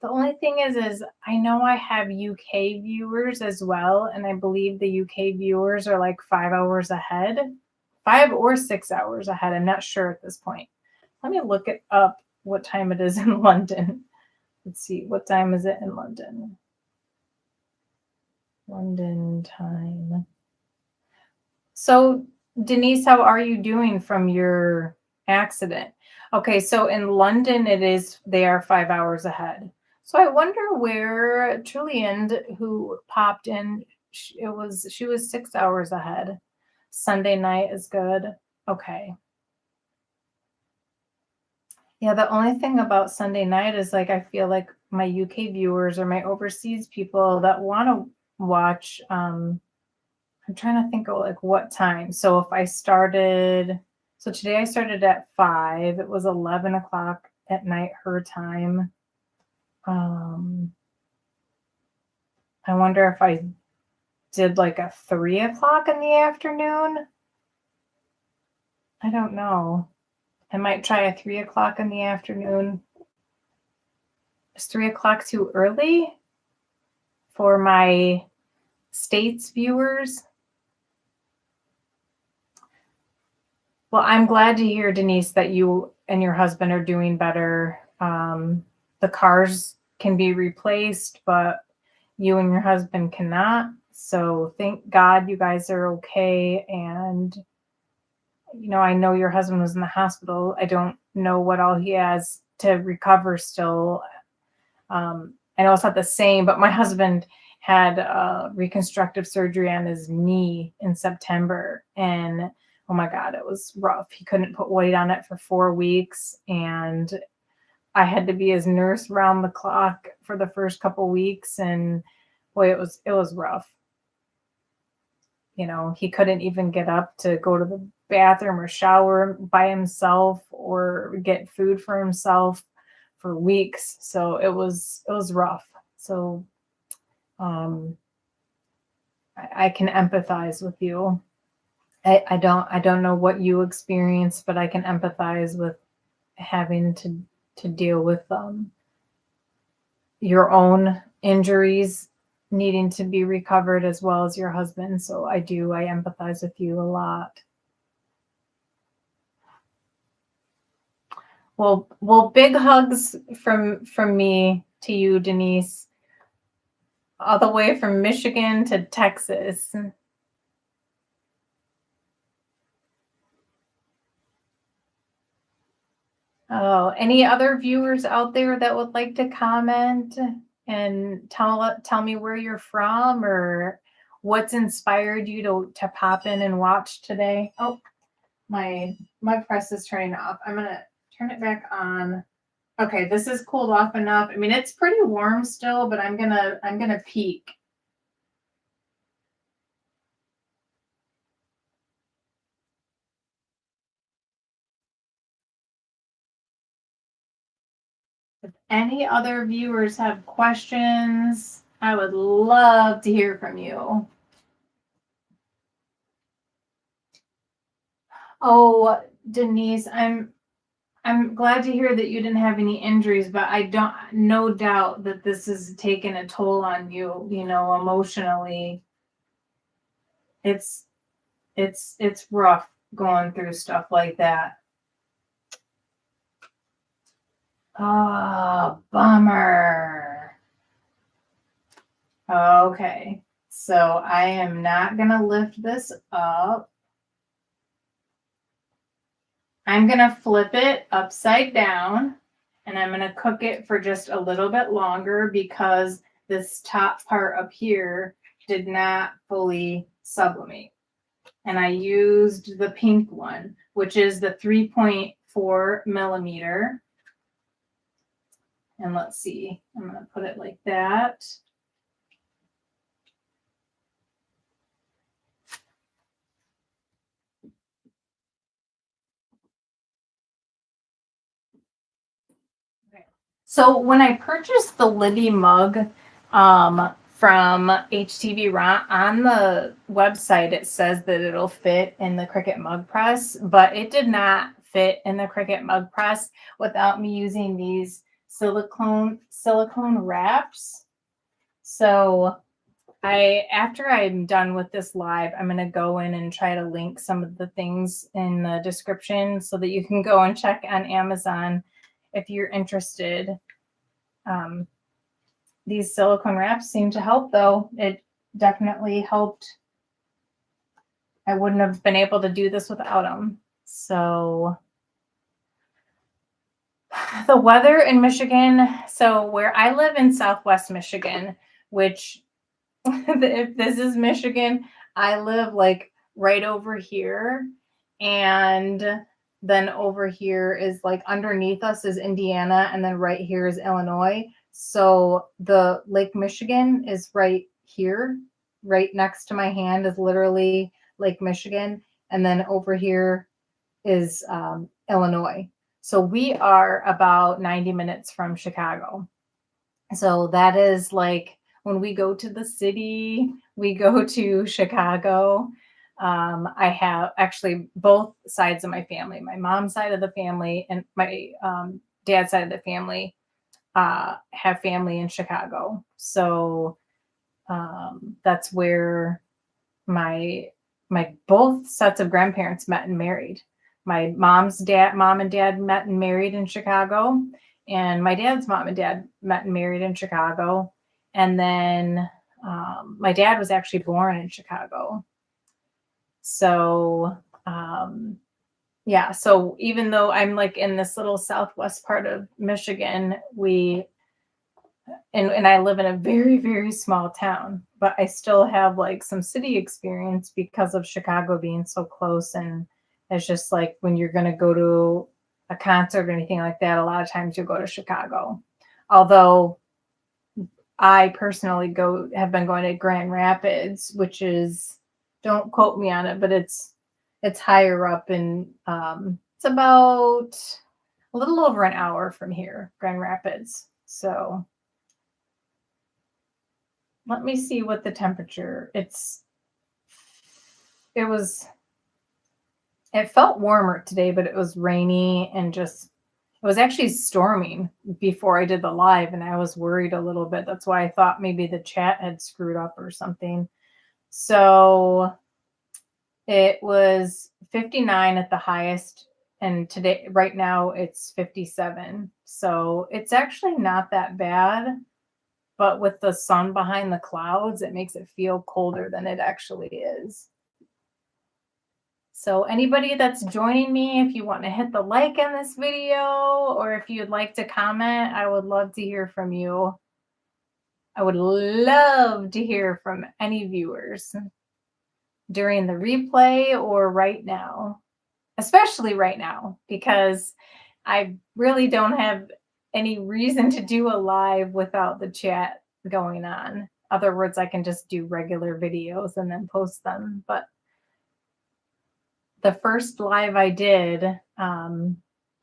The only thing is I know I have UK viewers as well, and I believe the UK viewers are like 5 hours ahead, 5 or 6 hours ahead. I'm not sure at this point. Let me look it up what time it is in London. Let's see, what time is it in London? London time. So Denise, how are you doing from your accident? Okay, so in London they are 5 hours ahead. So I wonder where Trillian, who popped in, she was 6 hours ahead. Sunday night is good. Okay. Yeah, the only thing about Sunday night is like I feel like my UK viewers or my overseas people that want to watch I'm trying to think of like what time. So if I started, so today I started at 5, it was 11 o'clock at night her time. I wonder if I did like a 3 o'clock in the afternoon. I don't know. I might try a 3 o'clock in the afternoon. Is 3 o'clock too early for my States viewers? Well, I'm glad to hear, Denise, that you and your husband are doing better. The cars can be replaced, but you and your husband cannot. So thank God you guys are okay. And, you know, I know your husband was in the hospital. I don't know what all he has to recover still. I know it's not the same, but my husband had reconstructive surgery on his knee in September. And oh my God, it was rough. He couldn't put weight on it for 4 weeks. And I had to be his nurse round the clock for the first couple weeks. And boy, it was rough. You know, he couldn't even get up to go to the bathroom or shower by himself or get food for himself for weeks. So it was rough. So I can empathize with you. I don't know what you experienced, but I can empathize with having to deal with your own injuries needing to be recovered as well as your husband. So I empathize with you a lot. Well, big hugs from me to you, Denise, all the way from Michigan to Texas. Oh, any other viewers out there that would like to comment and tell me where you're from or what's inspired you to pop in and watch today? Oh, my press is turning off. I'm gonna turn it back on. Okay, this is cooled off enough. I mean, it's pretty warm still, but I'm gonna peek. If any other viewers have questions, I would love to hear from you. Oh, Denise, I'm glad to hear that you didn't have any injuries, but no doubt that this has taken a toll on you, you know, emotionally. It's rough going through stuff like that. Oh, bummer. Okay, so I am not gonna lift this up. I'm gonna flip it upside down and I'm gonna cook it for just a little bit longer because this top part up here did not fully sublimate. And I used the pink one, which is the 3.4 millimeter. And let's see, I'm gonna put it like that. So when I purchased the Libby mug from HTV on the website, it says that it'll fit in the Cricut mug press, but it did not fit in the Cricut mug press without me using these silicone wraps. So after I'm done with this live, I'm going to go in and try to link some of the things in the description so that you can go and check on Amazon if you're interested. These silicone wraps seem to help, though. It definitely helped. I wouldn't have been able to do this without them. So the weather in Michigan. So where I live in Southwest Michigan, which if this is Michigan, I live like right over here. And then over here is like underneath us is Indiana. And then right here is Illinois. So the Lake Michigan is right here, right next to my hand is literally Lake Michigan. And then over here is Illinois. So we are about 90 minutes from Chicago. So that is like when we go to the city, we go to Chicago. I have actually both sides of my family, my mom's side of the family and my dad's side of the family have family in Chicago. So that's where my both sets of grandparents met and married. My mom and dad met and married in Chicago, and my dad's mom and dad met and married in Chicago. And then my dad was actually born in Chicago. So yeah, so even though I'm like in this little southwest part of Michigan, and I live in a very, very small town, but I still have like some city experience because of Chicago being so close. And it's just like when you're going to go to a concert or anything like that, a lot of times you'll go to Chicago. Although I personally have been going to Grand Rapids, which is, don't quote me on it, but it's higher up, and it's about a little over an hour from here, Grand Rapids. So let me see what the temperature. It felt warmer today, but it was rainy and it was actually storming before I did the live, and I was worried a little bit. That's why I thought maybe the chat had screwed up or something. So it was 59 at the highest, and today, right now, it's 57. So it's actually not that bad, but with the sun behind the clouds, it makes it feel colder than it actually is. So anybody that's joining me, if you want to hit the like on this video, or if you'd like to comment, I would love to hear from you. I would love to hear from any viewers during the replay or right now, especially right now, because I really don't have any reason to do a live without the chat going on. In other words, I can just do regular videos and then post them. But the first live I did,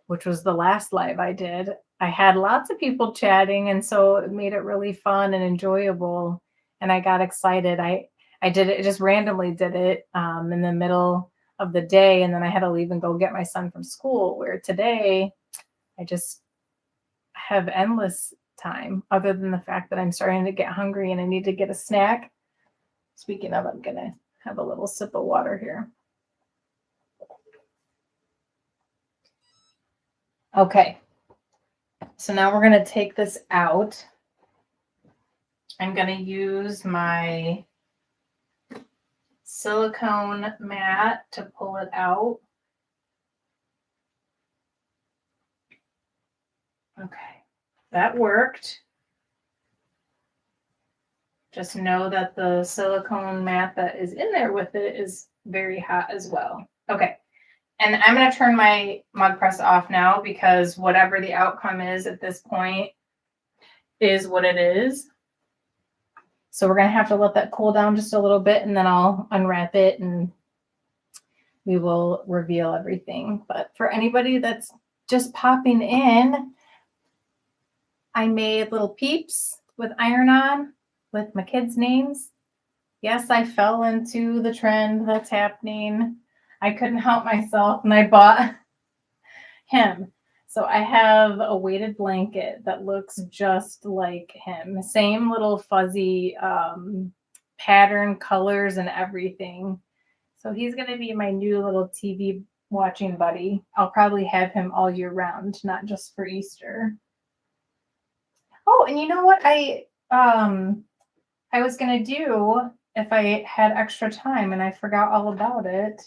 which was the last live I did, I had lots of people chatting, and so it made it really fun and enjoyable. And I got excited. I did it, just randomly did it in the middle of the day, and then I had to leave and go get my son from school, where today I just have endless time, other than the fact that I'm starting to get hungry and I need to get a snack. Speaking of, I'm going to have a little sip of water here. Okay, so now we're going to take this out. I'm going to use my silicone mat to pull it out. Okay, that worked. Just know that the silicone mat that is in there with it is very hot as well. Okay. And I'm going to turn my mug press off now, because whatever the outcome is at this point is what it is. So we're going to have to let that cool down just a little bit, and then I'll unwrap it and we will reveal everything. But for anybody that's just popping in, I made little peeps with iron-on with my kids' names. Yes, I fell into the trend that's happening. I couldn't help myself and I bought him. So I have a weighted blanket that looks just like him. Same little fuzzy pattern, colors, and everything. So he's going to be my new little TV watching buddy. I'll probably have him all year round, not just for Easter. Oh, and you know what I was going to do if I had extra time and I forgot all about it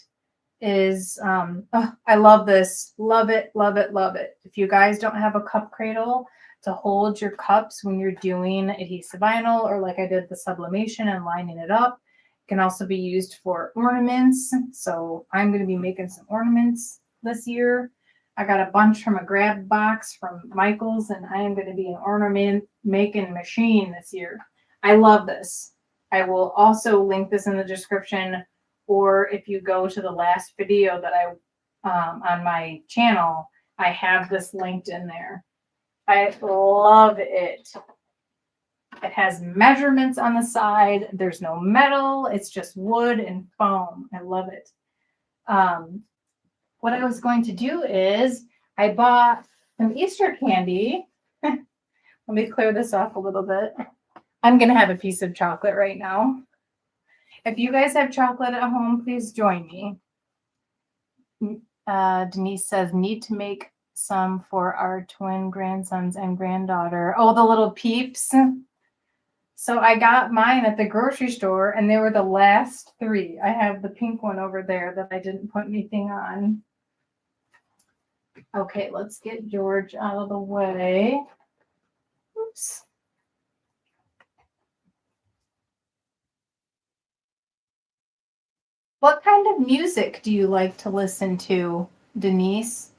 is I love this. Love it, love it, love it. If you guys don't have a cup cradle to hold your cups when you're doing adhesive vinyl or like I did the sublimation and lining it up, it can also be used for ornaments. So I'm going to be making some ornaments this year. I got a bunch from a grab box from Michael's and I am going to be an ornament making machine this year. I love this. I will also link this in the description, or if you go to the last video that I on my channel, I have this linked in there. I love it. It has measurements on the side. There's no metal. It's just wood and foam. I love it. What I was going to do is I bought some Easter candy. Let me clear this off a little bit. I'm going to have a piece of chocolate right now. If you guys have chocolate at home, please join me. Denise says, need to make some for our twin grandsons and granddaughter. Oh, the little peeps. So I got mine at the grocery store, and they were the last 3. I have the pink one over there that I didn't put anything on. Okay, let's get George out of the way. Oops. What kind of music do you like to listen to, Denise?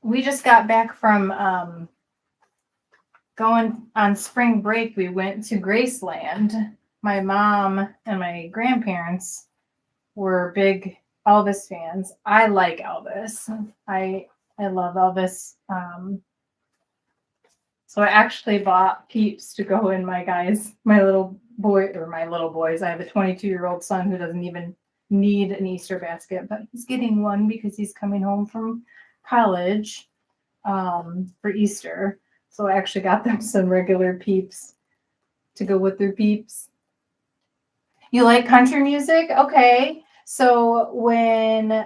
We just got back from going on spring break. We went to Graceland. My mom and my grandparents were big Elvis fans. I like Elvis. I love Elvis. So I actually bought peeps to go in my little boys. I have a 22-year-old son who doesn't even need an Easter basket, but he's getting one because he's coming home from college for Easter. So I actually got them some regular peeps to go with their peeps. You like country music? Okay. So when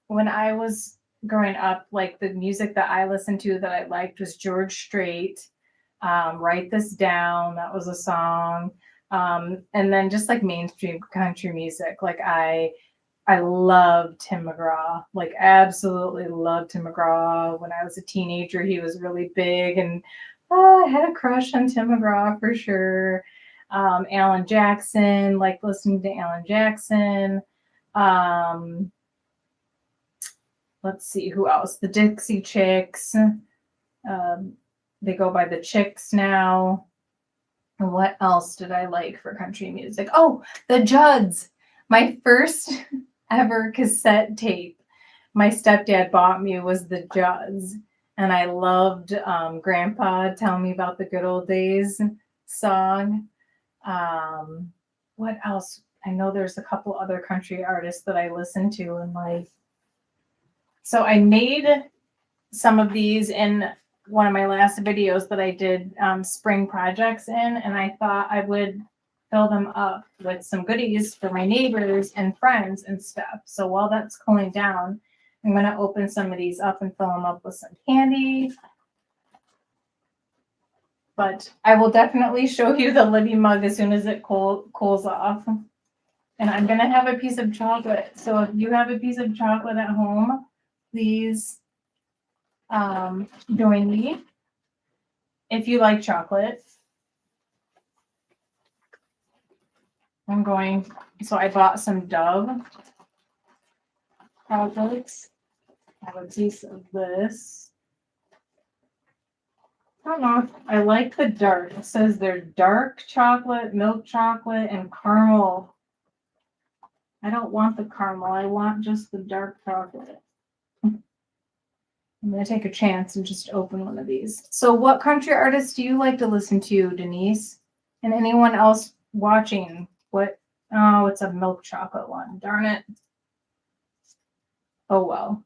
I was growing up, like the music that I listened to that I liked was George Strait. Write This Down. That was a song. And then just like mainstream country music. Like I loved Tim McGraw, like absolutely loved Tim McGraw. When I was a teenager, he was really big and I had a crush on Tim McGraw for sure. Alan Jackson, like listening to Alan Jackson. Let's see, who else? The Dixie Chicks. They go by the Chicks now. And what else did I like for country music? Oh, the Judds. My first ever cassette tape my stepdad bought me was the Judds. And I loved Grandpa Tell Me About the Good Old Days song. What else? I know there's a couple other country artists that I listen to in life. So I made some of these in one of my last videos that I did spring projects in, and I thought I would fill them up with some goodies for my neighbors and friends and stuff. So while that's cooling down, I'm going to open some of these up and fill them up with some candy. But I will definitely show you the Libby mug as soon as it cools off. And I'm going to have a piece of chocolate. So if you have a piece of chocolate at home, please join me if you like chocolate. So I bought some Dove chocolates. I have a piece of this. I don't know if I like the dark. It says they're dark chocolate, milk chocolate, and caramel. I don't want the caramel. I want just the dark chocolate. I'm going to take a chance and just open one of these. So what country artists do you like to listen to, Denise? And anyone else watching? What? Oh, it's a milk chocolate one. Darn it. Oh, well.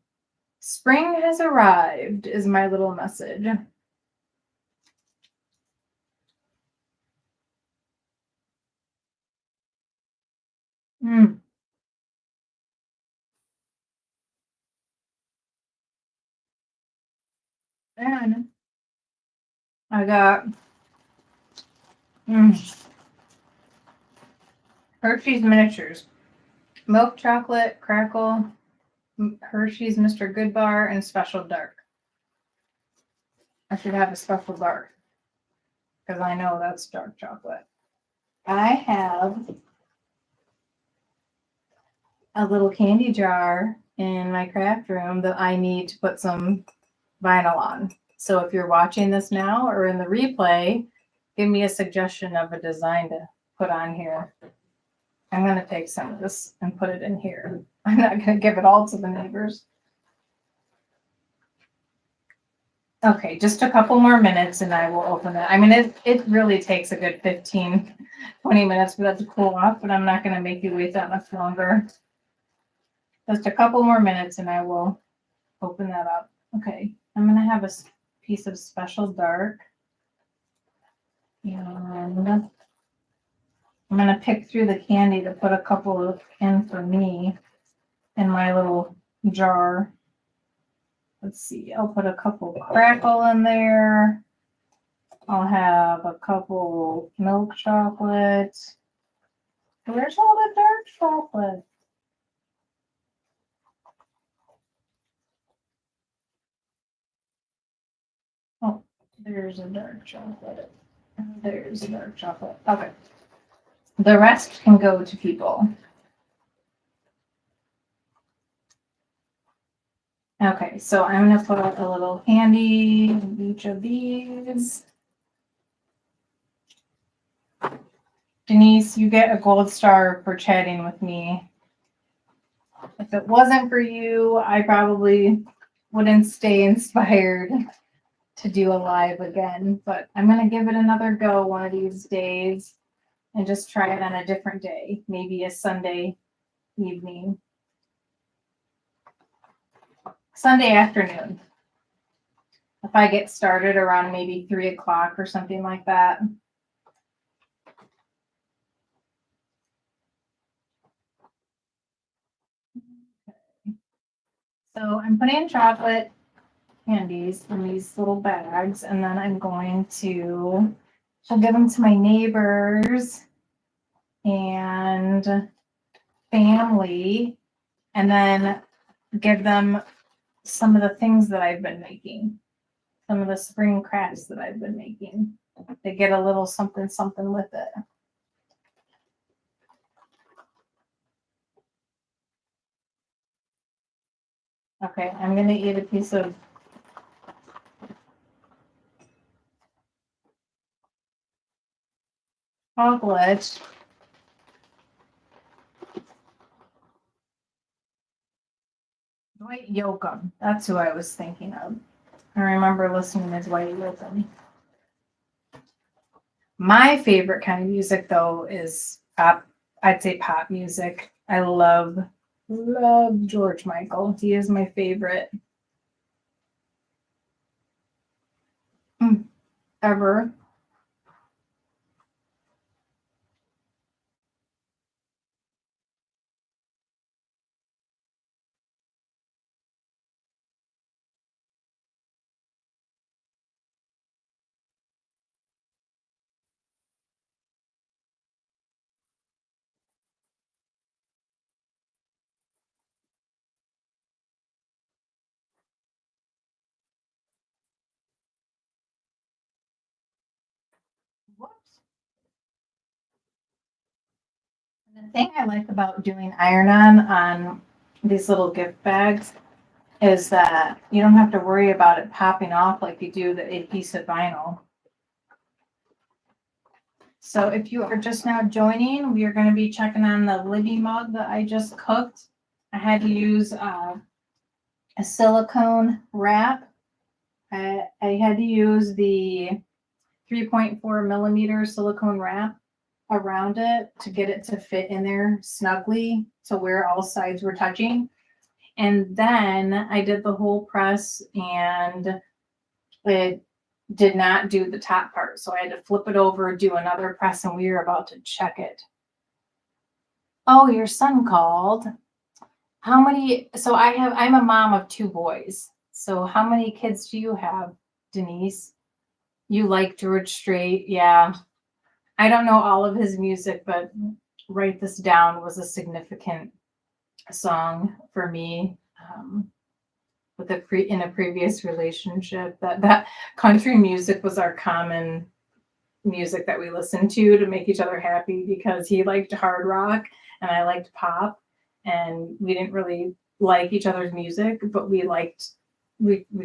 Spring has arrived is my little message. Mm. And I got Hershey's miniatures. Milk chocolate, crackle, Hershey's Mr. Goodbar, and special dark. I should have a special dark because I know that's dark chocolate. I have a little candy jar in my craft room that I need to put some vinyl on. So if you're watching this now or in the replay, give me a suggestion of a design to put on here. I'm going to take some of this and put it in here. I'm not going to give it all to the neighbors. Okay, just a couple more minutes and I will open it. I mean, it really takes a good 15, 20 minutes for that to cool off, but I'm not going to make you wait that much longer. Just a couple more minutes and I will open that up. Okay, I'm going to have a piece of special dark. And I'm going to pick through the candy to put a couple in for me in my little jar. Let's see, I'll put a couple crackle in there. I'll have a couple milk chocolate. Where's all the dark chocolate? Oh, there's a dark chocolate. There's a dark chocolate. Okay. The rest can go to people. Okay, so I'm going to put a little candy in each of these. Denise, you get a gold star for chatting with me. If it wasn't for you, I probably wouldn't stay inspired to do a live again, but I'm going to give it another go one of these days and just try it on a different day, maybe a Sunday evening. Sunday afternoon. If I get started around maybe 3 o'clock or something like that. Okay. So I'm putting chocolate candies in these little bags, and then I'm going to give them to my neighbors and family, and then give them some of the things that I've been making, some of the spring crafts that I've been making. They get a little something something with it. Okay, I'm going to eat a piece of chocolate. Dwight Yoakam. That's who I was thinking of. I remember listening to Dwight Yoakam. My favorite kind of music, though, is pop. I'd say pop music. I love George Michael. He is my favorite ever. Whoops. The thing I like about doing iron-on these little gift bags is that you don't have to worry about it popping off like you do a piece of vinyl. So if you are just now joining, we are going to be checking on the Libby mug that I just cooked. I had to use a silicone wrap I had to use the 3.4 millimeter silicone wrap around it to get it to fit in there snugly to where all sides were touching. And then I did the whole press and it did not do the top part. So I had to flip it over, do another press, and we were about to check it. Oh, your son called. How many? So I'm a mom of 2 boys. So how many kids do you have, Denise? You like George Strait? Yeah. I don't know all of his music, but Write This Down was a significant song for me. With in a previous relationship, that country music was our common music that we listened to make each other happy, because he liked hard rock and I liked pop, and we didn't really like each other's music, but we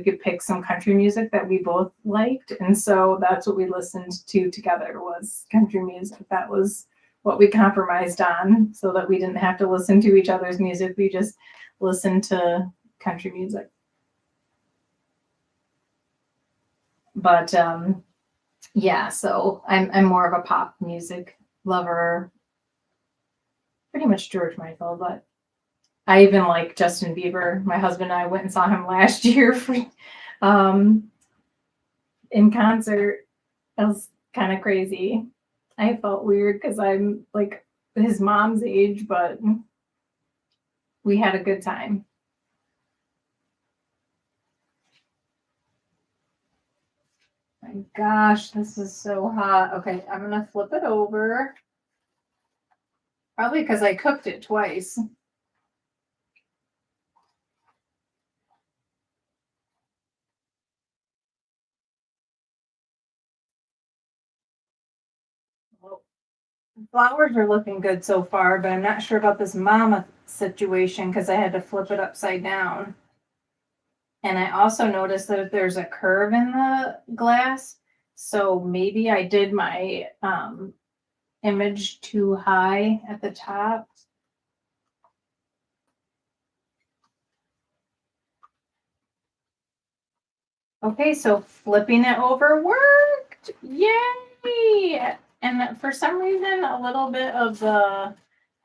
could pick some country music that we both liked, and so that's what we listened to together, was country music. That was what we compromised on, so that we didn't have to listen to each other's music. We just listened to country music. But yeah, so I'm more of a pop music lover, pretty much George Michael, but I even like Justin Bieber. My husband and I went and saw him last year for in concert. It was kind of crazy. I felt weird because I'm like his mom's age, but we had a good time. My gosh, this is so hot. Okay, I'm gonna flip it over. Probably because I cooked it twice. Well, flowers are looking good so far, but I'm not sure about this mama situation because I had to flip it upside down. And I also noticed that there's a curve in the glass. So maybe I did my image too high at the top. Okay, so flipping it over worked. Yay! And for some reason, a little bit of the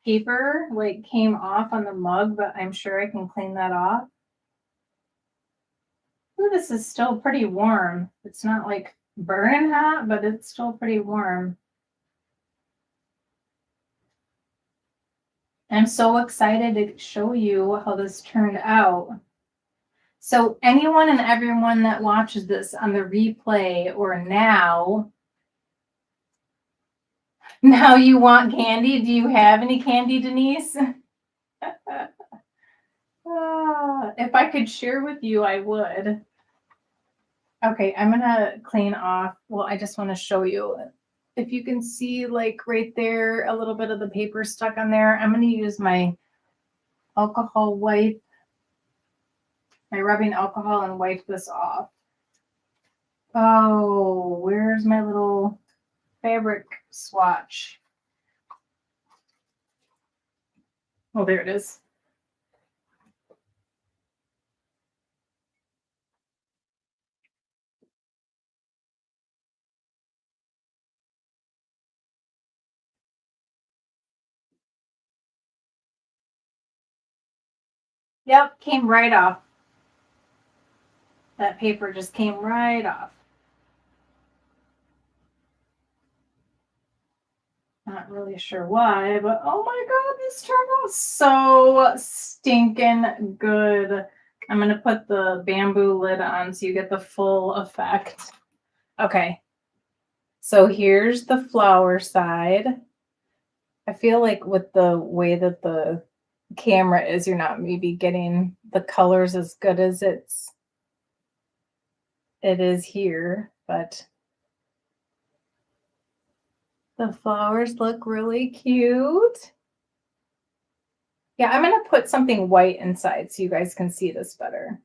paper like came off on the mug, but I'm sure I can clean that off. Ooh, this is still pretty warm. It's not like burning hot, but it's still pretty warm. I'm so excited to show you how this turned out. So anyone and everyone that watches this on the replay or now you want candy. Do you have any candy, Denise? If I could share with you, I would. Okay, I'm gonna clean off. Well, I just want to show you. If you can see, like right there, a little bit of the paper stuck on there. I'm gonna use my alcohol wipe, my rubbing alcohol, and wipe this off. Oh, where's my little fabric swatch? Oh, there it is. Yep, came right off. That paper just came right off. Not really sure why, but oh my god, this turned out so stinking good. I'm going to put the bamboo lid on so you get the full effect. Okay. So here's the flower side. I feel like with the way that the camera is, you're not maybe getting the colors as good as it is here, but the flowers look really cute. Yeah, I'm going to put something white inside so you guys can see this better.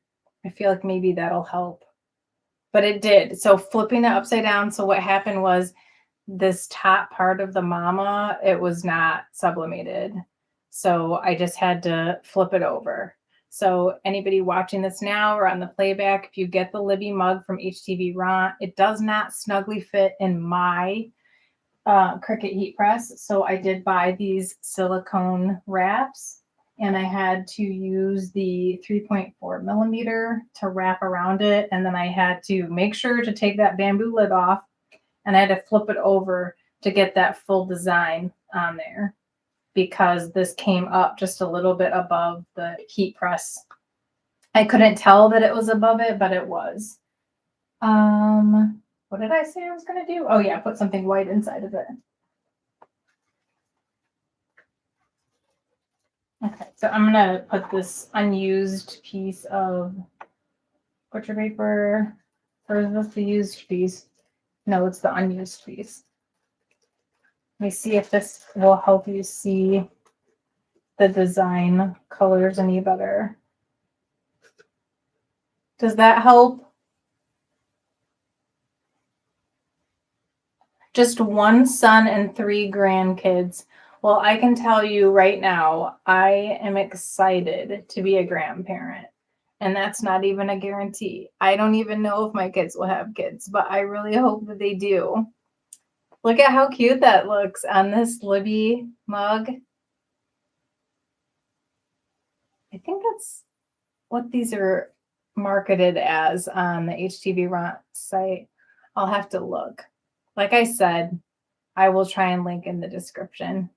I feel like maybe that'll help. But it did. So flipping it upside down. So what happened was this top part of the mama, it was not sublimated. So I just had to flip it over. So anybody watching this now or on the playback, if you get the Libby mug from HTV Ront, it does not snugly fit in my Cricut heat press. So I did buy these silicone wraps, and I had to use the 3.4 millimeter to wrap around it. And then I had to make sure to take that bamboo lid off, and I had to flip it over to get that full design on there, because this came up just a little bit above the heat press. I couldn't tell that it was above it, but it was. What did I say I was going to do? Oh yeah, put something white inside of it. Okay, so I'm going to put this unused piece of butcher paper. Or is this the used piece? No, it's the unused piece. Let me see if this will help you see the design colors any better. Does that help? Just one son and 3 grandkids. Well, I can tell you right now, I am excited to be a grandparent. And that's not even a guarantee. I don't even know if my kids will have kids, but I really hope that they do. Look at how cute that looks on this Libby mug. I think that's what these are marketed as on the HTV Ront site. I'll have to look. Like I said, I will try and link in the description.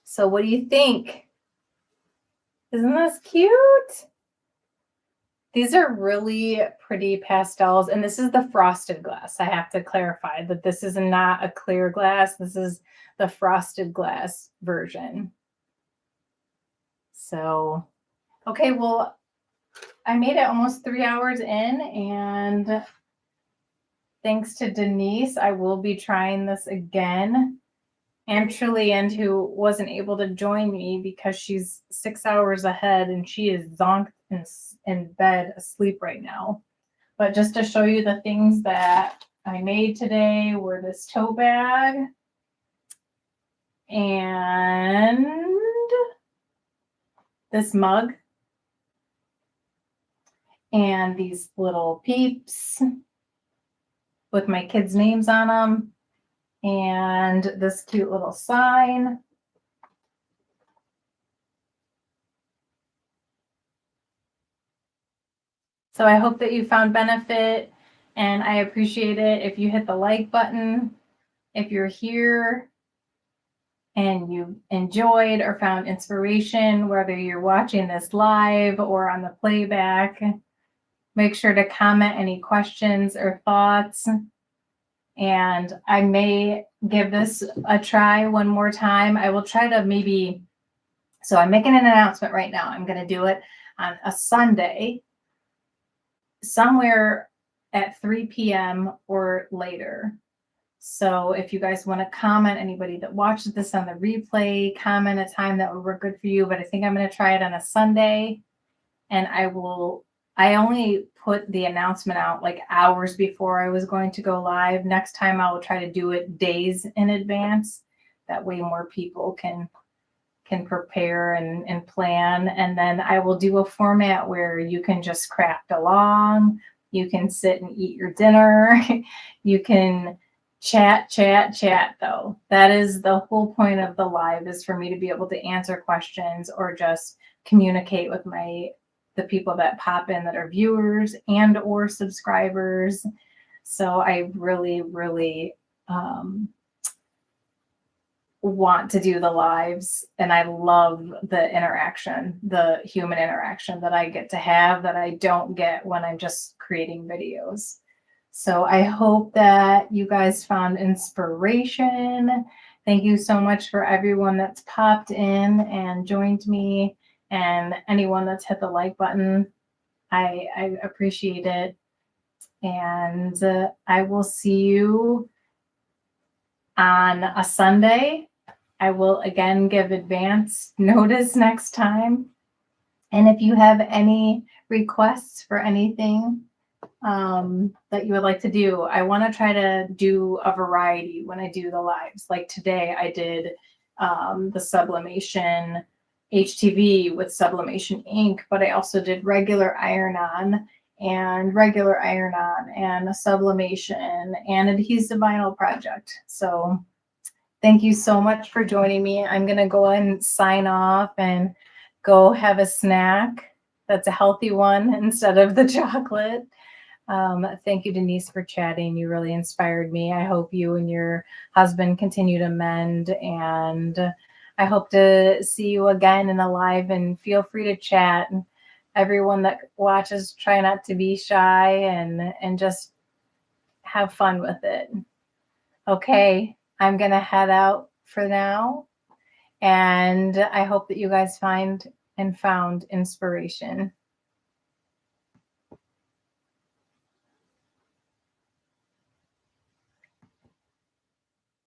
So what do you think? Isn't this cute? These are really pretty pastels, and this is the frosted glass. I have to clarify that this is not a clear glass. This is the frosted glass version. So, okay, well, I made it almost 3 hours in, and thanks to Denise, I will be trying this again. And Trillian, who wasn't able to join me because she's 6 hours ahead and she is zonked in bed asleep right now. But just to show you the things that I made today were this tote bag and this mug and these little peeps with my kids' names on them. And this cute little sign. So I hope that you found benefit, and I appreciate it if you hit the like button. If you're here and you enjoyed or found inspiration, whether you're watching this live or on the playback, make sure to comment any questions or thoughts. And I may give this a try one more time. I will try to maybe, so I'm making an announcement right now. I'm going to do it on a Sunday, somewhere at 3 p.m. or later. So if you guys want to comment, anybody that watches this on the replay, comment a time that would work good for you. But I think I'm going to try it on a Sunday, and I only put the announcement out like hours before I was going to go live. Next time I will try to do it days in advance. That way more people can prepare and plan. And then I will do a format where you can just craft along. You can sit and eat your dinner. You can chat though. That is the whole point of the live, is for me to be able to answer questions or just communicate with the people that pop in that are viewers and or subscribers. So I really, really want to do the lives, and I love the interaction, the human interaction that I get to have that I don't get when I'm just creating videos. So I hope that you guys found inspiration. Thank you so much for everyone that's popped in and joined me. And anyone that's hit the like button, I appreciate it. And I will see you on a Sunday. I will again give advance notice next time. And if you have any requests for anything that you would like to do, I want to try to do a variety when I do the lives. Like today I did the sublimation HTV with sublimation ink, but I also did regular iron-on and a sublimation and adhesive vinyl project. So thank you so much for joining me. I'm going to go ahead and sign off and go have a snack that's a healthy one instead of the chocolate. Thank you, Denise, for chatting. You really inspired me. I hope you and your husband continue to mend, and I hope to see you again in the live, and feel free to chat. Everyone that watches, try not to be shy and just have fun with it. Okay, I'm going to head out for now, and I hope that you guys found inspiration.